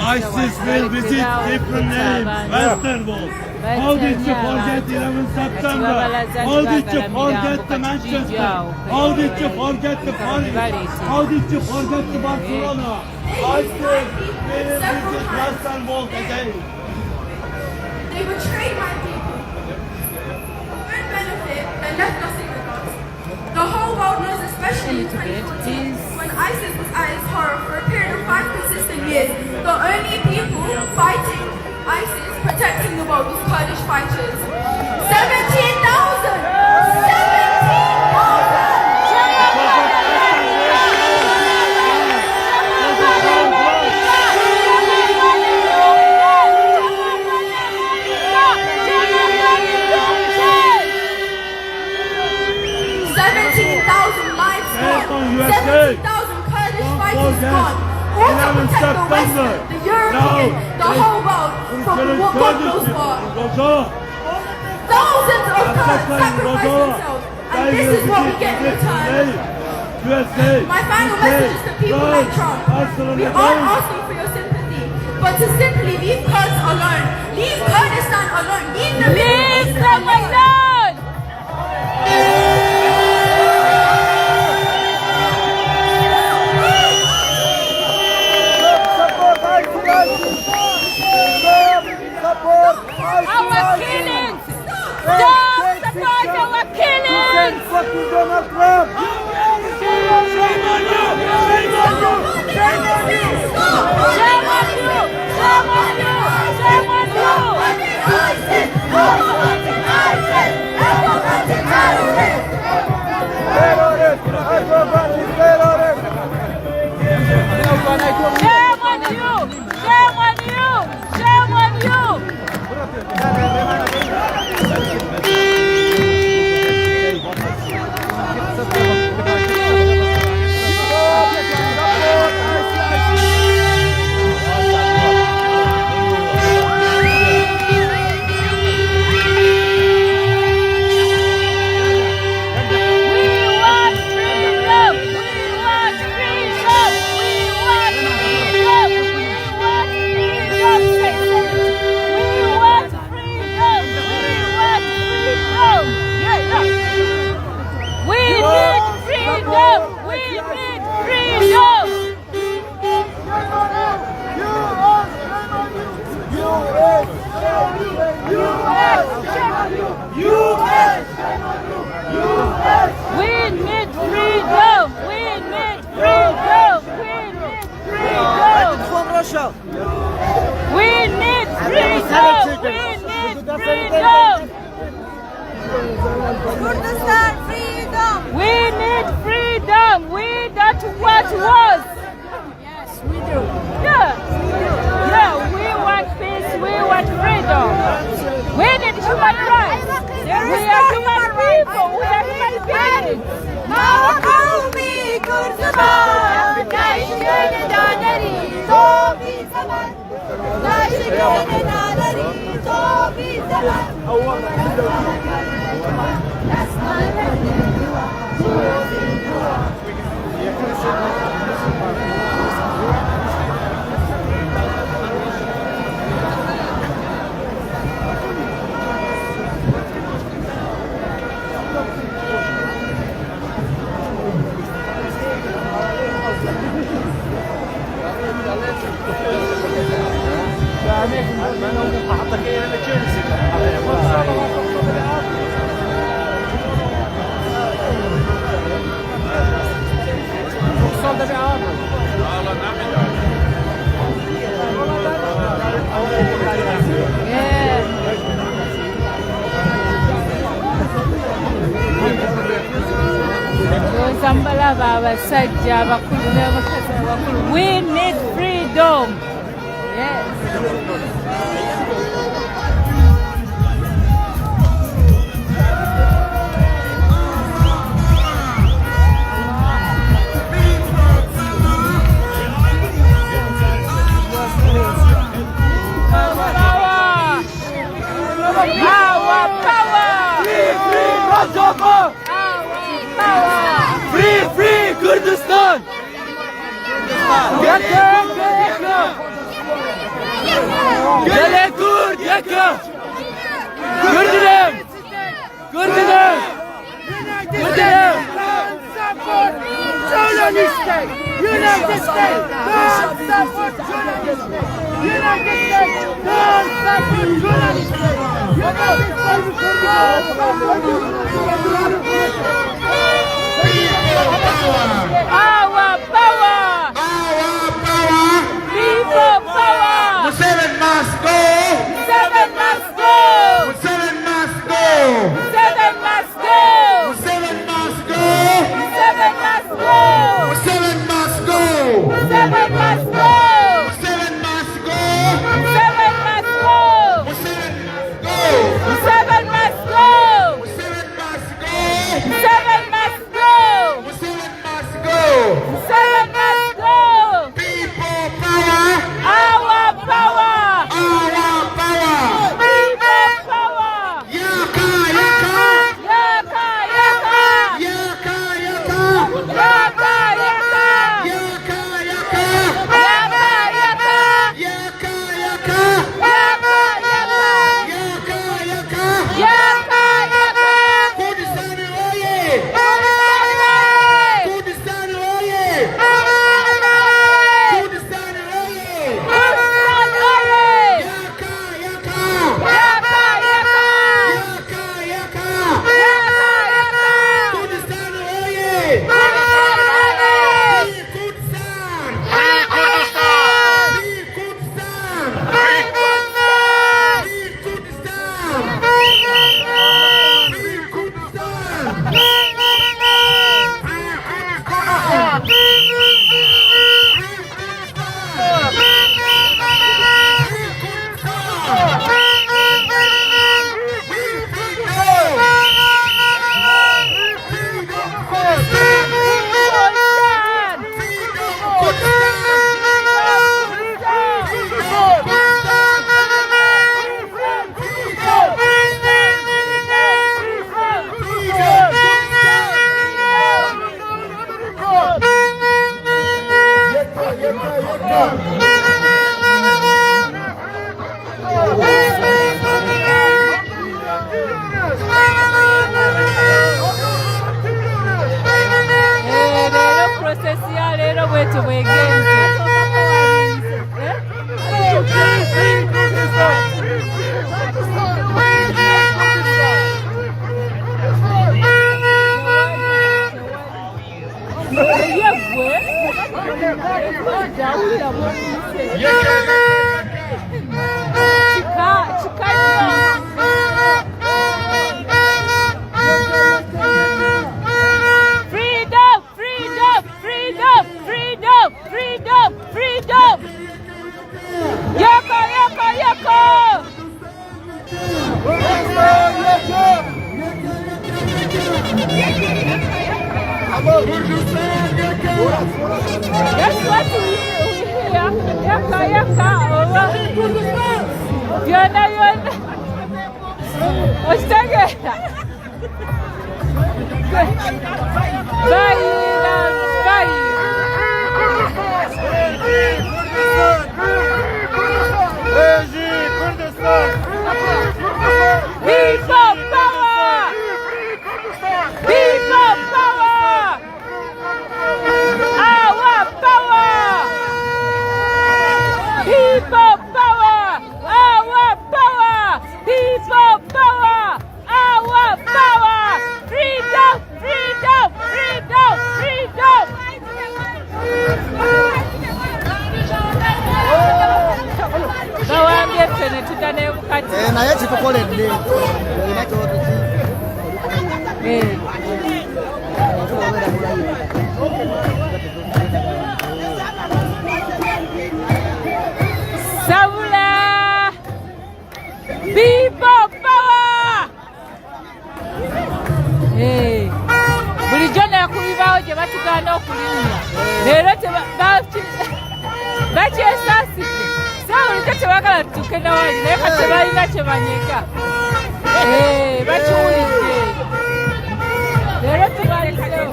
ISIS will visit different names. Western Wall. How did you forget 11 September? How did you forget the Manchester? How did you forget the Paris? How did you forget the Barcelona? ISIS will visit Western Wall again. They betrayed my people. Good benefit and left nothing with us. The whole world knows, especially in 2014, when ISIS was at its horror for a period of 5 consistent years, the only people fighting ISIS, protecting the world, was Kurdish fighters. 17,000! 17,000 lives gone. 17,000 Kurdish fighters gone. All to protect the West, the European, the whole world from what God knows what. Thousands of Kurds sacrificed themselves, and this is what we get in return. My final message is to people like Trump. We aren't asking for your sympathy, but to simply leave Kurds alone. Leave Kurdistan alone. Leave them alone. Our killings! Stop support our killings! Fucking Donald Trump! Shame on you! Shame on you! Shame on you! Shame on you! Shame on you! Shame on you! Shame on you! Russia. We need freedom. We need freedom. Kurdistan freedom. We need freedom. We don't want wars. Yes, we do. Yeah. Yeah, we want peace. We want freedom. We need human rights. We are human people. We are human beings. KAKUUME Kurdistan. Naşkene daneri tobi zaman. Naşkene daneri tobi zaman. We need freedom. Yes. Free Kurdistan. Gele Kurd yakın. Kurdilim. Kurdilim. Kurdilim. Support journalistic. United States. Don't support journalistic. United States. Don't support journalistic. United Our power. People power. Museveni must go. Seven must go. Museveni must go. Seven must go. Museveni must go. Seven must go. Museveni must go. Seven must go. Museveni must go. Seven must go. Museveni must go. Seven must go. Museveni must go. Seven must Museveni must go. go. Seven must go. People power. Our power. Our power. People power. Yaka yaka. Yaka yaka. Yaka yaka. Yaka yaka. Yaka yaka. Yaka yaka. Yaka yaka. Yaka yaka. Yaka yaka. Yaka yaka. Kurdistan oye. Kurdistan oye. Kurdistan oye. Yaka yaka. Yaka yaka. Kurdistan oye. Kurdistan. Kurdistan. Yeah. That's what we hear. Yaka, Yona. Ostagera. People power! People power! Our power! People power! Our power! People power! Our power! Freedom! Freedom! Freedom! Freedom! naye kitukoledde olina kyotuki Sabula! People power! Bulijjo nekulibaawo gye batugaana okulinnya leero bakyesaasidde sabulijjo tebagala tutuuke nawali naye kati tebalina kye banyega bakiwulidde leero tubalekalewo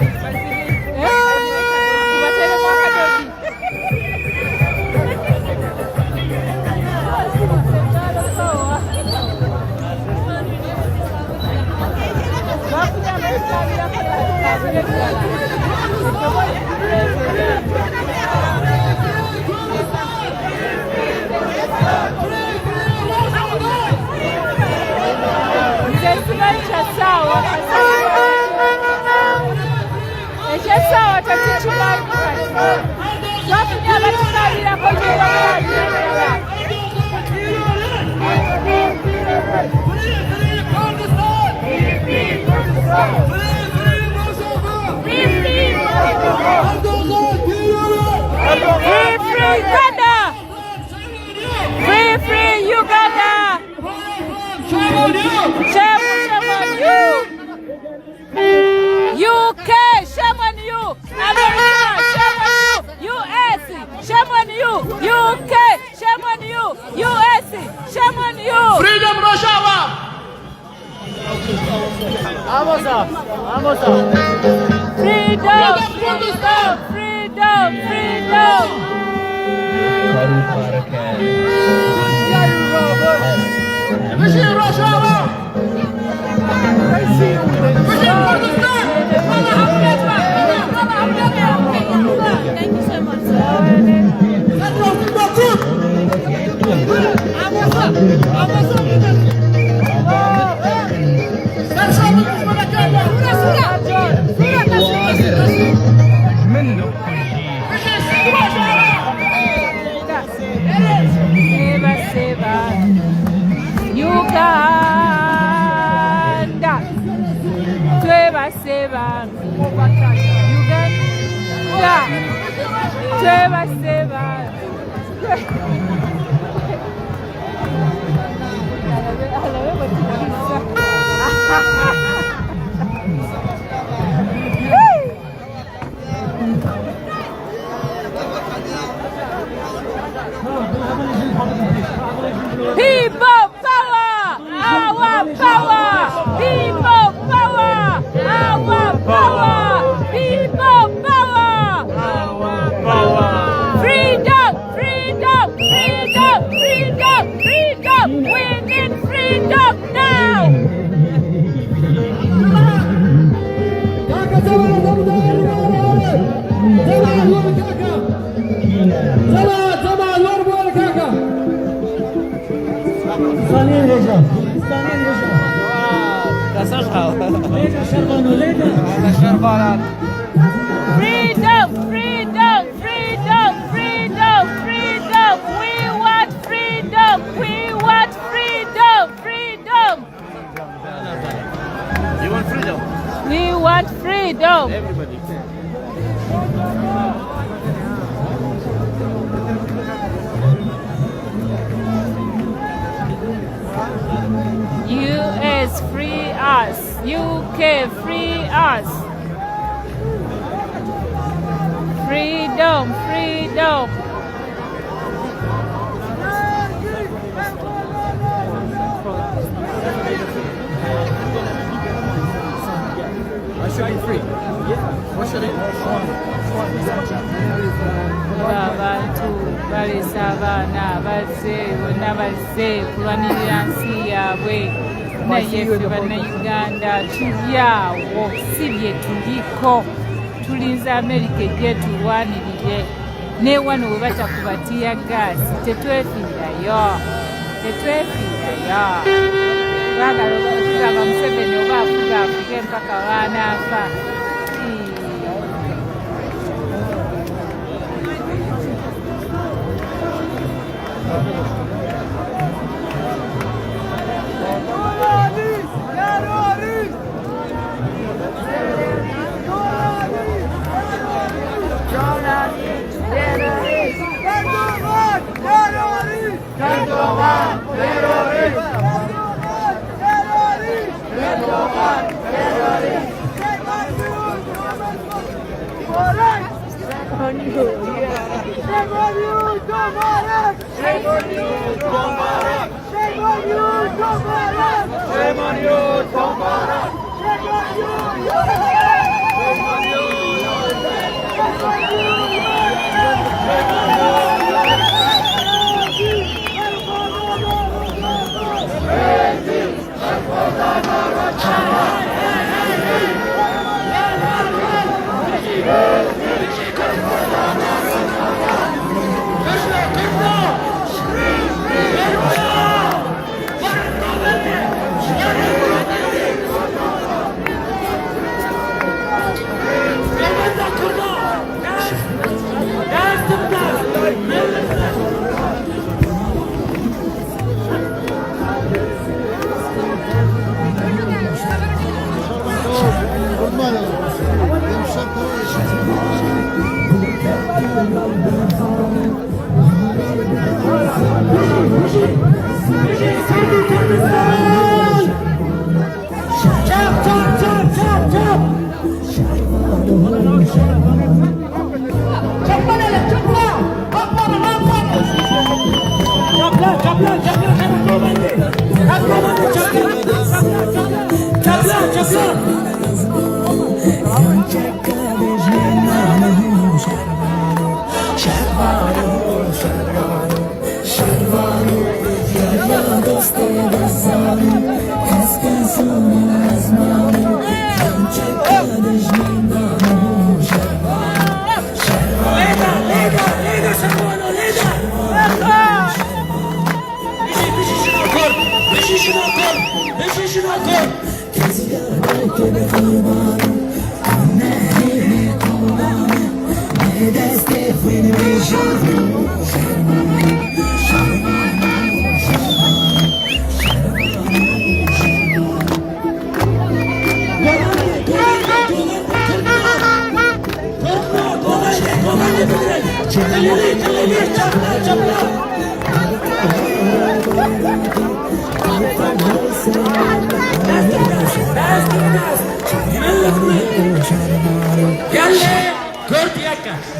tubateremu akadogi ekyesawa tekikimanyi kati twafunye abatusalirako gyebaaaa Free Uganda! Free Uganda! Shame on you! UK, shame on you! America, shame on you! US, shame on you! UK, shame on you! US, shame on you! Freedom Rojava! Vamos up! Freedom! Freedom! Freedom! Bashir Rojava! Bashir Kurdistan! Thank you so much, sir. Uganda, twebaseba. Uganda, twebaseba. People power, our power. People power, our power. People power, our power. Freedom, freedom, freedom, freedom, freedom. We need freedom now. Freedom, freedom, freedom, freedom, freedom. We want freedom. We want freedom, freedom. You want freedom? We want freedom. Everybody. US free us. UK free us. No. I should be free. Yeah. What should it? Abantu balesa abaana abazze bonna bazze kulwanirira nsi yaabwe naye ffe bannayuganda tuli awo si bye tuliko tulinze Amerika ejje tulwanirire ne wano we batakubatiya gaasi tetwefiirayo baagala okugamba Museveni oba afuga afuge mpaka waanaafa.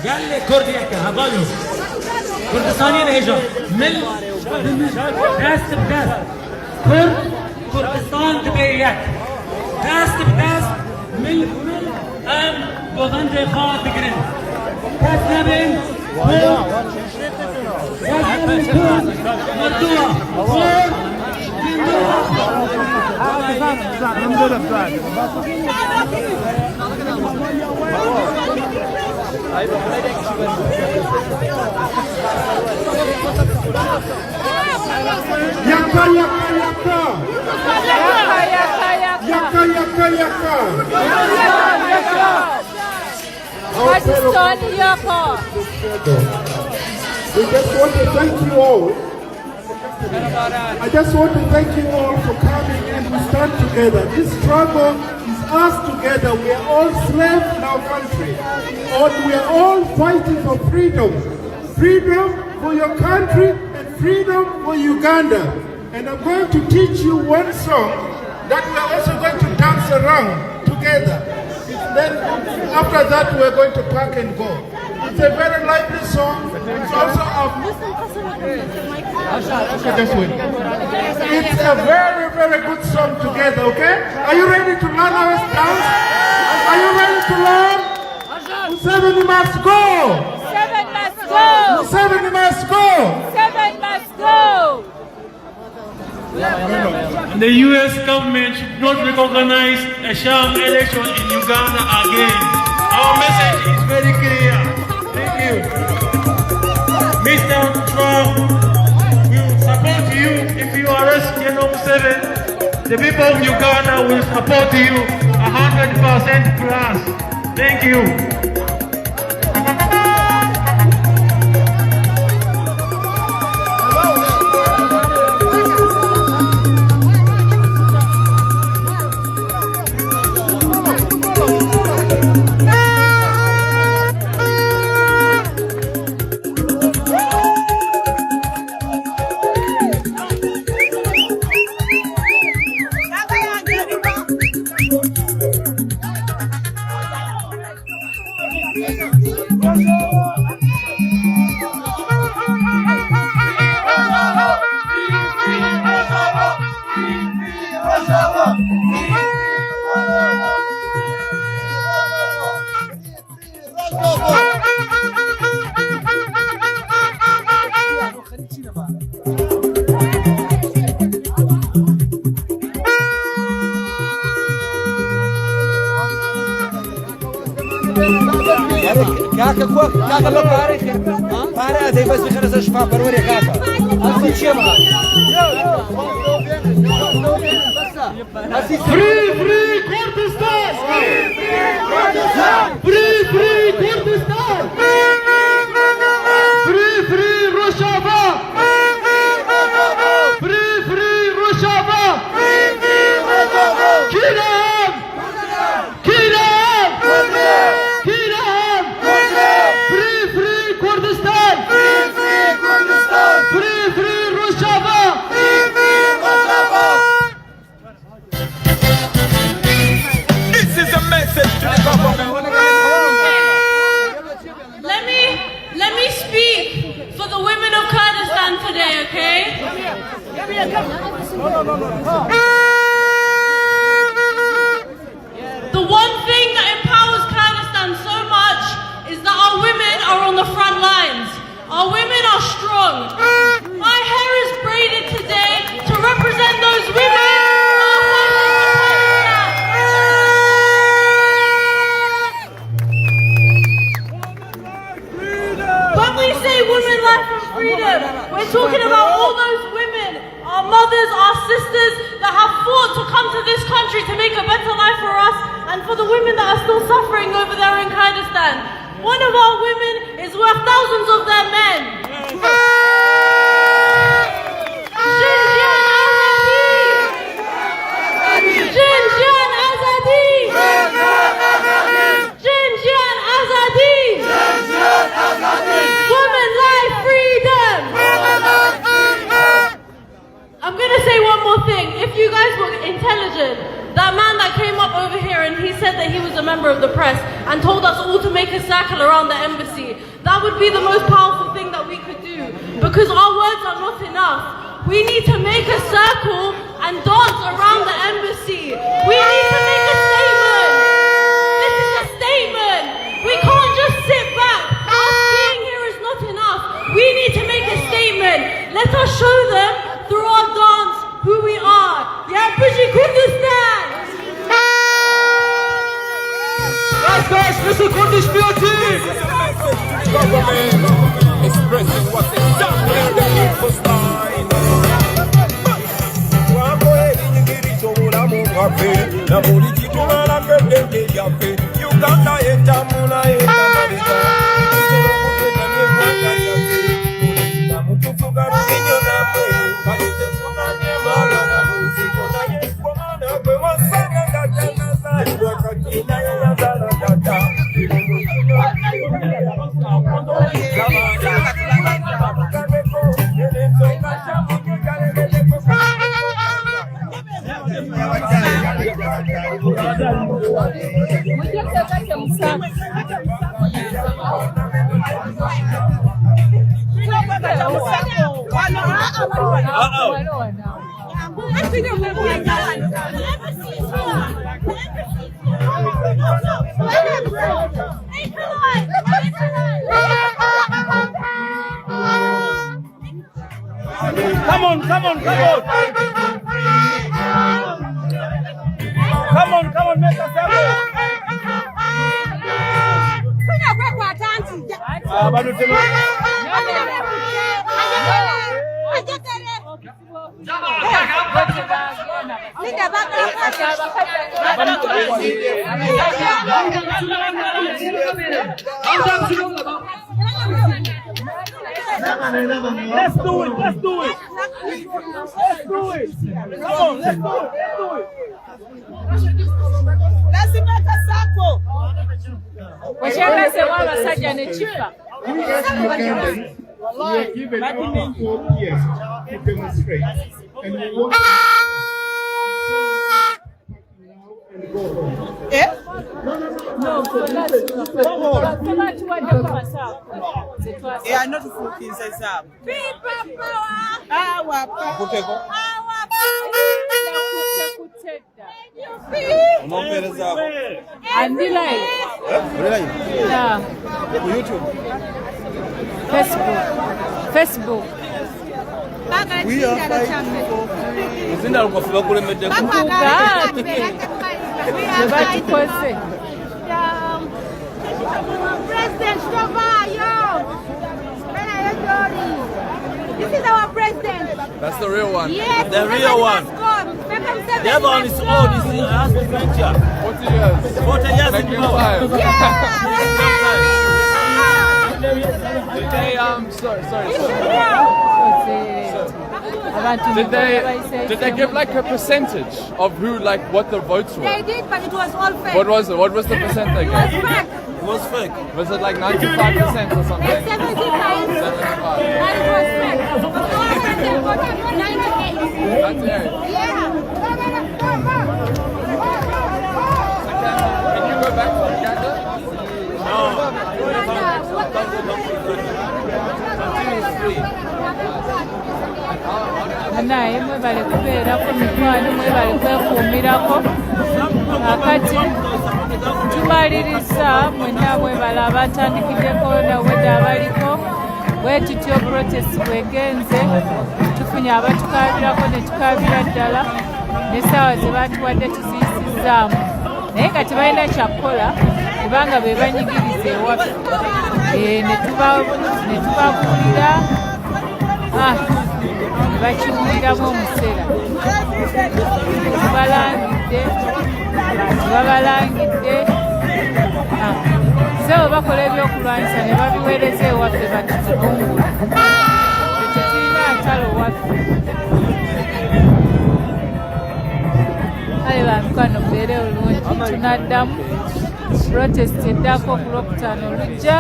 Galle Kordiaka, Abalo. Kurdistani Reja. Mil Dast Bdast. Kurdistan Tibeyat. Dast Bdast. Mil Am Bogande Khat Grin. Kasnabin. We just want to thank you all. I just want to thank you all for coming and we stand together. This struggle is us together. We are all slaves in our country. We are all fighting for freedom. Freedom for your country and freedom for Uganda. And I'm going to teach you one song that we are also going to dance around together. It's Then after that, we're going to pack and go. It's a very lively song. It's also it's a very, very good song together, okay? Are you ready to learn our dance? Are you ready to learn? Museveni must go! Seven must go! Museveni must go! Seven must go! The U.S. government should not recognize a sham election in Uganda again. Our message is very clear. Thank you. Mr. Trump, we will support you if you arrest General Museveni. The people of Uganda will support you 100% plus. Thank you. كاكا لو باري هذا بس بخلص الشفاء بروري كاكا أصل شيء ما Free Kurdistan! Free Kurdistan! Free Rojava! Free Rojava! Kill him! Kill him! Kill him! Free Kurdistan! Free Rojava! This is a message to the government. Let me speak for the women of Kurdistan today, okay? The one thing that empowers Kurdistan so much is that our women are on the front lines. Our women are strong. My hair is braided today to represent those women. When we say women, life and freedom, we're talking about all those women, our mothers, our sisters that have fought to come to this country to make a better life for us, and for the women that are still suffering over there in Kurdistan. One of our women is worth thousands of their men. Jinjian Azadi! Jinjian Azadi! Women, life, freedom! I'm gonna say one more thing. If you guys were intelligent, that man that came up over here and he said that he was a member of the press and told us all to make a circle around the embassy, that would be the most powerful thing that we could do, because our words are not enough. We need to make a circle and dance around the embassy. We need to make a statement. This is a statement. We can't just sit back. Us being here is not enough. We need to make a statement. Let us show them through our dance who we are. Yeah, British Kurdistan! Guys, listen, Kurdish beauty! Government expressing what they done here, the people's mind. Uganda etamula Come on. Come on, make us happy. Let's do it. Come on, let's do it. Let's make a circle. Wachanga se wala saja ne chifa. We are given about 4 years to demonstrate, and we want to No, yeah, not full things as up. And the live. Yeah. YouTube. Facebook. We are fighting for President This is our president. That's the real one. Yes, the real one. The other one is old. This is 40 years. 40 years ago. Did they give like a percentage of who, like, what the votes were? They did, but it was all fake. What was it? What was the percent they gave? It was fake. Was it like 95% or something? 75. That was fake. 98. Yeah. Can you go back to Uganda? naye mwebale kubeerako mikwano mwebale kwekuumirako akati tumaliriza mwenna mwebale abatandikiddeko nawedde abaliko bwetutyo protest bwegenze tufunye abatukaabirako ne tukaabira ddala n'essaawa ze batuwadde tuziyisizaamu naye nga tebalina kyakukola kubanga be banyigiriza ewaffe ne tubabuulira ne bakiwuliramu omuseera tebabalangidde sebo bakola ebyokulwanyisa ne babiweereza ewaffe batuzibungula tetulina ntalo waffe kale bamikwano mubeere olungi tunaddamu protest eddako kulwokutaano olujja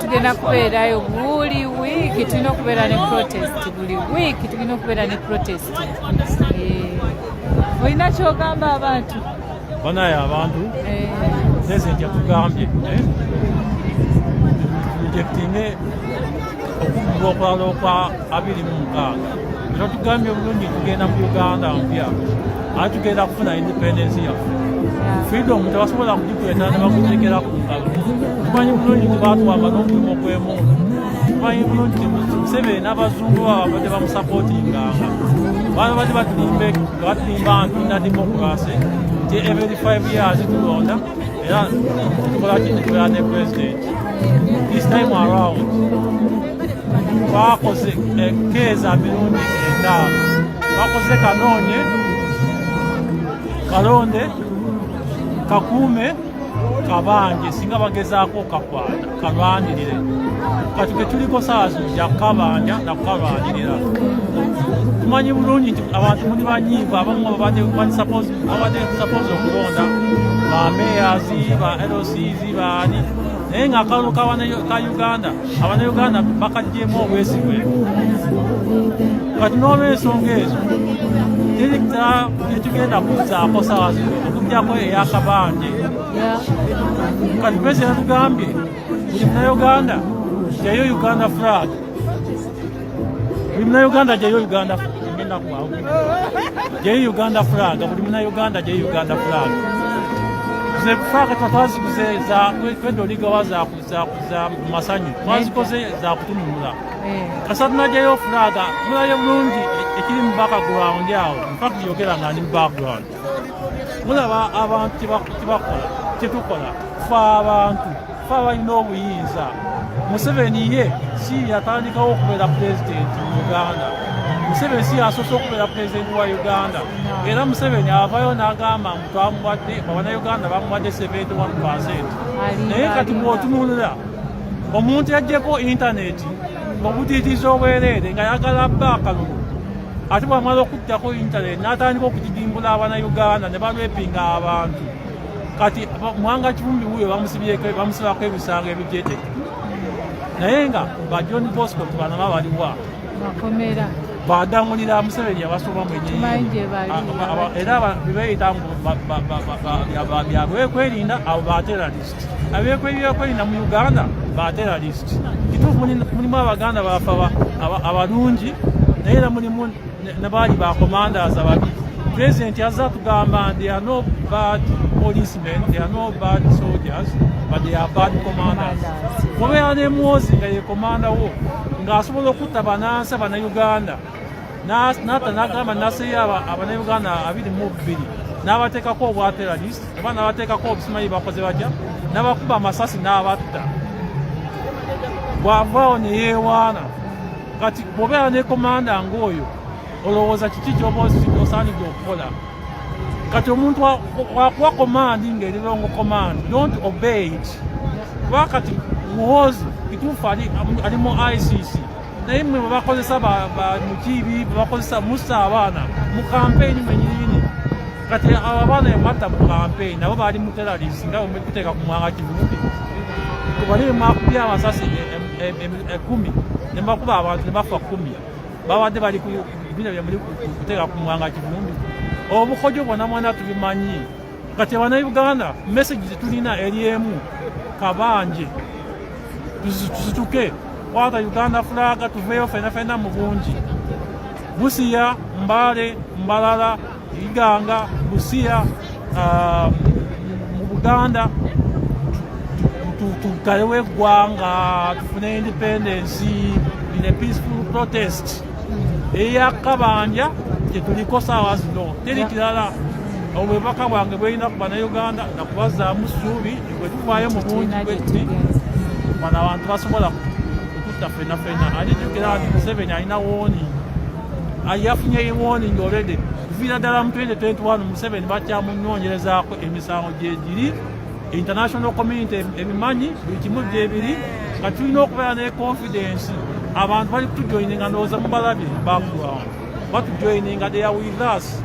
tugenda kubeerayo buli wiiki tulina okubeera ne protest buli wiiki tulina okubeera ne protest olina kyogamba abantu banaye abantu pulezidenti yatugambye projektinge okugula okulala okwa 26 era tugambye obulungi tugenda mu Uganda mpya ate tugenda kufuna independence yaffe freedom tebasobola kugikweta ne bakuteekera ku nkalo tumanyi bulungi tebatwamba n'omulimu ogw'emundu tumanyi bulungi Museveni n'abazungu babadde bamusapootinganga babadde batulimba nti tulina democracy nti every 5 years tulonda era tukola kini tubeera ne president. This time around twakoze keeza mirundi 5 twakoze Kanoonye, Kalonde, Kakuume, Kabanje singa bagezaako kakwata kalwanirire kati ke tuliko saawa zijja Kabanja na kalwanirira tumanyi bulungi nti abantu muli banyiivu abamu babadde suppose okulonda ba mayors ba LOCs baani naye nga akalulu ka Uganda Uganda bakaggyemu obwesigwe kati n'olw'ensonga ezo tugenda kuzaako saawa zino okuggyako ey'Akabanje kati president tugambye buli Munnayuganda jjayo Uganda flag buli Munnayuganda jjayo Uganda Uganda kwa. Je Uganda flag, buli muna Uganda je Uganda flag. Ze flag tatazi kuzeza kwendo liga za masanyi. Mwazikoze za kutumula. Kasatuna je yo flag, muna ye mulungi ekiri mu background yawo. In fact yogera ngani mu background. Muna abantu tibakola, tetukola. Fa abantu, fa balina obuyinza. Museveni ye si yatandikawo okubeera president mu Uganda. Museveni si asoose okubeera president wa Uganda. Era Museveni avayo n'agamba twamuwadde Uganda bamuwadde 71%. Naye kati bw'otunulira omuntu yaggyeko intaneti obutiitiiza obwereere nga yagala bba akalulu ate bw'amala okuttyako intaneti n'atandika okugidimbula Uganda ne balwepinga abantu. Kati Mwanga Kivumbi wuyo bamusibako ebisango ebijete. Naye nga ba John Bosco tubanama baliwa badamulira Museveni abasoma mwenyewe era bibeyita byabekwerinda abo bateralist abekwerinda mu Uganda bateralist kituufu mulimu Abaganda bafa abalungi naye era mulimu nabaali ba commanders ababi. President yazza tugamba they are no bad policemen, they are no bad soldiers, but they are bad commanders. Kubeera ne Muhoozi nga ye komanda wo ng'asobola okutta Banansi Uganda n'agamba naseyo Uganda 22 n'abateekako obwa terrorist oba n'abateekako obusimanyi bakoze batya n'abakuba amasasi n'abatta. Bw'avaawo ne yeewaana. Kati bw'obeera ne komanda ng'oyo olowooza kiki ky'oba osaanidde okukola. Kati omuntu wakuwa command ng'eri wrong command, don't obey it. Kuba kati Muhoozi kituufu ali mu ICC naye mmwe bwe bakozesa mukiibi bwe bakozesa mussa abaana mu kampeyini mwenyini. Kati abo abaana bematta mu kampeyini nabo baali mu terrorist nga bwe kuteeka ku Mwanga Kivumbi. Bali mwakubya amasasi 10 ne bakuba abantu ne bafa 10 babadde bali bino bya muri kuteeka ku Mwanga Kivumbi. Obukojo bwonna mwana tubimanyi. Kati Uganda message tulina eri emu kabanje tusituke kwata Uganda flag tuveyo fena mu bungi. Busia, Mbale, Mbalala, Iganga, Busia mu Buganda tukalewe eggwanga tufune independence in a peaceful protest. Eya Kabanja kyetuliko saawa zino teri kirala obubaka bwange bweyina kuba Uganda nakubazaamu ssuubi bwe tuvaayo mu bungi bwe tuti bano abantu basobola kukutta fena alijjukira nti Museveni alina warning yafunye warning already kuviira ddala mu 2021 Museveni bakyamunoonyerezaako emisango gyegiri international community ebimanyi buli kimu gyebiri nga tulina okubeera ne confidence abantu bali kutujoininga ndowooza mubalabye background batujoininga they are with us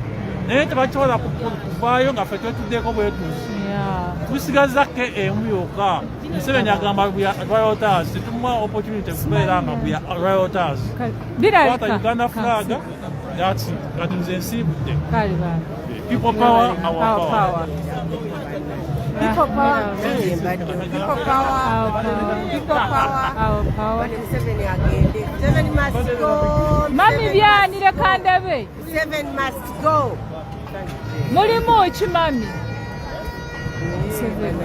naye tebakisobola kuvaayo nga ffe twetuddeko bwetuuzi tusigaza emu yokka. Museveni agamba royalties tetumuwa opportunity kubeera nga royalties kwata Uganda flag that's kati nze nsiibudde people power our power. People power, people power, people power. Museveni must go. Mami byanire kandabe. Museveni must go. Mulimu ki mami? Museveni